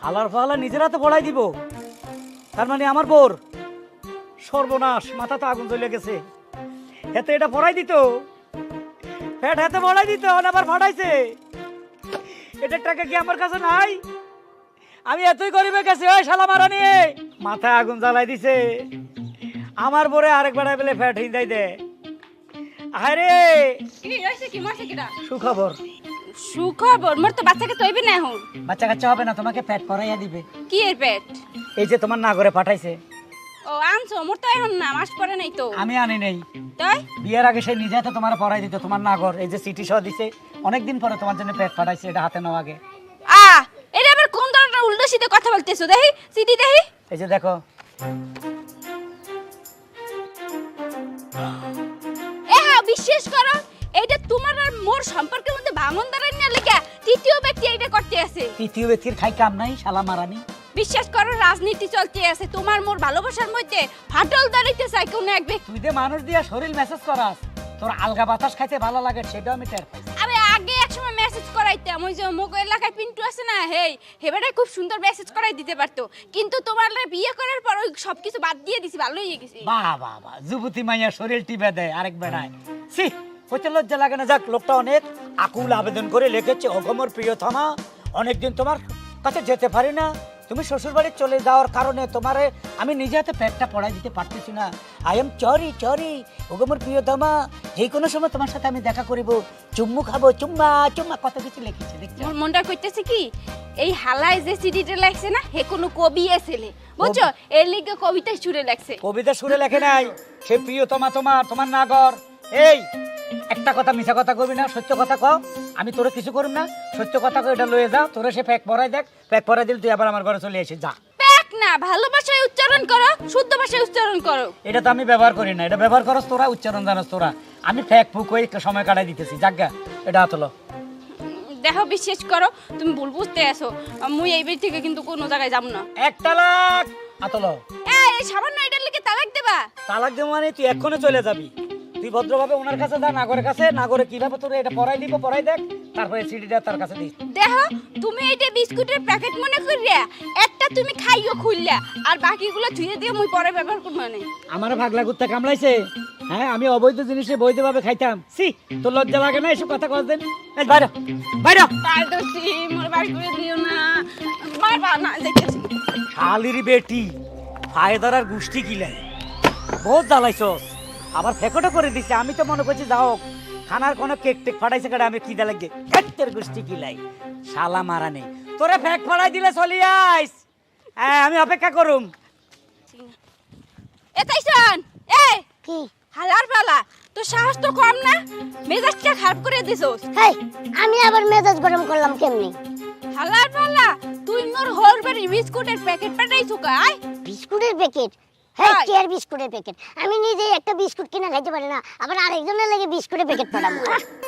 Speaker 1: হালার ফালা নিজের হাতে পড়াই দিব, তার মানে আমার বোর সর্বনাশ, মাথা তো আগুন জ্বলে গেছে, এতে এটা পড়াই দিত, প্যাট হাতে পড়াই দিত, আবার ফাটাইছে, এটার টাকা কি আমার কাছে নাই? আমি এতই গরিবের কাছে, ওই শালা মারানি মাথা আগুন জ্বালাই দিছে, আমার বোরে আরেক বেড়াই বেলে ফ্যাট হিন্দাই দে। আরে
Speaker 2: কি হইছে কি মাসে কিডা
Speaker 1: সুখবর।
Speaker 2: সুখবর? মোর তো বাচ্চাকে তৈবি না এখন।
Speaker 1: বাচ্চা কাচ্চা হবে না, তোমাকে প্যাট পরাইয়া দিবে।
Speaker 2: কি এর পেট?
Speaker 1: এই যে তোমার নাগরে পাঠাইছে।
Speaker 2: ও আনছো মোর তো এখন না মাস পরে নাই তো।
Speaker 1: আমি আনি নেই,
Speaker 2: তাই
Speaker 1: বিয়ের আগে সে নিজে হাতে তোমার পড়াই দিত, তোমার নাগর এই যে চিঠি সহ দিছে, অনেকদিন পরে তোমার জন্য প্যাট পাঠাইছে, এটা হাতে নাও আগে।
Speaker 2: এটা আবার কোন ধরনের উল্টো সিধে কথা বলতেছো দেখি সিটি দেখি
Speaker 1: এই যে দেখো,
Speaker 2: বিশ্বাস করো এইটা তোমার আর মোর সম্পর্কের মধ্যে ভাঙন দাঁড়ায় না লেখা তৃতীয় ব্যক্তি এইটা করতে আছে।
Speaker 1: তৃতীয় ব্যক্তির খাই কাম নাই, শালা মারানি।
Speaker 2: বিশ্বাস করো রাজনীতি চলতে আছে, তোমার মোর ভালোবাসার মধ্যে ফাটল দাঁড়াইতে চাই কোন এক ব্যক্তি।
Speaker 1: তুই যে মানুষ দিয়া শরীর মেসেজ করাস, তোর আলগা বাতাস খাইতে ভালো লাগে, সেটাও আমি টের পাই।
Speaker 2: আমি আগে একসময় মেসেজ করাইতাম, ওই যে মোগ এলাকায় পিন্টু আছে না, হেবেটা খুব সুন্দর মেসেজ করাই দিতে পারতো, কিন্তু তোমার বিয়ে করার পর ওই সবকিছু বাদ দিয়ে দিছি, ভালো হয়ে গেছি।
Speaker 1: বাহ বাহ বাহ, যুবতী মাইয়া শরীর টিপে দেয় আরেক বেড়ায়, সি হইতে লজ্জা লাগে না? যাক, লোকটা অনেক আকুল আবেদন করে লিখেছে, অগমর প্রিয়তমা, অনেকদিন তোমার কাছে যেতে পারি না, তুমি শ্বশুরবাড়ি চলে যাওয়ার কারণে তোমারে আমি নিজে হাতে পেটটা পড়াই দিতে পারতেছি না, আই এম চরি চরি, ওগমর প্রিয়তমা, যে কোনো সময় তোমার সাথে আমি দেখা করিব, চুম্মু খাবো, চুম্মা চুম্মা, কত কিছু লিখেছে দেখছো?
Speaker 2: মোর মনটা কইতেছে কি, এই হালায় যে সিডিটা লাগছে না, হে কোনো কবি এসেলে, বুঝছো, এর লিগে কবিতা সুরে লাগছে।
Speaker 1: কবিতা সুরে লেখে নাই, সে প্রিয়তমা তোমার, তোমার নাগর। এই একটা কথা মিছা কথা কবি না, সত্য কথা কও, আমি তোরে কিছু করব না, সত্য কথা কও, এটা লয়ে যা, তোরে সে প্যাক পরাই দেখ, প্যাক পরাই দিল, তুই আবার আমার ঘরে চলে এসে যা।
Speaker 2: প্যাক না, ভালো ভাষায় উচ্চারণ করো, শুদ্ধ ভাষায় উচ্চারণ করো।
Speaker 1: এটা তো আমি ব্যবহার করি না, এটা ব্যবহার করস তোরা, উচ্চারণ জানাস তোরা, আমি ফ্যাক ফুক হয়ে সময় কাটাই দিতেছি, যাজ্ঞা এটা হাতলো।
Speaker 2: দেখো বিশ্বাস করো, তুমি ভুল বুঝতে আসো, মুই এই বাড়ি থেকে কিন্তু কোনো জায়গায় যাব না।
Speaker 1: এক তালাক হাতলো।
Speaker 2: এই সামান্য এটার লিগে তালাক দেবা?
Speaker 1: তালাক দেব মানে তুই এক্ষণে চলে যাবি, তুই ভদ্রভাবে ওনার কাছে যা, নাগরের কাছে, নাগরে কিভাবে তোর এটা পড়াই দিব, পড়াই দেখ, তারপরে সিডিটা তার কাছে দিস।
Speaker 2: দেখো তুমি এইটা বিস্কুটের প্যাকেট মনে করিয়া একটা তুমি খাইও খুললা, আর বাকিগুলো ধুয়ে দিয়ে মুই পরে ব্যবহার করব না।
Speaker 1: আমার ভাগলা কুত্তা কামড়াইছে, হ্যাঁ, আমি অবৈধ জিনিসে বৈধভাবে খাইতাম, সি তোর লজ্জা লাগে না এসব কথা কয়েন? বাইরে বাইরে,
Speaker 2: তাই তো সি মোর বাড়ি করে দিও না, মারবা না, যাইতেছি।
Speaker 1: শালির বেটি, ফায়দার আর গুষ্টি কিলাই, বহুত জ্বালাইছস, আবার ফেকটো করে দিছে, আমি তো মনে করছি যাও খানার কোনো কেক টেক ফাটাইছে কাটা, আমি কিদা লাগে এত্তের গুষ্টি কিলাই, শালা মারা নেই, তোরে ফেক ফাটাই দিলে চলি আইস, হ্যাঁ আমি অপেক্ষা করুম।
Speaker 2: এ তাইছান, এ
Speaker 8: কি
Speaker 2: হালার পালা তো সাহস তো কম না, মেজাজটা খারাপ করে দিছস।
Speaker 8: হেই, আমি আবার মেজাজ গরম করলাম কেমনি?
Speaker 2: হালার পালা তুই মোর হরবারি বিস্কুটের প্যাকেট পাঠাইছো কাই?
Speaker 8: বিস্কুটের প্যাকেট? হ্যাঁ,
Speaker 2: হাই।
Speaker 8: কি আর বিস্কুটের প্যাকেট? আমি নিজে একটা বিস্কুট কিনা খাইতে পারি না, আবার আরেকজনের লাগে বিস্কুটের প্যাকেট পাঠাবো?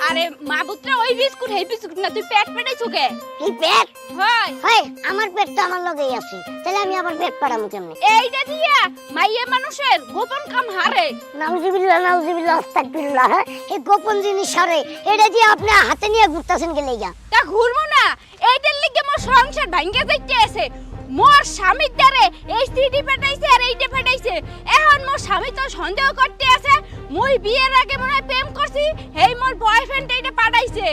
Speaker 2: আরে মাবুতরা ওই বিস্কুট হেই বিস্কুট না, তুই প্যাট পাঠাইছো কে?
Speaker 8: এই পেট?
Speaker 2: হয়
Speaker 8: হয়, আমার পেট তো আমার লগেই আছে, তাহলে আমি আবার পেট পাঠাবো কেমনি?
Speaker 2: এইটা দিয়া মাইয়া মানুষের গোপন কাম হারে।
Speaker 8: নাউজুবিল্লাহ আস্তাগফিরুল্লাহ। হ্যাঁ, এই গোপন জিনিস সরে, এটা যে আপনি হাতে নিয়ে ঘুরতেছেন গেলে যা।
Speaker 2: তা ঘুরবো না, এইটার লিগে মোর সংসার ভাঙ্গা যাইতে আছে। মোর স্বামীর দ্বারে এই সিডি পাঠাইছে আর এইটা পাঠাইছে। এখন মোর স্বামী তো সন্দেহ করতে আছে মুই বিয়ের আগে মনে হয় প্রেম করছি, হেই মোর বয়ফ্রেন্ড এইটা পাঠাইছে।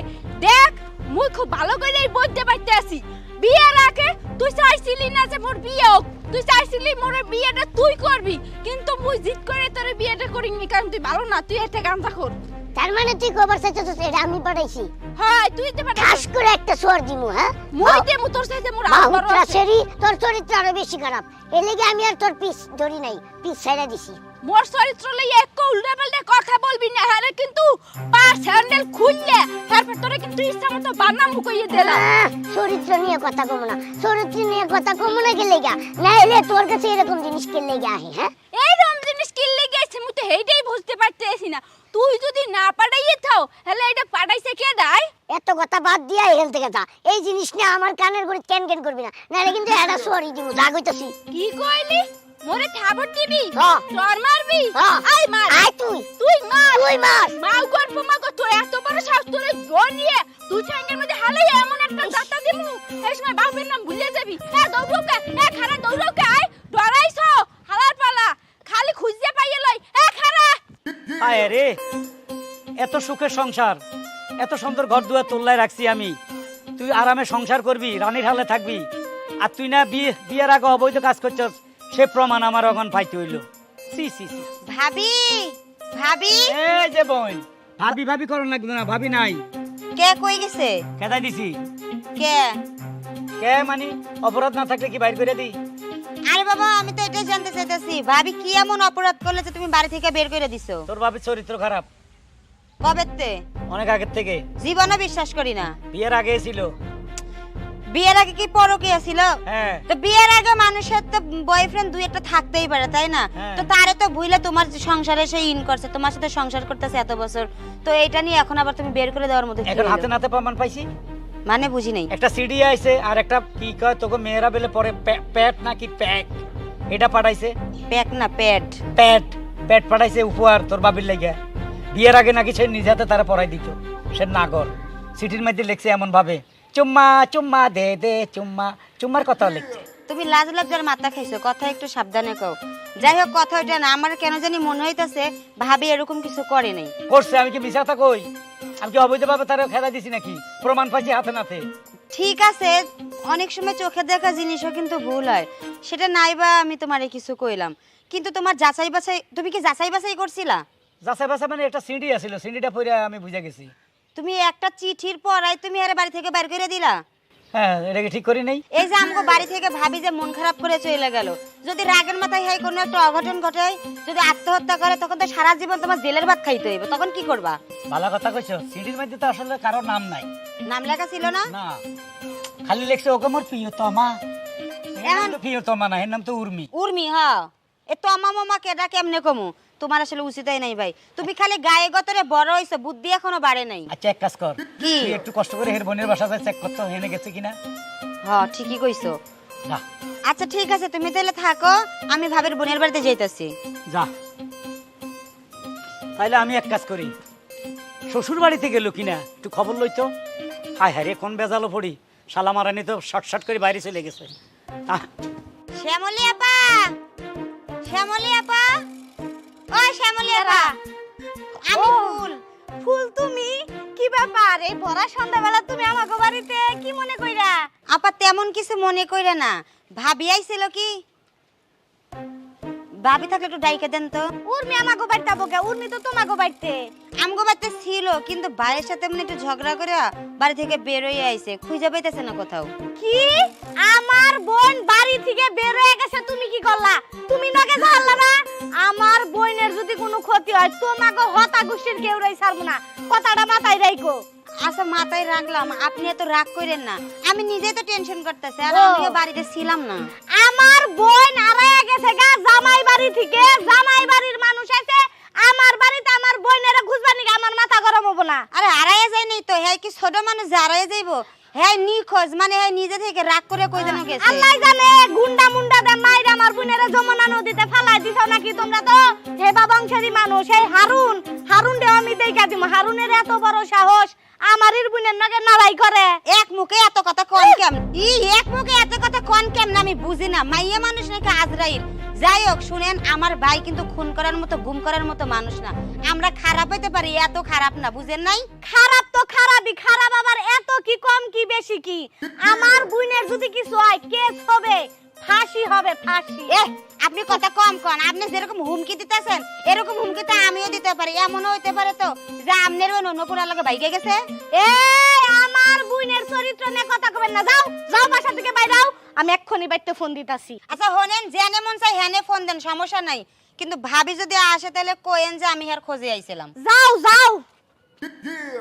Speaker 2: দেখ মুই খুব ভালো করেই বলতে পারতে আছি, বিয়ের আগে তুই চাইছিলি না যে মোর বিয়ে হোক, তুই চাইছিলি মোর বিয়েটা তুই করবি, কিন্তু মুই জিদ করে তোর বিয়েটা করিনি, কারণ তুই ভালো না, তুই একটা গাঁজা কর।
Speaker 8: তার মানে তুই কবার চাইছিস এটা আমি পাঠাইছি?
Speaker 2: হয় তুই তো পাঠাইছিস।
Speaker 8: ঠাস করে একটা সোয়ার দিমু। হ্যাঁ,
Speaker 2: মুই দেমু তোর সাথে মোর আবার
Speaker 8: বাহুত্রা সেরি, তোর চরিত্র আরো বেশি খারাপ, এর লেগে আমি আর তোর পিস ধরি নাই, পিস ছাইড়া দিছি।
Speaker 2: মোর চরিত্র লইয়া এক উল্টা পাল্টা কথা বলবি না, হারে কিন্তু পা স্যান্ডেল খুললে তারপর তোরে কিন্তু ইচ্ছা মতো বানামু কইয়ে দিলাম।
Speaker 8: চরিত্র নিয়ে কথা কমো না, চরিত্র নিয়ে কথা কমো না গেলে গা, না এলে তোর কাছে এরকম জিনিস কেলে গা আহে। হ্যাঁ,
Speaker 2: এই রকম জিনিস কিনলে গেছে মুই তো হেইটাই বুঝতে পারতেছি না, তুই যদি না পাঠাইয়ে থাও তাহলে এটা পাঠাইছে কে দাই?
Speaker 8: এত কথা বাদ দিয়া এখান থেকে যা, এই জিনিস নিয়ে আমার কানের করে ক্যান ক্যান করবি না, নাহলে কিন্তু এটা সরি দিমু, রাগ হইতাছি।
Speaker 2: কি কইলি? মোরে থাবড় দিবি?
Speaker 8: হ্যাঁ।
Speaker 2: চর মারবি?
Speaker 8: হ্যাঁ।
Speaker 2: আই মার।
Speaker 8: আয় তুই,
Speaker 2: তুই মার।
Speaker 8: তুই মার।
Speaker 2: মাও গর্ব মাগো তুই এত বড় সাহস তোরে গনিয়ে তুই ঠ্যাঙ্গের মধ্যে হালে এমন একটা দাতা দিমু, এই সময় বাপের নাম ভুলে যাবি। এ দৌড়কে, এ খারা দৌড়কে, আয় ডরাইছো হালার পালা, খালি খুঁজে পাইয়ে লই, এ খারা।
Speaker 1: হায় রে, এত সুখের সংসার, এত সুন্দর ঘর দুয়ার তোল্লায় রাখছি আমি, তুই আরামে সংসার করবি, রানীর হালে থাকবি, আর তুই না বিয়ের আগে অবৈধ কাজ করছস, সে প্রমাণ আমার এখন পাইতে হইল। সি সি সি।
Speaker 5: ভাবি ভাবি
Speaker 1: এই যে বোন, ভাবি ভাবি করন লাগবে না, ভাবি নাই।
Speaker 5: কে কই গেছে?
Speaker 1: কেদাই দিছি।
Speaker 5: কে?
Speaker 1: কে মানে অপরাধ না থাকলে কি বাইর করে দিই?
Speaker 5: আরে বাবা, আমি তো এটাই জানতে চাইতেছি, ভাবি কি এমন অপরাধ করলে যে তুমি বাড়ি থেকে বের করে দিছো?
Speaker 1: তোর ভাবির চরিত্র খারাপ
Speaker 5: কবেতে?
Speaker 1: অনেক আগের থেকে,
Speaker 5: জীবনে বিশ্বাস করি না।
Speaker 1: বিয়ের আগে ছিল।
Speaker 5: বিয়ের আগে কি পরকীয়া ছিল?
Speaker 1: হ্যাঁ।
Speaker 5: তো বিয়ের আগে মানুষের তো বয়ফ্রেন্ড দুই একটা থাকতেই পারে, তাই না?
Speaker 1: হ্যাঁ।
Speaker 5: তো তারে তো ভুলে তোমার যে সংসারে সে ইন করছে, তোমার সাথে সংসার করতেছে এত বছর, তো এইটা নিয়ে এখন আবার তুমি বের করে দেওয়ার মধ্যে কি
Speaker 1: এখন
Speaker 5: হইলো?
Speaker 1: হাতে নাতে প্রমাণ পাইছি।
Speaker 5: মানে বুঝি নাই।
Speaker 1: একটা সিডি আইছে আর একটা কি কয় তোকে মেয়েরা বেলে পরে প্যাট নাকি প্যাক, এটা পাঠাইছে।
Speaker 5: প্যাক না প্যাড।
Speaker 1: প্যাট প্যাট পাঠাইছে উপহার তোর বাবির লাগিয়া। বিয়ের আগে নাকি সে নিজ হাতে তারা পড়াই দিত, সে নাগর। সিটির মধ্যে লিখছে এমন ভাবে, চুম্মা চুম্মা দে দে চুম্মা, চুম্মার কথা লিখছে।
Speaker 5: তুমি লাজ লজ্জার মাথা খাইছো, কথা একটু সাবধানে কও। যাই হোক, কথা ওইটা না, আমার কেন জানি মনে হইতাছে ভাবি এরকম কিছু করে নাই।
Speaker 1: করছে, আমি কি মিশা কথা কই? আমি কি অবৈধভাবে তারা খেলা দিছি নাকি? প্রমাণ পাইছি হাতে নাতে।
Speaker 5: ঠিক আছে, অনেক সময় চোখে দেখা জিনিসও কিন্তু ভুল হয়, সেটা নাইবা আমি তোমারে কিছু কইলাম, কিন্তু তোমার যাচাই বাছাই, তুমি কি যাচাই বাছাই করছিলা?
Speaker 1: যাচাই বাছাই মানে একটা সিডি আছিল, সিডিটা পড়ে আমি বুঝে গেছি।
Speaker 5: তুমি একটা চিঠির পড়াই তুমি আরে বাড়ি থেকে বের করে দিলা।
Speaker 1: হ্যাঁ, এটা কি ঠিক করি নাই?
Speaker 5: এই যে আমগো বাড়ি থেকে ভাবি যে মন খারাপ করে চলে গেল, যদি রাগের মাথায় হয় কোনো একটা অঘটন ঘটায়, যদি আত্মহত্যা করে, তখন তো সারা জীবন তোমার জেলের ভাত খাইতে হইবে, তখন কি করবা?
Speaker 1: ভালো কথা কইছো, সিডির মধ্যে তো আসলে কারোর নাম নাই।
Speaker 5: নাম লেখা ছিল না?
Speaker 1: না, খালি লিখছে ওকে মোর প্রিয়তমা। এখন তো প্রিয়তমা না, এর নাম তো উর্মি।
Speaker 5: উর্মি, হ্যাঁ। এ তো আমা মামা কেডা কেমনে কমু? তোমার আসলে উচিতই নাই ভাই, তুমি খালি গায়ে গতরে বড় হইছো, বুদ্ধি এখনো বাড়ে নাই।
Speaker 1: আচ্ছা, এক কাজ কর,
Speaker 5: কি?
Speaker 1: তুই একটু কষ্ট করে হের বোনের বাসা চেক করতো হেনে গেছে কিনা।
Speaker 5: হ্যাঁ, ঠিকই কইছো।
Speaker 1: যা
Speaker 5: আচ্ছা ঠিক আছে, তুমি তাহলে থাকো, আমি ভাবের বোনের বাড়িতে যাইতাছি।
Speaker 1: যা। তাইলে আমি এক কাজ করি, শ্বশুর বাড়িতে গেল কিনা একটু খবর লইতো। হায় হায় রে, কোন বেজালো পড়ি, শালা মারানি তো শর্ট শর্ট করে বাইরে চলে গেছে।
Speaker 5: শ্যামলী আপা, শ্যামলী আপা, ও শ্যামলী আপা, আমি ফুল।
Speaker 6: ফুল তুমি? কি ব্যাপার এই ভরা সন্ধ্যাবেলা তুমি আমাকে বাড়িতে কি মনে কইরা?
Speaker 5: আপা তেমন কিছু মনে কইরা না, ভাবি আইছিল কি? ভাবি থাকলে একটু ডাইকে দেন তো।
Speaker 6: উর্মি আমাকে বাড়তে কে উর্মি তো তোমাকে বাড়তে
Speaker 5: আমগো বাড়িতে ছিল, কিন্তু ভাইয়ের সাথে মানে একটু ঝগড়া করে বাড়ি থেকে বের হয়ে আইছে, খুঁজে পাইতেছে না কোথাও।
Speaker 6: কি আমার বোন বাড়ি থেকে বের হয়ে গেছে, তুমি কি করলা? তুমি নাকে জানলা না? আমার বোনের যদি কোনো ক্ষতি হয় তোমাকে হতা গোষ্ঠীর কেউ রাই ছাড়বো না, কথাটা মাথায় রাখো।
Speaker 5: আচ্ছা মাথায় রাখলাম, আপনি এত রাগ করেন না, আমি নিজেই তো টেনশন করতেছি, আর
Speaker 6: ও।
Speaker 5: আমিও বাড়িতে ছিলাম না।
Speaker 6: আমার বোন আড়াইয়া গেছে গা জামাই বাড়ি থেকে, জামাই বাড়ির মানুষ আছে আমার বাড়িতে, আমার বোনেরা খুঁজবা নিকে আমার মাথা গরম হবো না।
Speaker 5: আরে হারাইয়া যায় নাই তো, হ্যাঁ কি ছোট মানুষ যে হারাইয়া যাইবো? হ্যাঁ নিখোঁজ, মানে হ্যাঁ নিজে থেকে রাগ করে কই যেন গেছে।
Speaker 6: আল্লাহ জানে গুন্ডা মুন্ডা দে মাইরা আমার বোনেরা যমুনা নদীতে ফালাই দিছো নাকি তোমরা? তো হেবা বংশেরই মানুষ, এই হারুন দে আমি দেখা দিম। হারুনের এত বড় সাহস আমারই বোনের নাকে নালাই করে।
Speaker 5: এক মুখে এত কথা কোন কেম? এক মুখে এত কথা কোন কেম না আমি বুঝি না। মাইয়া মানুষ নাকি আজরাইল? যাই হোক শুনেন, আমার ভাই কিন্তু খুন করার মতো গুম করার মতো মানুষ না। আমরা খারাপ হইতে পারি, এত খারাপ না, বুঝেন নাই?
Speaker 6: খারাপ তো খারাপই, খারাপ আবার এত কি কম কি বেশি কি? আমার বোনের যদি কিছু হয় কেস হবে, ফাঁসি হবে, ফাঁসি।
Speaker 5: আপনি কথা কম কন। আপনি যেরকম হুমকি দিতেছেন এরকম হুমকি তো আমিও দিতে পারি। এমনও হইতে পারে তো যে আপনার বোন অন্য পুরা লাগে বাইকে গেছে।
Speaker 6: এই আমার বোনের চরিত্র নিয়ে কথা কবেন না, যাও যাও বাসা থেকে বাইরে যাও, আমি এক্ষুনি বাইতে ফোন দিতাছি।
Speaker 5: আচ্ছা হনেন, জেনে মন চাই হ্যানে ফোন দেন, সমস্যা নাই, কিন্তু ভাবি যদি আসে তাহলে কোয়েন যে আমি আর খোঁজে আইছিলাম।
Speaker 6: যাও যাও।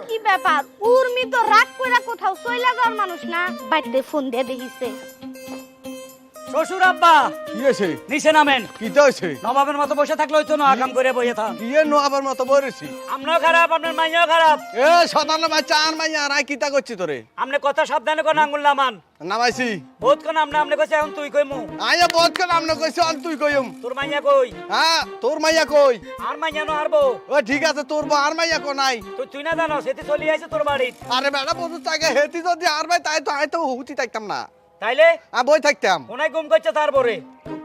Speaker 6: কি ব্যাপার, উর্মি তো রাগ কইরা কোথাও চইলা যাওয়ার মানুষ না, বাইতে ফোন দিয়ে দেখিছে।
Speaker 1: শ্বশুর আব্বা
Speaker 3: কি হয়েছে?
Speaker 1: নিচে নামেন।
Speaker 3: কি তো হয়েছে?
Speaker 1: নবাবের মতো বসে থাকলে হইতো না, আগাম করে বসে থাক।
Speaker 3: কি নো আবার মতো বলেছি?
Speaker 1: আমরাও খারাপ, আপনার মাইয়াও খারাপ।
Speaker 3: এ শতান্ন বাচ্চা আর মাইয়া আর কিতা করছি তোরে?
Speaker 1: আপনি কথা সাবধানে কোন আঙ্গুল নামান।
Speaker 3: নামাইছি
Speaker 1: বহুত কোন আমনে কইছে এখন তুই কইমু।
Speaker 3: আয়া বহুত করে আমনে কইছি আর তুই কইম।
Speaker 1: তোর মাইয়া কই?
Speaker 3: হ্যাঁ তোর মাইয়া কই?
Speaker 1: আর মাইয়া নো আরবো।
Speaker 3: ও ঠিক আছে, তোর আর মাইয়া কো নাই?
Speaker 1: তুই না জানো সেটি চলি আইছে তোর বাড়ি।
Speaker 3: আরে বেটা বন্ধু তাকে হেতি যদি আর ভাই তাই তো হুতি থাকতাম না,
Speaker 1: তাইলে
Speaker 3: আর বই থাকতাম।
Speaker 1: কোনায় গুম করছে তারপরে?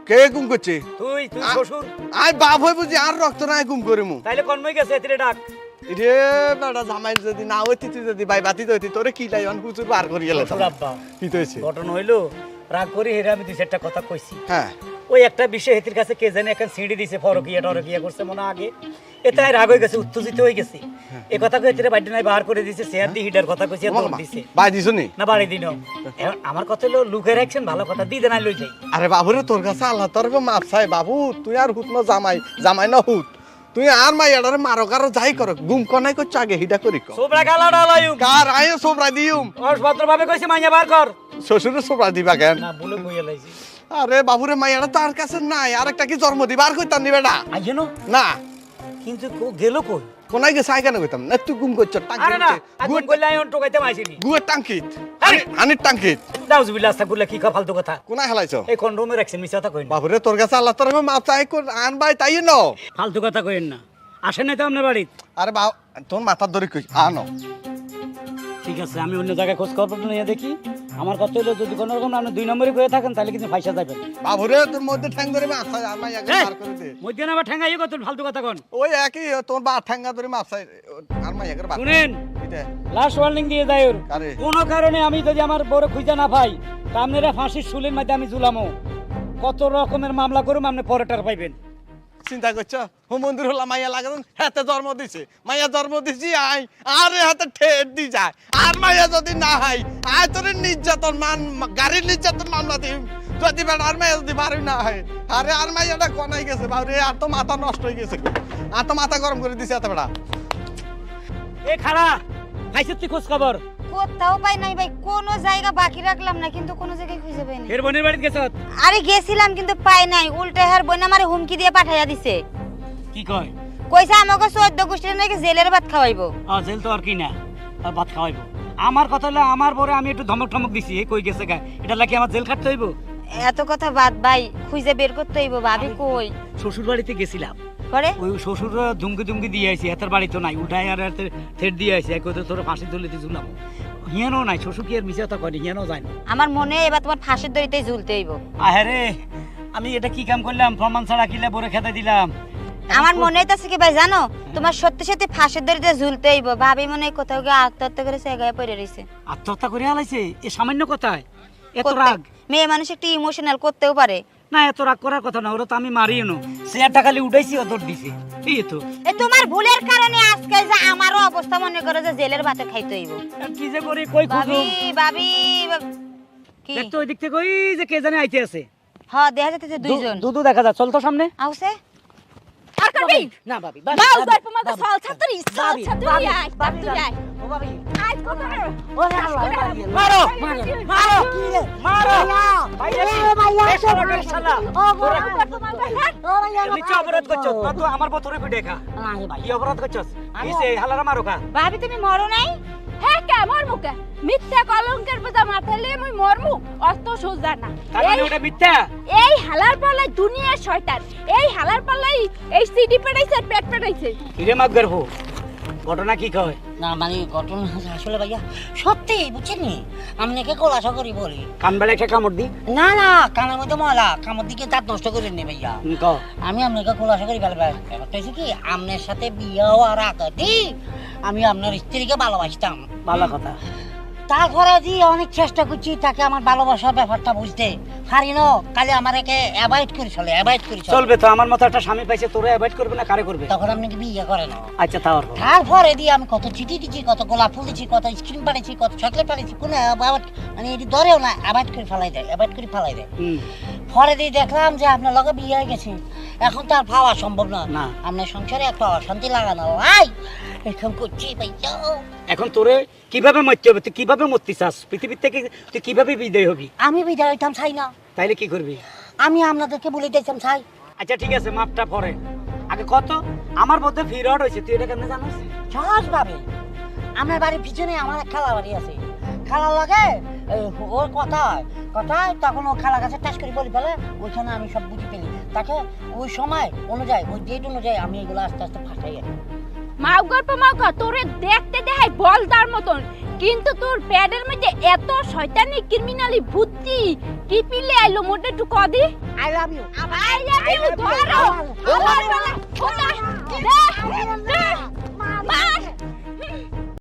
Speaker 3: কে গুম করছে?
Speaker 1: তুই শ্বশুর।
Speaker 3: আই বাপ হই বুঝি আর রক্ত নাই গুম করিমু।
Speaker 1: তাইলে কনমই গেছে এতিরে ডাক।
Speaker 3: রে বেটা জামাই যদি না হইতি তুই যদি ভাই বাতি হইতি তোরে কি লাই অন হুজুর বার করি গেল।
Speaker 1: শ্বশুর আব্বা
Speaker 3: কি তো হইছে?
Speaker 1: ঘটনা হইলো রাগ করি হেরে আমি দুই চারটা কথা কইছি।
Speaker 3: হ্যাঁ
Speaker 1: ওই একটা বিষয় হেতির কাছে কে জানে এখন সিঁড়ি দিছে, টরকিয়া করছে মনে আগে। এটাই রাগ হয়ে গেছে, উত্তেজিত হয়ে গেছে। এই কথা কই হেতিরে বাইডে নাই বার করে দিছে, শেয়ার দি হিটার কথা কইছে দৌড় দিছে।
Speaker 3: ভাই দিছনি
Speaker 1: না বাড়ি দিনো। এখন আমার কথা হলো লুকে রাখছেন, ভালো কথা দি দেনা লই যাই।
Speaker 3: আরে বাবুরে তোর কাছে আল্লাহ তোর মাপ চাই বাবু, তুই আর হুত না জামাই না হুত, তুই আর মাই এডারে মারো কারো যাই কর গুম কনাই করছ আগে হিডা করি কর।
Speaker 1: সোবরা গালা ডালাইম
Speaker 3: কার আয়ো সোবরা দিউম।
Speaker 1: আর ভদ্রভাবে কইছে মাইয়া বার কর।
Speaker 3: শ্বশুরে সোবরা দিবা কেন?
Speaker 1: না বলে কইয়া লাইছি।
Speaker 3: আরে বাবুরে মাইয়াটা তার কাছে নাই, আরেকটা কি জন্ম দিবার কইতাম নি বেটা?
Speaker 1: আইনো
Speaker 3: না
Speaker 1: কিন্তু গেল কই?
Speaker 3: কোনাই গেছে আই কেন কইতাম না, তুই গুম করছ
Speaker 1: আরে না
Speaker 3: টাঙ্কি
Speaker 1: আগুন কইলে আইন টোকাইতে মাইছিনি।
Speaker 3: গুয়ের টাঙ্কিত
Speaker 1: আরে!
Speaker 3: হানির টাঙ্কিত
Speaker 1: নাউজুবিল্লাহ আস্তাগফিরুল্লাহ, কি ফালতু কথা।
Speaker 3: কোনায় হেলাইছ?
Speaker 1: এই কন্ডোমে রাখছেন, মিছা কথা কইন।
Speaker 3: বাবুরে তোর কাছে আল্লাহ তোর মাপ চাই কর আন ভাই তাই ন।
Speaker 1: ফালতু কথা কইন না, আসেন নাই তো আপনার বাড়ি।
Speaker 3: আরে বাবা তোর মাথার ধরে কই আনো।
Speaker 1: ঠিক আছে আমি অন্য জায়গায় খোঁজ খবর নিয়ে দেখি। আমার কথা হলো যদি কোনো রকম আপনি 2 নম্বরে করে থাকেন তাহলে কিন্তু পয়সা যাবেন।
Speaker 3: বাবুরে তোর মধ্যে ঠ্যাং ধরে মাপ চাই আর মাইয়া বার করে দে।
Speaker 1: মধ্যে না আবার ঠেঙ্গাই কত ফালতু কথা কোন।
Speaker 3: ওই একই তোর বা ঠ্যাঙ্গা ধরে মাপ চাই আর মাইয়া বার।
Speaker 1: শুনেন
Speaker 3: এটা
Speaker 1: লাস্ট ওয়ার্নিং দিয়ে যাই ওর।
Speaker 3: কারে?
Speaker 1: কোনো কারণে আমি যদি আমার বড় খুঁজে না পাই তা আপনারা ফাঁসির শুলের মধ্যে আমি ঝুলামো। কত রকমের মামলা করুম আপনি পরেটার পাইবেন।
Speaker 3: চিন্তা করছ ও মন্দির হলা মাইয়া লাগান হাতে জন্ম দিছে, মাইয়া জন্ম দিছি আই আরে হাতে ঠেট দি যায় আর মাইয়া যদি না হয় আয় তোর নির্যাতন গাড়ির নির্যাতন মামলা দিম যদি বেটা আর মাইয়া যদি বাড়ি না হয়। আরে আর মাইয়াটা কনাই গেছে বাবুরে, আর তো মাথা নষ্ট হয়ে গেছে, আর তো মাথা গরম করে দিছে এত বেটা।
Speaker 1: এ খাড়া খাইছে তুই খোঁজ খবর?
Speaker 5: কোথাও পাই নাই ভাই, কোনো জায়গা বাকি রাখলাম না, কিন্তু কোনো জায়গায় খুঁজে পাইনি।
Speaker 1: এর বোনের বাড়িতে গেছ?
Speaker 5: আরে গেছিলাম কিন্তু পাই নাই, উল্টা হার বোন আমারে হুমকি দিয়ে পাঠাইয়া দিছে।
Speaker 1: কি কয়?
Speaker 5: কইছে আমাকে 14 গোষ্ঠীর নাকি জেলের ভাত খাওয়াইবো।
Speaker 1: জেল তো আর কি না, আর ভাত খাওয়াইবো। আমার কথা হলো আমার বড় আমি একটু ধমক টমক দিছি, এই কই গেছে গা, এটা লাগি আমার জেল খাটতে হইব?
Speaker 5: এত কথা বাদ ভাই, খুঁজে বের করতে হইব। ভাবি কই?
Speaker 1: শ্বশুর বাড়িতে গেছিলাম,
Speaker 5: করে
Speaker 1: ওই শ্বশুর ধুমকি দিয়ে আইছি, এত বাড়ি তো নাই, উঠাই আর থেট দিয়ে আইছি, এক তোর ফাঁসি তুলে দিয়ে ঝুলাম। হিয়ানো নাই, শ্বশুর কি আর মিশে কথা কয়নি, হিয়ানো যায় না।
Speaker 5: আমার মনে হয় এবার তোমার ফাঁসির দড়িতেই ঝুলতে হইব।
Speaker 1: আহারে আমি এটা কি কাম করলাম, প্রমাণ ছাড়া কিলা বরে খেতে দিলাম।
Speaker 5: আমার মনে হইতাছে কি ভাই জানো, তোমার সত্যি সত্যি ফাঁসির দড়িতে ঝুলতে হইব। ভাবি মনে হয় কোথাও গিয়ে আত্মহত্যা করে জায়গায় পড়ে রইছে।
Speaker 1: আত্মহত্যা করে হালাইছে? এ সামান্য কথায় এত
Speaker 5: করতে-
Speaker 1: রাগ?
Speaker 5: মেয়ে মানুষ একটু ইমোশনাল করতেও পারে।
Speaker 1: না এত রাগ করার কথা না, ওরা তো আমি মারিও না, চেয়ারটা খালি উঠাইছি ও দৌড় দিছে, এই তো।
Speaker 5: এ তোমার ভুলের কারণে আজকে যে আমারও অবস্থা মনে করো যে জেলের ভাতে খাইতে হইব।
Speaker 1: আর কি যে করি কই খুঁজো,
Speaker 5: ভাবি কি
Speaker 1: দেখতো ওই দিক থেকে ওই যে কে জানে আইতে আছে,
Speaker 5: হ্যাঁ দেখা যাচ্ছে দুইজন
Speaker 1: দুদু দেখা যায়, চল তো সামনে।
Speaker 5: আউছে
Speaker 2: আর করবি
Speaker 1: না ভাবি,
Speaker 2: বাউ গল্প মত সল ছাত্রী সল ছাত্রী আয় ছাত্রী আয়
Speaker 1: ও ভাবি
Speaker 2: আয় কত
Speaker 4: ওরে আল্লাহ
Speaker 1: মারো
Speaker 4: মারো
Speaker 1: মারো
Speaker 4: কি রে
Speaker 1: মারো
Speaker 4: ভাইয়া
Speaker 1: ভাইয়া
Speaker 4: ভাইয়া
Speaker 1: শালা
Speaker 4: ও ভাইয়া
Speaker 1: নিচে অপরাধ করছস না, তো আমার বতরে কই দেখা
Speaker 4: না রে ভাই
Speaker 1: কি অপরাধ করছস, কিসে হালারা মারো কা?
Speaker 5: ভাবি তুমি মরো নাই?
Speaker 2: হ্যাঁ কে মরমু কে মিথ্যা কলঙ্কের বোঝা মাথায় লিয়ে মুই মরমু অত সোজা না
Speaker 1: তার মানে ওটা মিথ্যা?
Speaker 2: এই হালার পাল্লাই দুনিয়ার শয়তান, এই হালার পাল্লাই এই সিডি পেটাইছে আর পেট পেটাইছে।
Speaker 1: কিরে মাগ গর্ভ, ঘটনা কি কয়?
Speaker 4: না মানে ঘটনা আসলে ভাইয়া সত্যি বুঝছেননি, আপনাকে খোলাসা করি বলি।
Speaker 1: কান বেলা একটা কামড় দি।
Speaker 4: না না কানের মধ্যে ময়লা, কামড় দিকে দাঁত নষ্ট করে নি ভাইয়া।
Speaker 1: ক
Speaker 4: আমি আপনাকে খোলাসা করি ভালো ভাই, ব্যাপারটা হচ্ছে কি আপনার সাথে বিয়ে হওয়ার আগে আমি আপনার স্ত্রীকে ভালোবাসতাম।
Speaker 1: ভালো কথা।
Speaker 4: তারপরে দি অনেক চেষ্টা করছি তাকে আমার ভালোবাসার ব্যাপারটা বুঝতে পারি না, খালি আমার একে অ্যাভয়েড করে চলে, অ্যাভয়েড করে চলে।
Speaker 1: চলবে তো, আমার মতো একটা স্বামী পাইছে, তোরে অ্যাভয়েড করবে না কারে করবে?
Speaker 4: তখন আপনাকে বিয়ে করে না।
Speaker 1: আচ্ছা তাও
Speaker 4: তারপরে দিয়ে আমি কত চিঠি দিচ্ছি, কত গোলাপ ফুল দিচ্ছি, কত স্ক্রিন পাঠিয়েছি, কত চকলেট পাঠিয়েছি, কোনো মানে এটি ধরেও না, অ্যাভয়েড করে ফেলাই দেয়, অ্যাভয়েড করে ফেলাই দেয়। পরে দিয়ে দেখলাম যে আপনার লগে বিয়ে হয়ে গেছে, এখন তো আর পাওয়া সম্ভব না,
Speaker 1: না।
Speaker 4: আপনার সংসারে একটা অশান্তি লাগানো ভাই এখন করছি ভাইয়া।
Speaker 1: এখন তোরে কিভাবে মরতে হবে, তুই কিভাবে মরতে চাস পৃথিবীর থেকে, তুই কিভাবে বিদায় হবি?
Speaker 4: আমি বিদায় হইতাম চাই না,
Speaker 1: তাইলে কি করবি?
Speaker 4: আমি আপনাদেরকে বলে দিয়েছিলাম চাই।
Speaker 1: আচ্ছা ঠিক আছে, মাপটা পরে আগে কত আমার মধ্যে ফিরড হয়েছে, তুই এটা কেমনে জানিস?
Speaker 4: সহজ ভাবে আমার বাড়ির পিছনে আমার এক খালা বাড়ি আছে, খালা লাগে ওর কথায় তখন ও খালা কাছে টাচ করে বলি ফেলে, ওইখানে আমি সব বুঝে ফেলি, তাকে ওই সময় অনুযায়ী ওই ডেট অনুযায়ী আমি এগুলো আস্তে আস্তে ফাটাই।
Speaker 2: মাও গল্প মাও কা তোরে দেখতে দেখাই বলদার মতন, কিন্তু তোর প্যাডের মধ্যে এত শয়তানি ক্রিমিনালি বুদ্ধি কি পিলে আইলো মোটে একটু কদি।
Speaker 4: I love you.
Speaker 2: I love you ধরো আমার বেলা খোদা